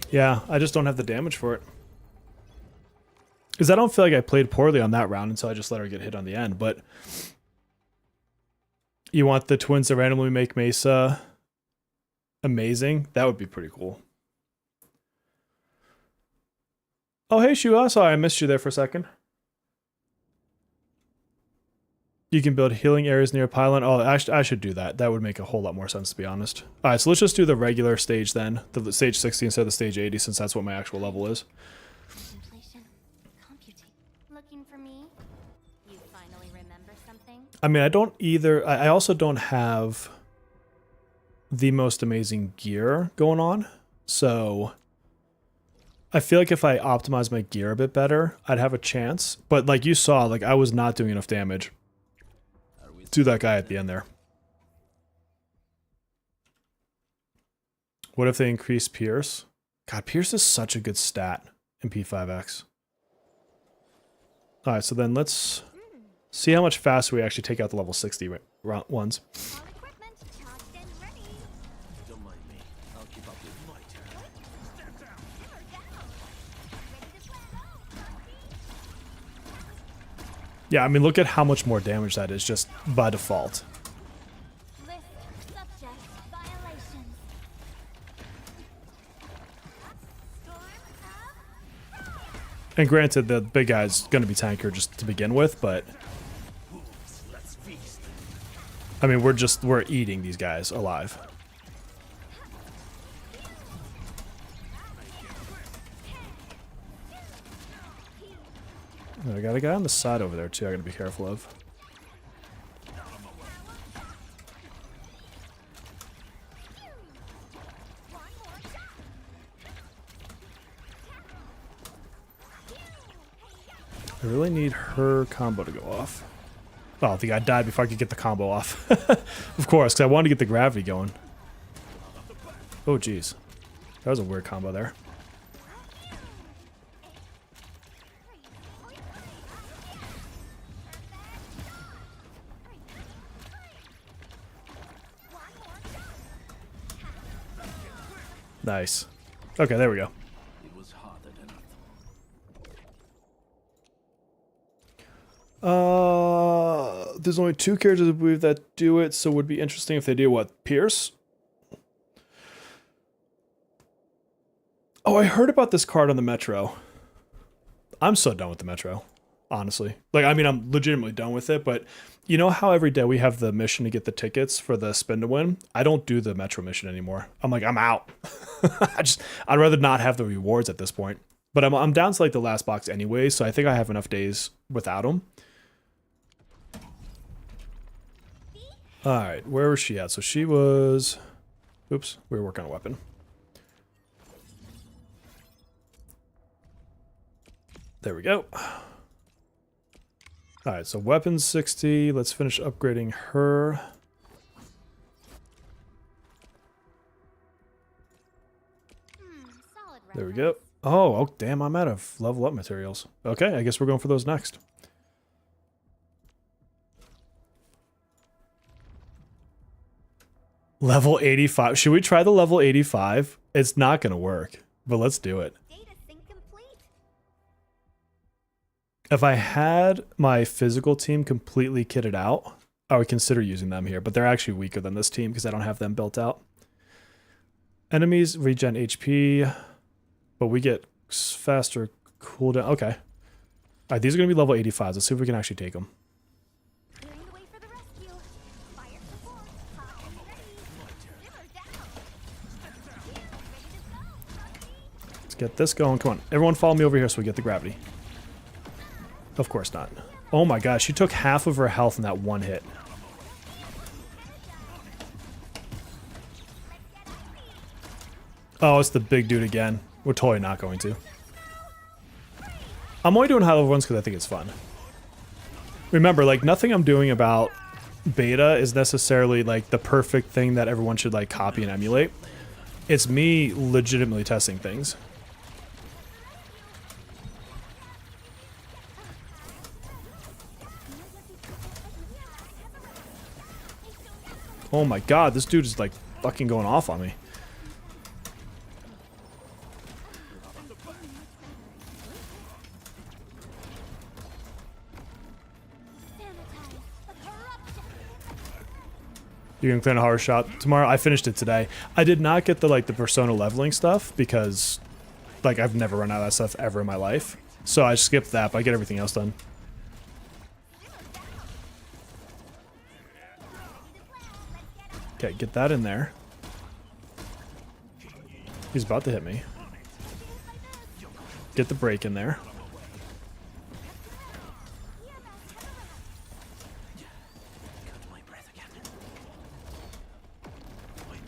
Yeah, I just don't have the damage for it. Because I don't feel like I played poorly on that round until I just let her get hit on the end. But you want the twins to randomly make Mesa amazing? That would be pretty cool. Oh, hey, Shua. Sorry, I missed you there for a second. You can build healing areas near a pylon. Oh, I should do that. That would make a whole lot more sense, to be honest. All right, so let's just do the regular stage then. The stage 60 instead of the stage 80, since that's what my actual level is. Contemplation. Computing. Looking for me? You finally remember something? I mean, I don't either. I also don't have the most amazing gear going on. So I feel like if I optimize my gear a bit better, I'd have a chance. But like you saw, like I was not doing enough damage to that guy at the end there. What if they increase Pierce? God, Pierce is such a good stat in P5X. Alright, so then let's see how much faster we actually take out the level 60 ones. All equipment charged and ready. Don't mind me. I'll keep up with my turn. Hammer down. Ready to slam. Yeah, I mean, look at how much more damage that is just by default. List subject violations. And granted, the big guy's going to be tankier just to begin with, but Let's feast. I mean, we're eating these guys alive. I got a guy on the side over there too. I gotta be careful of. I really need her combo to go off. Oh, the guy died before I could get the combo off. Of course, because I wanted to get the gravity going. Oh, jeez. That was a weird combo there. Nice. Okay, there we go. It was harder than I thought. There's only 2 characters I believe that do it, so it would be interesting if they do what? Pierce? Oh, I heard about this card on the Metro. I'm so done with the Metro, honestly. Like, I mean, I'm legitimately done with it, but you know how every day we have the mission to get the tickets for the spin to win? I don't do the Metro mission anymore. I'm like, I'm out. I'd rather not have the rewards at this point. But I'm down to like the last box anyway, so I think I have enough days without them. Alright, where was she at? So she was... Oops, we were working on a weapon. There we go. Alright, so weapons 60. Let's finish upgrading her. Solid There we reference. go. Oh, damn, I'm out of level up materials. Okay, I guess we're going for those next. Level 85. Should we try the level 85? It's not going to work, but let's do it. Data sync complete. If I had my physical team completely kitted out, I would consider using them here, but they're actually weaker than this team because I don't have them built out. Enemies regen HP, but we get faster cooldown. Okay. All right, these are going to be level 85s. Let's see if we can actually take them. Clearing the way for the rescue. Fire support. Hot and ready. Simmer down. Ready to go. Let's get this going. Come on. Everyone follow me over here so we get the gravity. Of course not. Oh my gosh, she took half of her health in that one hit. Oh, it's the big dude again. We're totally not going to. I'm only doing high level ones because I think it's fun. Remember, like, nothing I'm doing about beta is necessarily, like, the perfect thing that everyone should, like, copy and emulate. It's me legitimately testing things. Oh my god, this dude is, like, fucking going off on me. You can clean a horror shot tomorrow. I finished it today. I did not get the like the persona leveling stuff because like I've never run out of that stuff ever in my life. So I skipped that, but I get everything else done. Okay, get that in there. He's about to hit me. Get the break in there.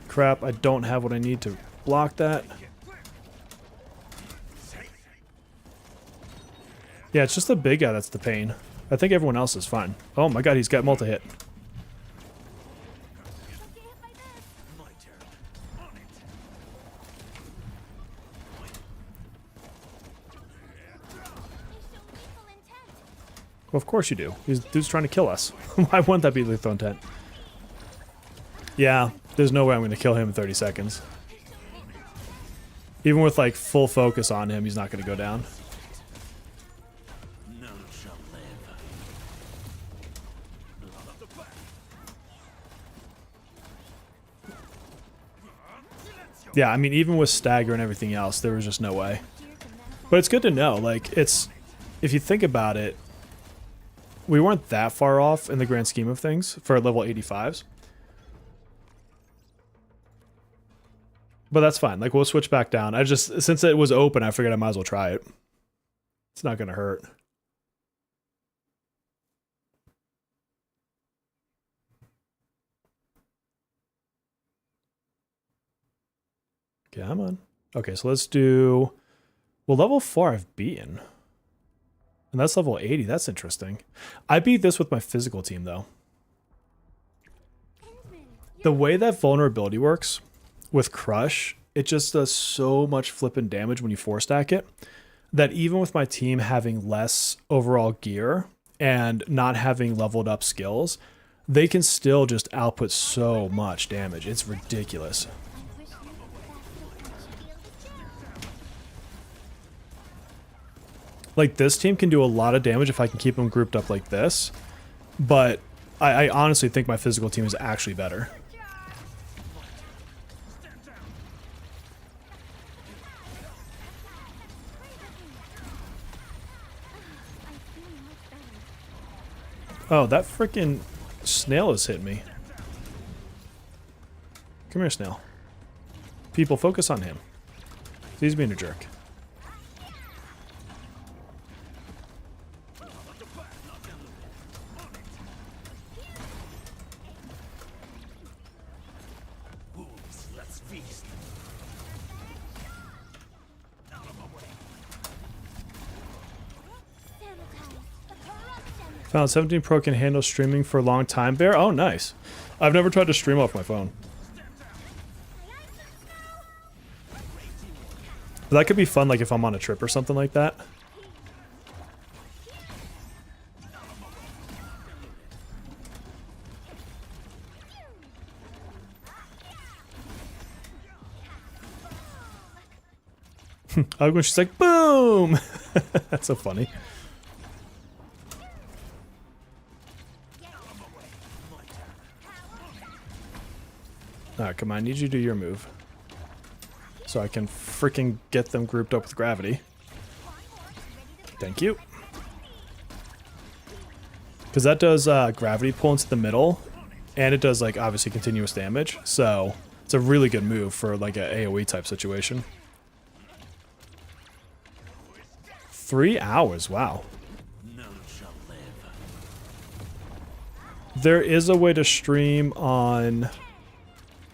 Crap, I don't have what I need to block that. Yeah, it's just the big guy that's the pain. I think everyone else is fine. Oh my god, he's got multi-hit. Well, of course you do. This dude's trying to kill us. Why wouldn't that be lethal intent? Yeah, there's no way I'm going to kill him in 30 seconds. Even with like full focus on him, he's not going to go down. Yeah, I mean, even with stagger and everything else, there was just no way. But it's good to know. Like, it's... If you think about it, we weren't that far off in the grand scheme of things for level 85s. But that's fine. Like, we'll switch back down. I just... Since it was open, I figured I might as well try it. It's not going to hurt. Come on. Okay, so let's do... Well, level 4 I've beaten. And that's level 80. That's interesting. I beat this with my physical team, though. The way that vulnerability works with Crush, it just does so much flipping damage when you 4-stack it, that even with my team having less overall gear and not having leveled up skills, they can still just output so much damage. It's ridiculous. Like, this team can do a lot of damage if I can keep them grouped up like this, but I honestly think my physical team is actually better. Oh, that freaking snail has hit me. Come here, snail. People, focus on him. He's being a jerk. Found 17 Pro can handle streaming for a long time. Bear? Oh, nice. I've never tried to stream off my phone. But that could be fun, like if I'm on a trip or something like that. I like when she's like, boom! That's so funny. Alright, come on, I need you to do your move. So I can freaking get them grouped up with gravity. Thank you. Because that does gravity pull into the middle, and it does, like, obviously continuous damage. So it's a really good move for, like, an AoE type situation. 3 hours, wow. There is a way to stream on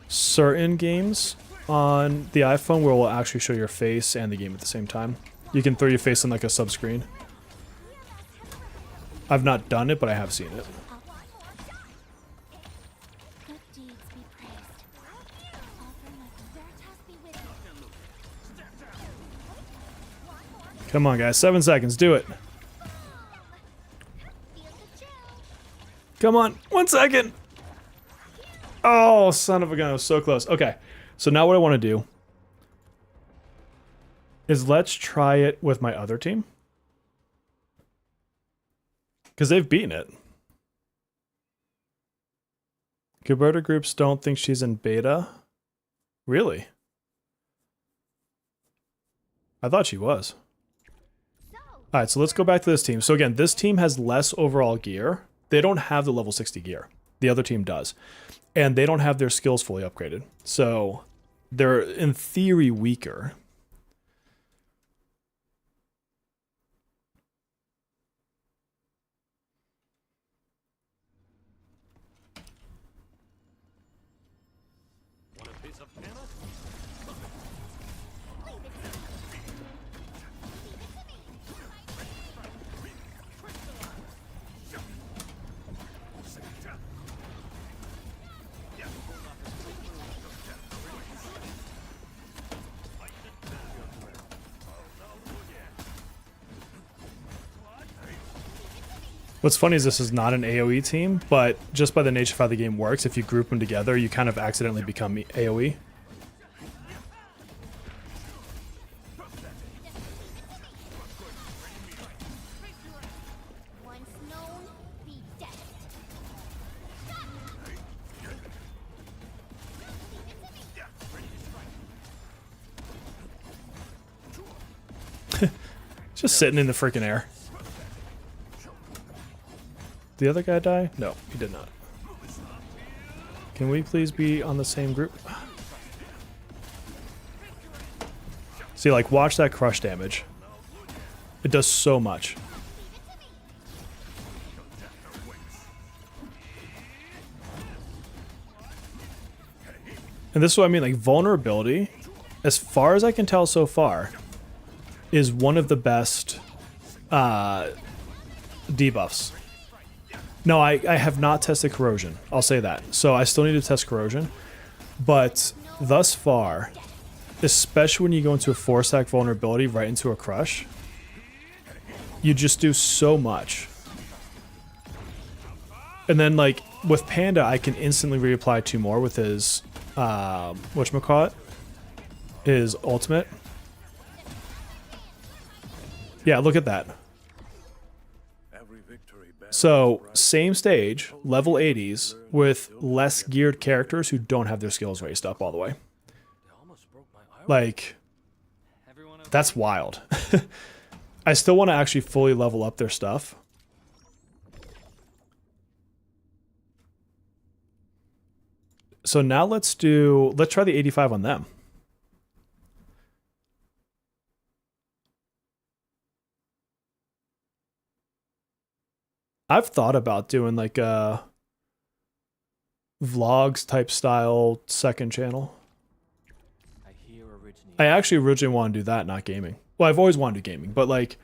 certain games on the iPhone where we'll actually show your face and the game at the same time. You can throw your face in like a sub-screen. I've not done it, but I have seen it. Come on, guys. 7 seconds. Do it. Come on. 1 second. Oh, son of a gun. I was so close. Okay. So now what I want to do is let's try it with my other team. Because they've beaten it. Gilberta groups don't think she's in beta. Really? I thought she was. So, All right, so let's go back to this team. So again, this team has less overall gear. They don't have the level 60 gear. The other team does. And they don't have their skills fully upgraded. So they're, in theory, weaker. Want a piece of Hannah? leave it to me. Leave it to me. What's funny is this is not an AoE team, but just by the nature of how the game works, if you group them together, you kind of accidentally become AoE. Once known, be dead. Just sitting in the freaking air. Did the other guy die? No, he did not. Can we please be on the same group? See, like, watch that crush damage. It does so much. And this is what I mean, like, vulnerability, as far as I can tell so far, is one of the best debuffs. No, I have not tested corrosion. I'll say that. So I still need to test corrosion. But thus far, especially when you go into a 4-stack vulnerability right into a crush, you just do so much. And then, like, with Panda, I can instantly reapply 2 more with his, whatchamacallit? His ultimate. Yeah, look at that. So, same stage, level 80s, with less geared characters who don't have their skills raised up all the way. They almost broke my eye. Like, that's wild. I still want to actually fully level up their stuff. So now let's try the 85 on them. I've thought about doing like a vlogs type style second channel. I actually originally want to do that, not gaming. Well, I've always wanted to do gaming, but like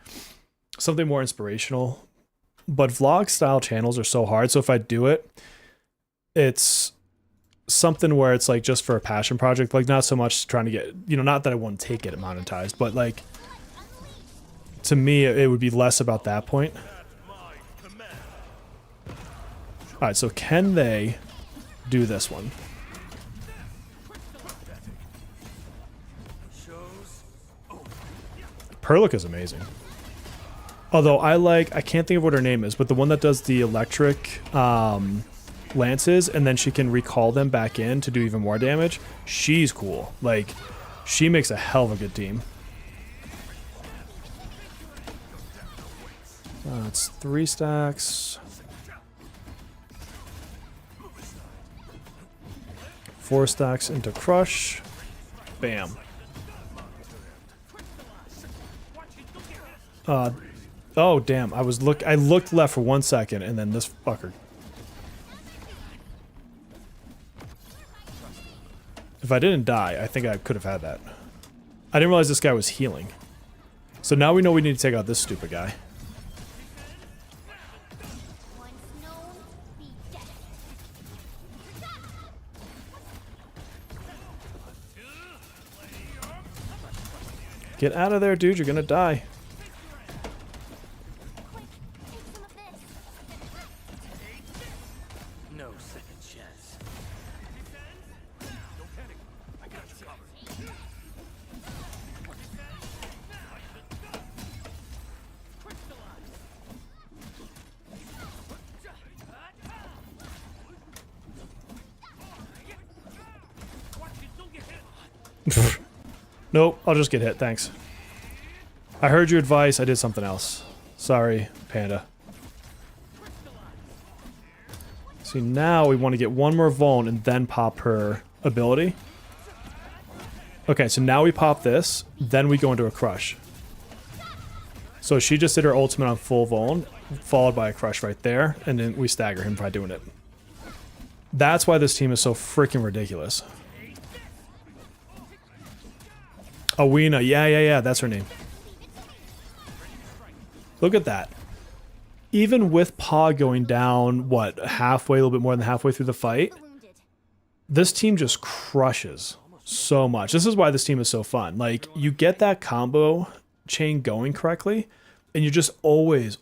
something more inspirational. But vlog style channels are so hard. So if I do it, it's something where it's like just for a passion project, like not so much trying to get, you know, not that I want to take it monetized, but like to me, it would be less about that point. All right, so can they do this one? Perlick is amazing. Although I can't think of what her name is, but the one that does the electric lances and then she can recall them back in to do even more damage, she's cool. Like, she makes a hell of a good team. It's 3 stacks. 4 stacks into crush. Bam. Oh damn! I looked left for 1 second, and then this fucker. If I didn't die, I think I could have had that. I didn't realize this guy was healing. So now we know we need to take out this stupid guy. Once known, be dead. Get out of there, dude! You're gonna die. Quick, take some of this. No second chance. Don't panic. I got you covered. Nope, I'll just get hit. Thanks. I heard your advice. I did something else. Sorry, Panda. See, now we want to get one more Vuln and then pop her ability. Okay, so now we pop this, then we go into a crush. So she just did her ultimate on full Vuln, followed by a crush right there, and then we stagger him by doing it. That's why this team is so freaking ridiculous. Awena, yeah, that's her name. Look at that. Even with Pog going down, what, halfway, a little bit more than halfway through the fight, this team just crushes so much. This is why this team is so fun. Like, you get that combo chain going correctly, and you're just always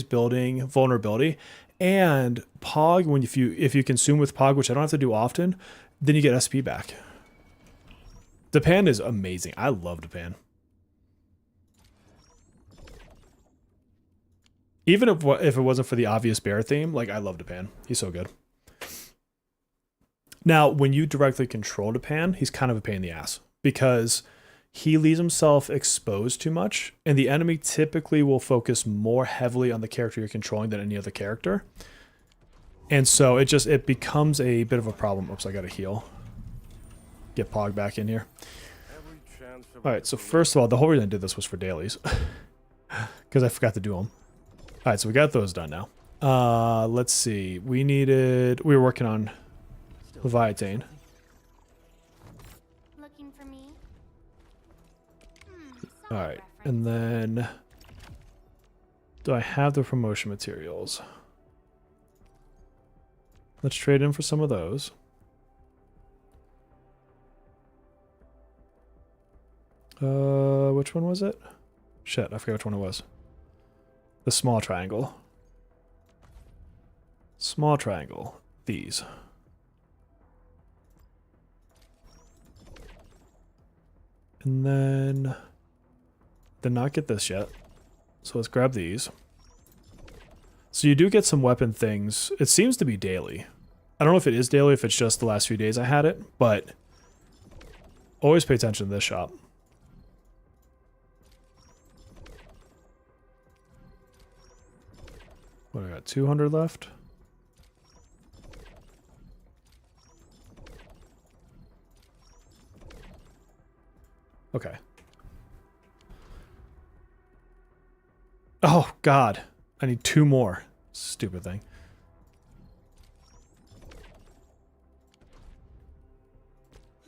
building vulnerability. And Pog, when if you consume with Pog, which I don't have to do often, then you get SP back. Depan is amazing. I love Depan. Even if it wasn't for the obvious bear theme, like, I love Depan. He's so good. Now, when you directly control Depan, he's kind of a pain in the ass because he leaves himself exposed too much, and the enemy typically will focus more heavily on the character you're controlling than any other character. And so it becomes a bit of a problem. Oops, I gotta heal. Get Pog back in here. Alright, so first of all, the whole reason I did this was for dailies. Because I forgot to do them. Alright, so we got those done now. Let's see. We were working on Leviathan. Looking for me? Alright, and then do I have the promotion materials? Let's trade in for some of those. Which one was it? Shit, I forget which one it was. The small triangle. Small triangle. These. And then did not get this yet. So let's grab these. So you do get some weapon things. It seems to be daily. I don't know if it is daily, if it's just the last few days I had it, but always pay attention to this shop. What, I got 200 left? Okay. Oh, God. I need 2 more. Stupid thing.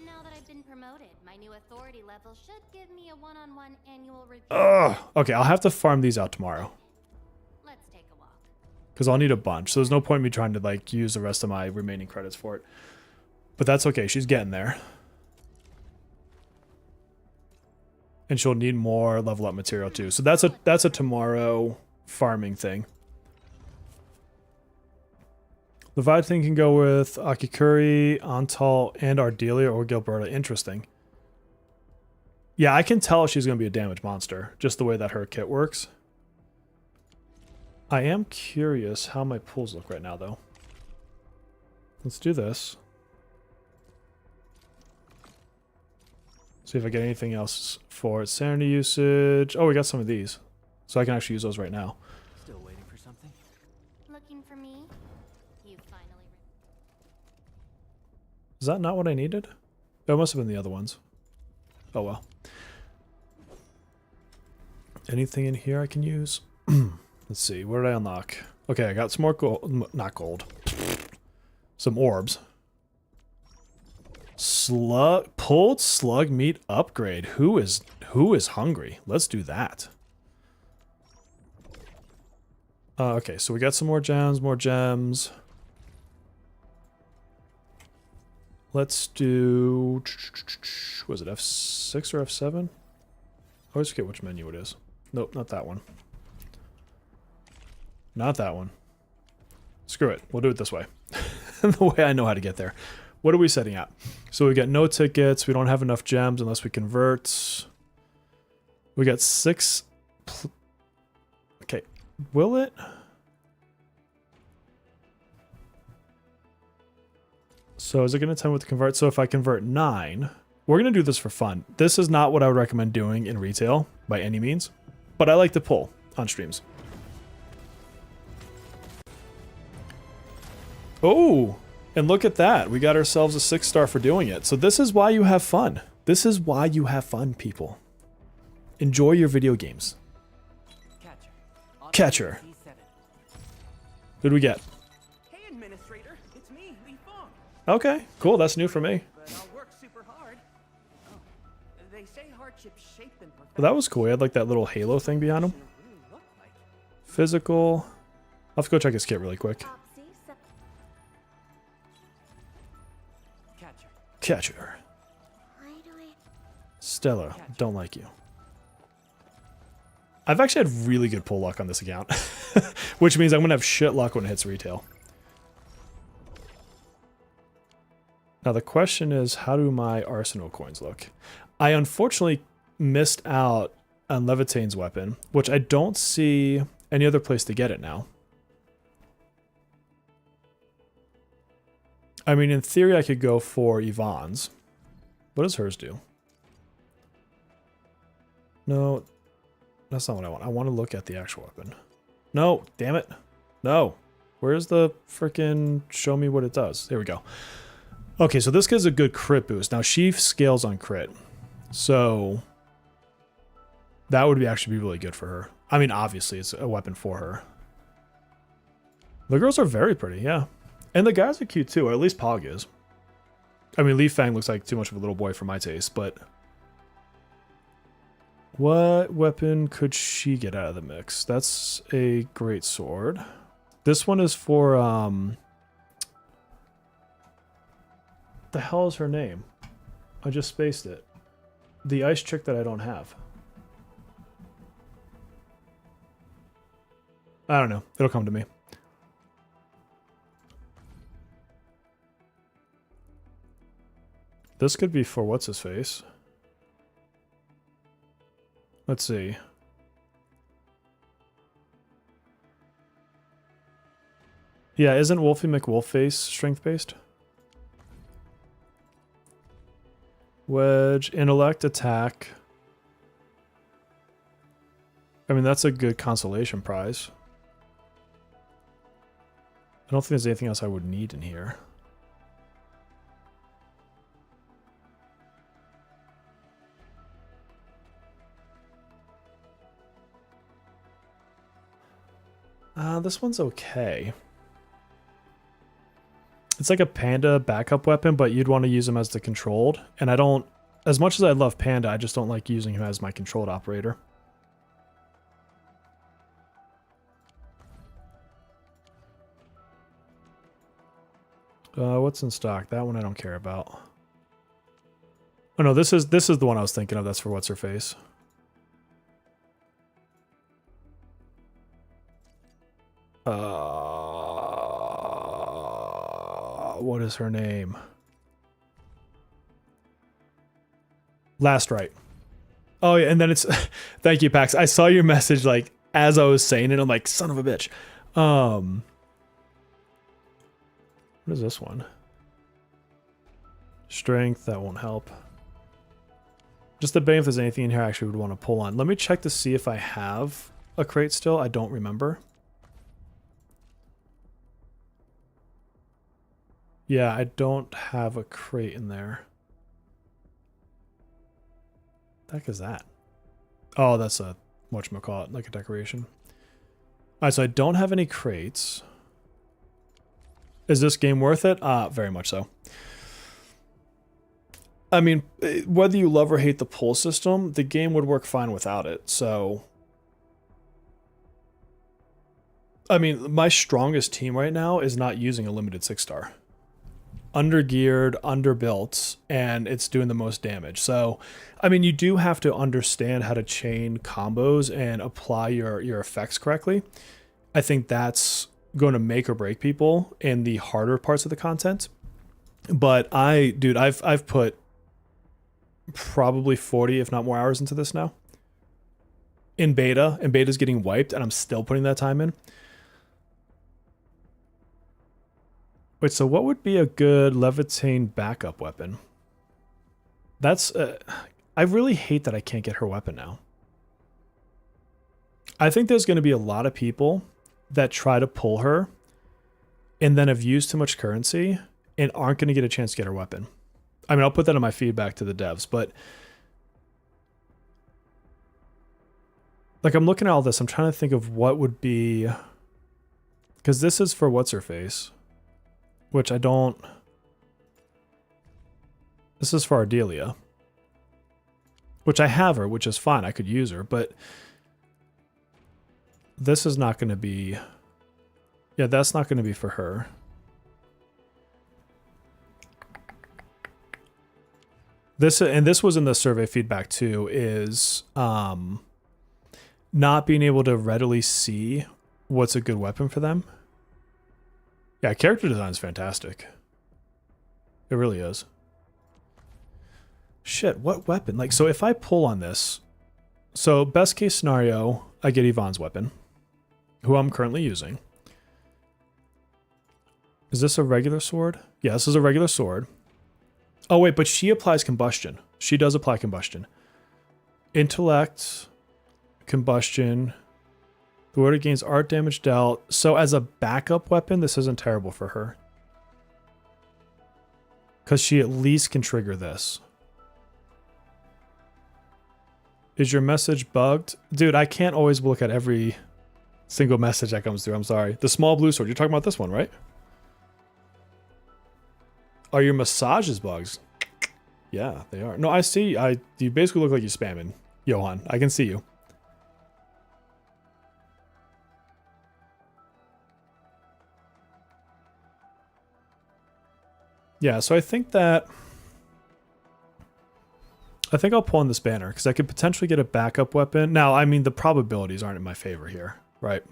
Now that I've been promoted, my new authority level should give me a one-on-one annual review. Ugh. Okay, I'll have to farm these out tomorrow. Let's take a walk. Because I'll need a bunch. So there's no point in me trying to, like, use the rest of my remaining credits for it. But that's okay. She's getting there. And she'll need more level up material too. So that's a tomorrow farming thing. Leviathan can go with Akikuri, Antal, and Ardelia or Gilberta. Interesting. Yeah, I can tell she's going to be a damage monster, just the way that her kit works. I am curious how my pools look right now, though. Let's do this. See if I get anything else for it. Sanity usage. Oh, we got some of these. So I can actually use those right now. Still waiting for something? Looking for me? You finally... Is that not what I needed? That must have been the other ones. Oh, well. Anything in here I can use? Let's see. What did I unlock? Okay, I got some more gold. Not gold. Some orbs. Pulled slug meat upgrade. Who is hungry? Let's do that. Okay, so we got some more gems, Let's do, was it F6 or F7? I always forget which menu it is. Nope, not that one. Not that one. Screw it. We'll do it this way. The way I know how to get there. What are we setting at? So we got no tickets. We don't have enough gems unless we convert. We got 6. Okay. Will it? So is it going to tell me what to convert? So if I convert 9, We're going to do this for fun. This is not what I would recommend doing in retail by any means, but I like to pull on streams. Oh, and look at that. We got ourselves a 6-star for doing it. So this is why you have fun. This is why you have fun, people. Enjoy your video games. Catcher. Who'd we get? Hey, Administrator. It's me, Lee Fong. Okay, cool. That's new for me. But I'll work super hard. Oh, they say hardships shape and perfect. Well, that was cool. He had like that little halo thing behind him. Really look like. Physical. I'll have to go check his kit really quick. Topsy, Catcher. why do I... Stellar. Don't like you. I've actually had really good pull luck on this account, which means I'm going to have shit luck when it hits retail. Now the question is, how do my arsenal coins look? I unfortunately missed out on Levitane's weapon, which I don't see any other place to get it now. I mean, in theory, I could go for Yvonne's. What does hers do? No, that's not what I want. I want to look at the actual weapon. No, damn it. No. Where's the freaking show me what it does? There we go. Okay, so this gives a good crit boost. Now, she scales on crit. So that would actually be really good for her. I mean, obviously, it's a weapon for her. The girls are very pretty, yeah. And the guys are cute too, or at least Pog is. I mean, Li Fang looks like too much of a little boy for my taste, but what weapon could she get out of the mix? That's a great sword. This one is for, the hell is her name? I just spaced it. The ice chick that I don't have. I don't know. It'll come to me. This could be for what's his face. Let's see. Yeah, isn't Wolfie McWolfface strength based? Wedge, intellect, attack. I mean, that's a good consolation prize. I don't think there's anything else I would need in here. This one's okay. It's like a Panda backup weapon, but you'd want to use him as the controlled. And I don't, as much as I love Panda, I just don't like using him as my controlled operator. What's in stock? That one I don't care about. Oh no, this is the one I was thinking of. That's for what's her face. What is her name? Last right. Oh yeah, and then it's thank you, Pax. I saw your message like as I was saying it. I'm like, son of a bitch. What is this one? Strength, that won't help. Just debating if there's anything in here I actually would want to pull on. Let me check to see if I have a crate still. I don't remember. Yeah, I don't have a crate in there. What the heck is that? Oh, that's a, whatchamacallit, like a decoration. Alright, so I don't have any crates. Is this game worth it? Very much so. I mean, whether you love or hate the pull system, the game would work fine without it, so... I mean, my strongest team right now is not using a limited 6-star. Undergeared, underbuilt, and it's doing the most damage. So, I mean, you do have to understand how to chain combos and apply your effects correctly. I think that's going to make or break people in the harder parts of the content. But dude, I've put probably 40, if not more hours into this now. In beta, and beta's getting wiped, and I'm still putting that time in. Wait, so what would be a good Levitane backup weapon? That's I really hate that I can't get her weapon now. I think there's going to be a lot of people that try to pull her and then have used too much currency and aren't going to get a chance to get her weapon. I mean, I'll put that in my feedback to the devs, but like I'm looking at all this, I'm trying to think of what would be, because this is for what's her face, which I don't. This is for Ardelia, which I have her, which is fine. I could use her, but this is not going to be. Yeah, that's not going to be for her. This, and this was in the survey feedback too, is not being able to readily see what's a good weapon for them. Yeah, character design is fantastic. It really is. Shit, what weapon? Like, so if I pull on this, so best case scenario, I get Yvonne's weapon, who I'm currently using. Is this a regular sword? Yeah, this is a regular sword. Oh, wait, but she applies combustion. She does apply combustion. Intellect, combustion. The warrior gains art damage dealt. So as a backup weapon, this isn't terrible for her. Because she at least can trigger this. Is your message bugged? Dude, I can't always look at every single message that comes through. I'm sorry. The small blue sword. You're talking about this one, right? Are your massages bugs? Yeah, they are. No, I see. You basically look like you're spamming, Johan. I can see you. Yeah, so I think I'll pull on this banner because I could potentially get a backup weapon. Now, I mean, the probabilities aren't in my favor here, right?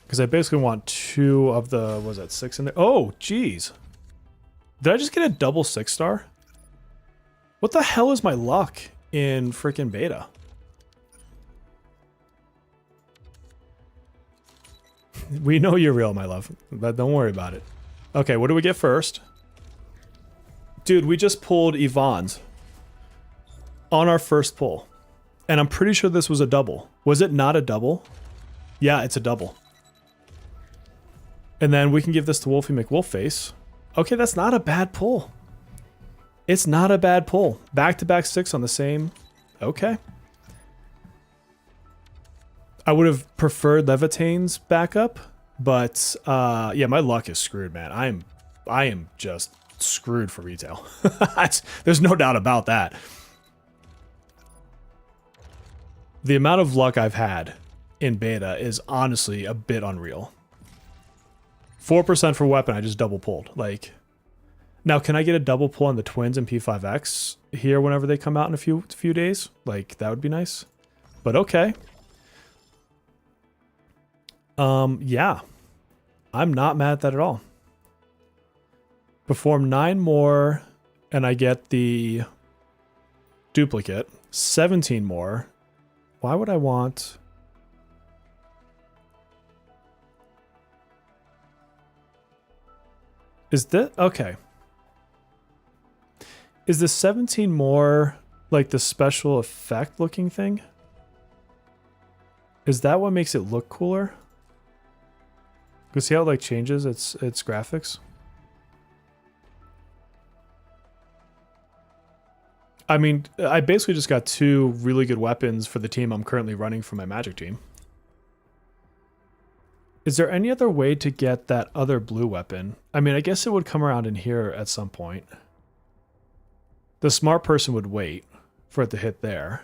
Because I basically want 2 of the, what was that, 6 in there? Oh, geez. Did I just get a double 6-star? What the hell is my luck in freaking beta? We know you're real, my love. But don't worry about it. Okay, what do we get first? Dude, we just pulled Yvonne's on our first pull. And I'm pretty sure this was a double. Was it not a double? Yeah, it's a double. And then we can give this to Wolfie McWolfface. Okay, that's not a bad pull. It's not a bad pull. Back-to-back 6 on the same. Okay. I would have preferred Levitane's backup, but yeah, my luck is screwed, man. I am just screwed for retail. There's no doubt about that. The amount of luck I've had in beta is honestly a bit unreal. 4% for weapon, I just double pulled. Like, now can I get a double pull on the twins and P5X here whenever they come out in a few days? Like, that would be nice. But okay. Yeah. I'm not mad at that at all. Perform 9 more and I get the duplicate. 17 more. Why would I want... Is that... Okay. Is the 17 more like the special effect looking thing? Is that what makes it look cooler? You see how it like changes its graphics? I mean, I basically just got 2 really good weapons for the team I'm currently running for my Magic team. Is there any other way to get that other blue weapon? I mean, I guess it would come around in here at some point. The smart person would wait for it to hit there.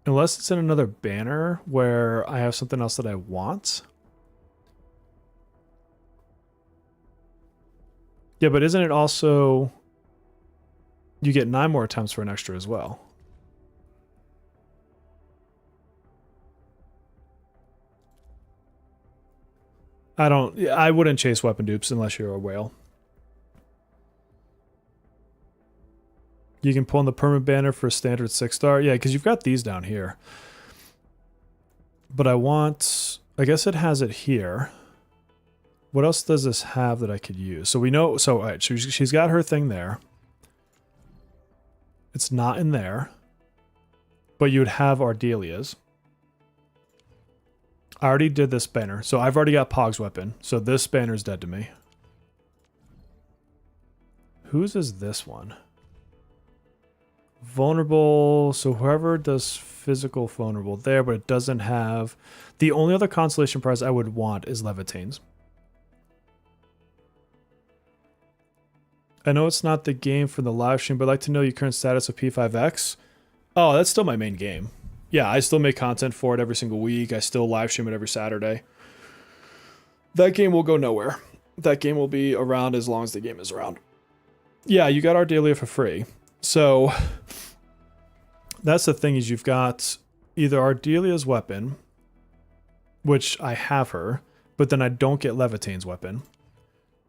Unless it's in another banner where I have something else that I want. Yeah, but isn't it also... You get 9 more attempts for an extra as well. I wouldn't chase weapon dupes unless you're a whale. You can pull in the permanent banner for a standard 6-star. Yeah, because you've got these down here. But I want I guess it has it here. What else does this have that I could use? So we know, so all right, so she's got her thing there. It's not in there. But you would have Ardelia's. I already did this banner. So I've already got Pog's weapon. So this banner's dead to me. Whose is this one? Vulnerable. So whoever does physical vulnerable there, but it doesn't have... The only other consolation prize I would want is Levitane's. I know it's not the game for the live stream, but I'd like to know your current status of P5X. Oh, that's still my main game. Yeah, I still make content for it every single week. I still live stream it every Saturday. That game will go nowhere. That game will be around as long as the game is around. Yeah, you got Ardelia for free. So that's the thing, is you've got either Ardelia's weapon, which I have her, but then I don't get Levitane's weapon.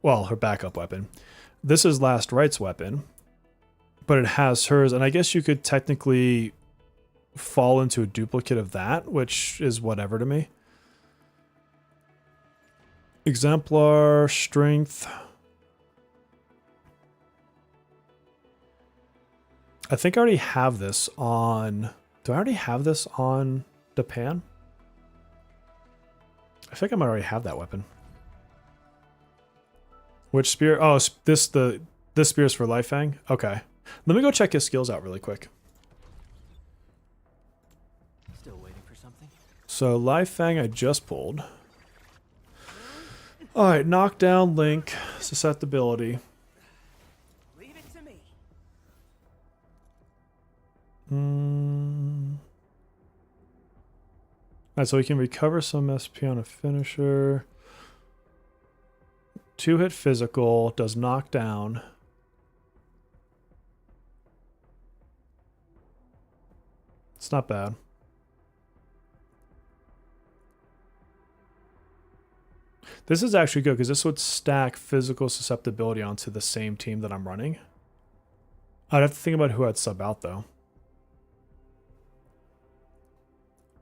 Well, her backup weapon. This is Last Right's weapon, but it has hers, and I guess you could technically fall into a duplicate of that, which is whatever to me. Exemplar, strength. I think I already have this on... Do I already have this on Japan? I think I might already have that weapon. Which spear? Oh, this spear's for Lifefang? Okay. Let me go check his skills out really quick. Still waiting for something? So Lifefang I just pulled. Alright, knockdown, link, susceptibility. Leave it to me. Alright, so we can recover some SP on a finisher. 2-hit physical, does knockdown. It's not bad. This is actually good because this would stack physical susceptibility onto the same team that I'm running. I'd have to think about who I'd sub out though.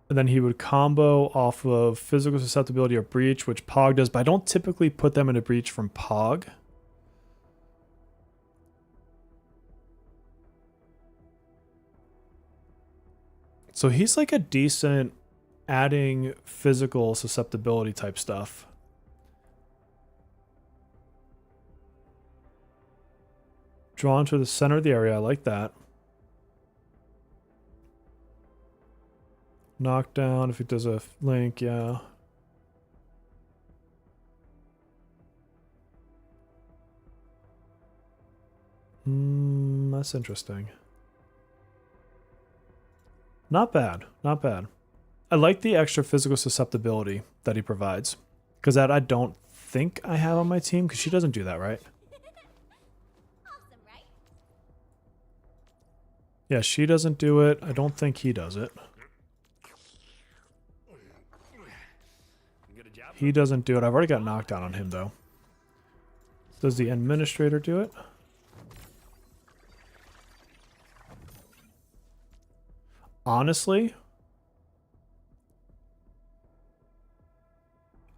And then he would combo off of physical susceptibility or breach, which Pog does, but I don't typically put them into breach from Pog. So he's like a decent adding physical susceptibility type stuff. Drawn to the center of the area, I like that. Knockdown, if it does a link, yeah. That's interesting. Not bad, not bad. I like the extra physical susceptibility that he provides. Because that I don't think I have on my team, because she doesn't do that, right? Awesome, right? Yeah, she doesn't do it. I don't think he does it. He doesn't do it. I've already got knockdown on him, though. Does the administrator do it? Honestly,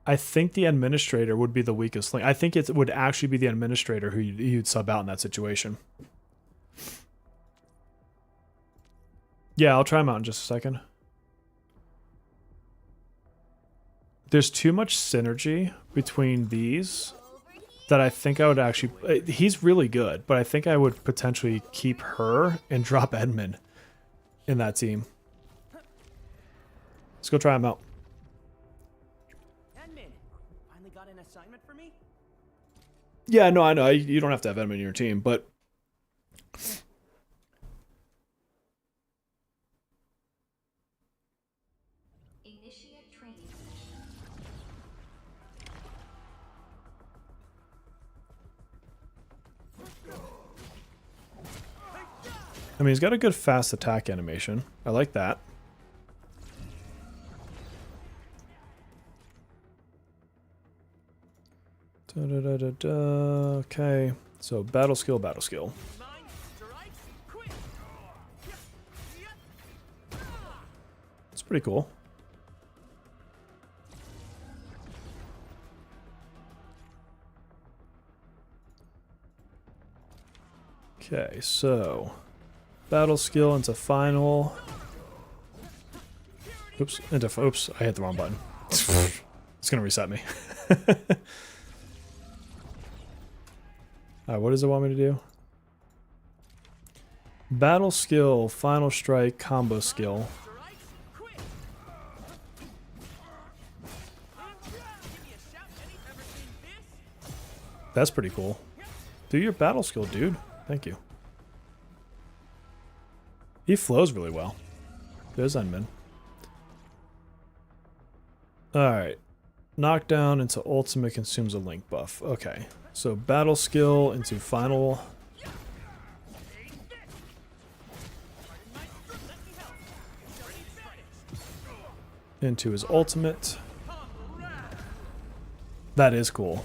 I think the administrator would be the weakest link. I think it would actually be the administrator who you'd sub out in that situation. Yeah, I'll try him out in just a second. There's too much synergy between these that I think I would actually... He's really good, but I think I would potentially keep her and drop Edmund in that team. Let's go try him out. Edmund, finally got an assignment for me? Yeah, no, I know. You don't have to have Edmund in your team, but... Initiate training. I mean, he's got a good fast attack animation. I like that. Okay, so battle skill, battle skill. Mine, strike, quick. It's pretty cool. Okay, so battle skill into final. Oops, oops, I hit the wrong button. It's gonna reset me. Alright, what does it want me to do? Battle skill, final strike, combo skill. That's pretty cool. Do your battle skill, dude. Thank you. He flows really well. There's Unmin. Alright. Knockdown into ultimate consumes a link buff. Okay. So battle skill into final. Into his ultimate. That is cool.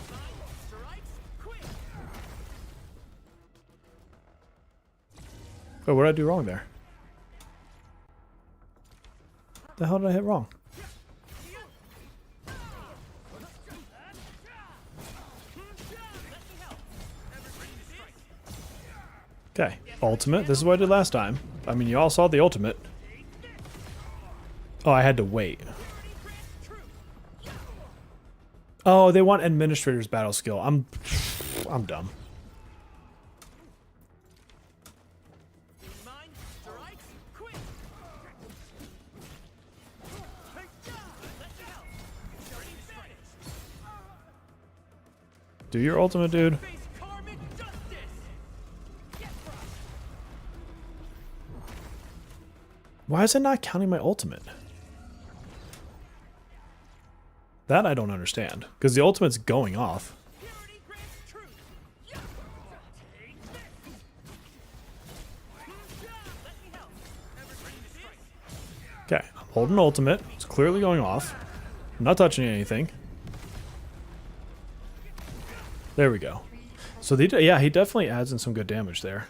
Oh, what did I do wrong there? The hell did I hit wrong? Okay, ultimate. This is what I did last time. I mean, you all saw the ultimate. Oh, I had to wait. Oh, they want administrator's battle skill. I'm dumb. Do your ultimate, dude. Why is it not counting my ultimate? That I don't understand. Because the ultimate's going off. Okay, I'm holding ultimate. It's clearly going off. I'm not touching anything. There we go. So yeah, he definitely adds in some good damage there.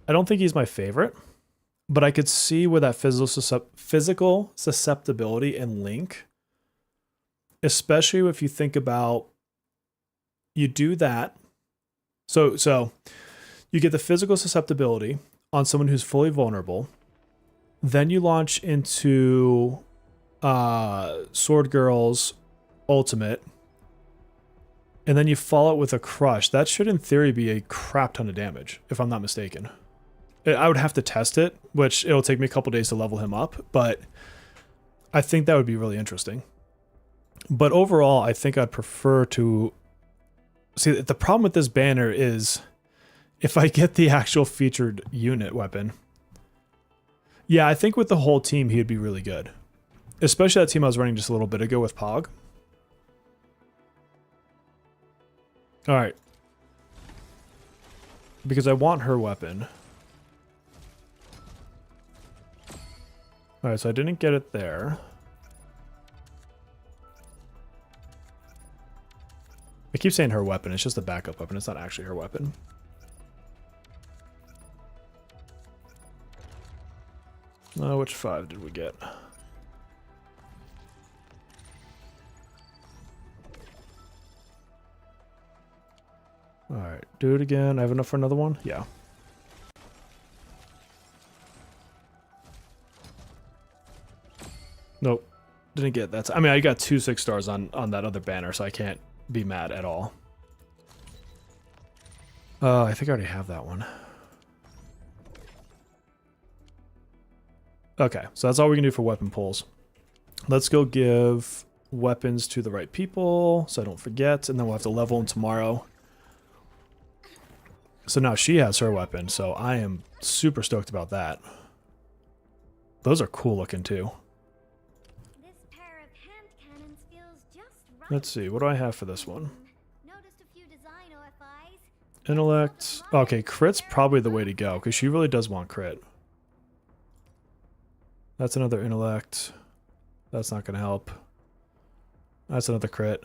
I don't think he's my favorite, but I could see where that physical susceptibility and link, especially if you think about, you do that. So you get the physical susceptibility on someone who's fully vulnerable. Then you launch into Sword Girl's ultimate. And then you follow it with a crush. That should, in theory, be a crap ton of damage, if I'm not mistaken. I would have to test it, which it'll take me a couple days to level him up, but I think that would be really interesting. But overall, I think I'd prefer to... See, the problem with this banner is if I get the actual featured unit weapon, yeah, I think with the whole team, he'd be really good. Especially that team I was running just a little bit ago with Pog. Alright. Because I want her weapon. Alright, so I didn't get it there. I keep saying her weapon, it's just a backup weapon, it's not actually her weapon. Which 5 did we get? Alright, do it again. I have enough for another one? Yeah. Nope. Didn't get that. I mean, I got 2 6 stars on that other banner, so I can't be mad at all. I think I already have that one. Okay, so that's all we can do for weapon pulls. Let's go give weapons to the right people, so I don't forget, and then we'll have to level them tomorrow. So now she has her weapon, so I am super stoked about that. Those are cool looking too. This pair of hand cannons feels just right. Let's see, what do I have for this one? Noticed a few design OFIs. Intellect. Okay, crit's probably the way to go, because she really does want crit. That's another intellect. That's not going to help. That's another crit.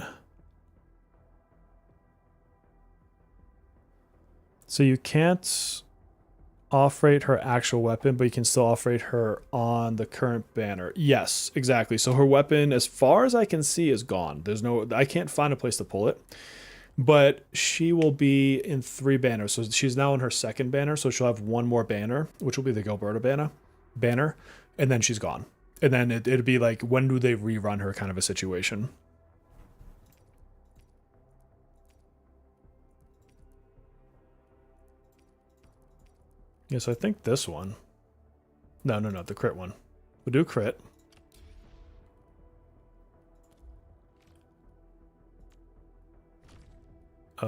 So you can't off-rate her actual weapon, but you can still off-rate her on the current banner. Yes, exactly. So her weapon, as far as I can see, is gone. There's no, I can't find a place to pull it. But she will be in 3 banners. So she's now in her 2nd banner. So she'll have 1 more banner, which will be the Gilberta banner. And then she's gone. And then it'd be like, when do they rerun her kind of a situation. Yes, I think this one. No, the crit one. We'll do crit. Do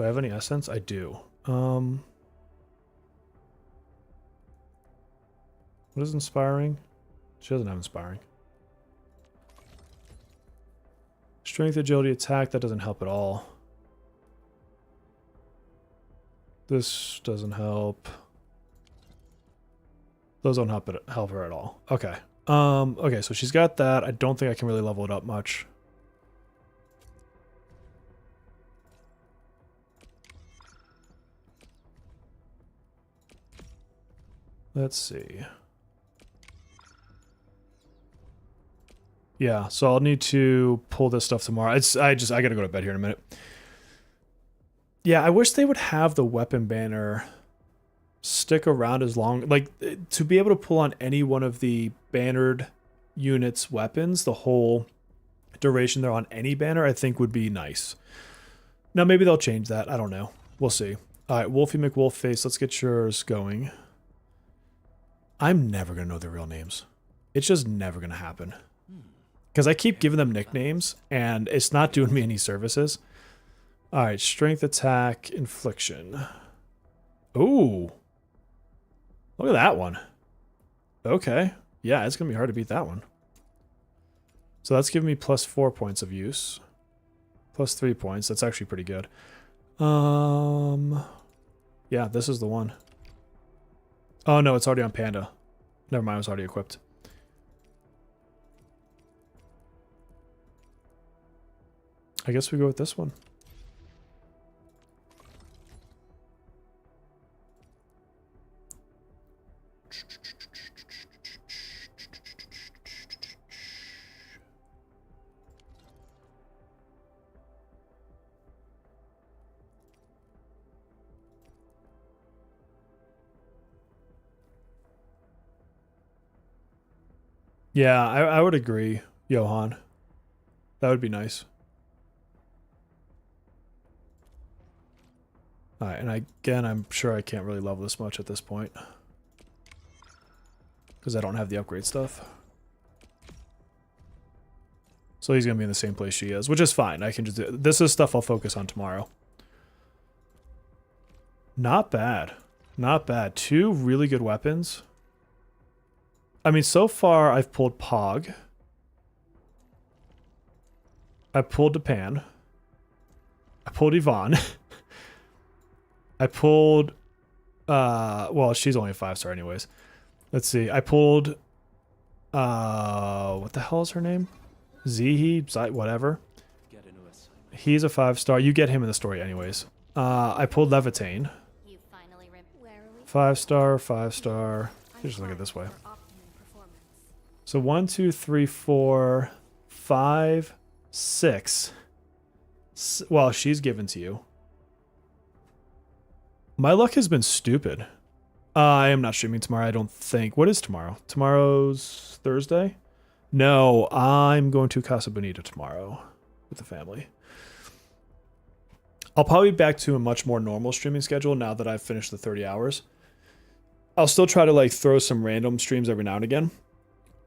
I have any essence? I do. What is inspiring? She doesn't have inspiring. Strength, agility, attack, that doesn't help at all. This doesn't help. Those don't help her at all. Okay. Okay, so she's got that. I don't think I can really level it up much. Let's see. Yeah, so I'll need to pull this stuff tomorrow. I gotta go to bed here in a minute. Yeah, I wish they would have the weapon banner stick around as long, like, to be able to pull on any one of the bannered units' weapons, the whole duration they're on any banner, I think would be nice. Now, maybe they'll change that. I don't know. We'll see. All right, Wolfie McWolfface, let's get yours going. I'm never going to know their real names. It's just never going to happen. Because I keep giving them nicknames, and it's not doing me any services. All right, strength, attack, infliction. Ooh. Look at that one. Okay. Yeah, it's going to be hard to beat that one. So that's giving me +4 points of use. +3 points. That's actually pretty good. Yeah, this is the one. Oh, no, it's already on Panda. Never mind, it was already equipped. I guess we go with this one. Yeah, I would agree, Johan. That would be nice. Alright, and again, I'm sure I can't really level this much at this point. Because I don't have the upgrade stuff. So he's going to be in the same place she is, which is fine. I can just do, this is stuff I'll focus on tomorrow. Not bad. Not bad. 2 really good weapons. I mean, so far I've pulled Pog. I pulled Depan. I pulled Yvonne. I pulled, well, she's only a 5-star anyways. Let's see. I pulled, what the hell is her name? Zihi, whatever. He's a 5-star. You get him in the story anyways. I pulled Levitane. 5-star, 5-star. Just look at it this way. So 1, 2, 3, 4, 5, 6. Well, she's given to you. My luck has been stupid. I am not streaming tomorrow, I don't think. What is tomorrow? Tomorrow's Thursday? No, I'm going to Casa Bonita tomorrow with the family. I'll probably be back to a much more normal streaming schedule now that I've finished the 30 hours. I'll still try to like throw some random streams every now and again.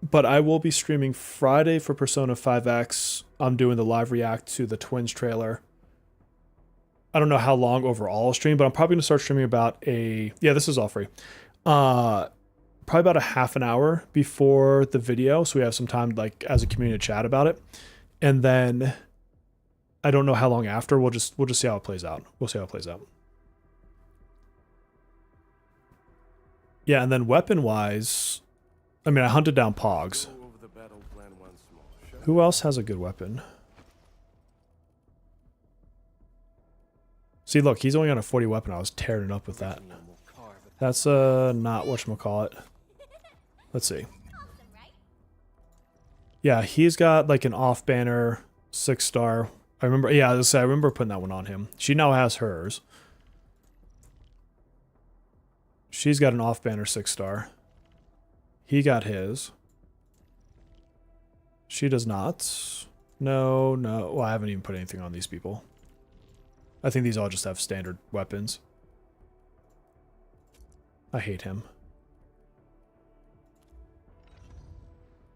But I will be streaming Friday for Persona 5X. I'm doing the live react to the Twins trailer. I don't know how long overall I'll stream, but I'm probably going to start streaming about yeah, this is all free. Probably about a half an hour before the video. So we have some time like as a community to chat about it. And then I don't know how long after. We'll just see how it plays out. We'll see how it plays out. Yeah, and then weapon-wise, I mean, I hunted down Pogs. Who else has a good weapon? See, look, he's only on a 40 weapon. I was tearing it up with that. That's not whatchamacallit. Let's see. Yeah, he's got like an off-banner 6-star. I remember, yeah, I remember putting that one on him. She now has hers. She's got an off-banner 6-star. He got his. She does not. No. Well, I haven't even put anything on these people. I think these all just have standard weapons. I hate him.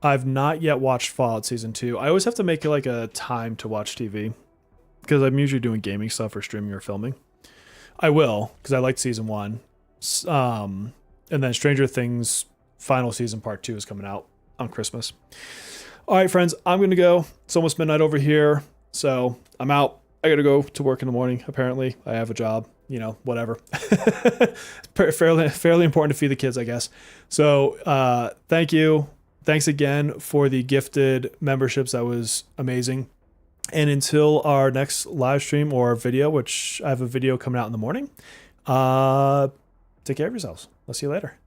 I've not yet watched Fallout Season 2. I always have to make it like a time to watch TV. Because I'm usually doing gaming stuff or streaming or filming. I will, because I liked Season 1. And then Stranger Things final season part 2 is coming out on Christmas. All right, friends, I'm going to go. It's almost midnight over here, so I'm out. I got to go to work in the morning, apparently. I have a job, you know, whatever. fairly important to feed the kids, I guess. So thank you. Thanks again for the gifted memberships. That was amazing. And until our next live stream or video, which I have a video coming out in the morning, take care of yourselves. I'll see you later.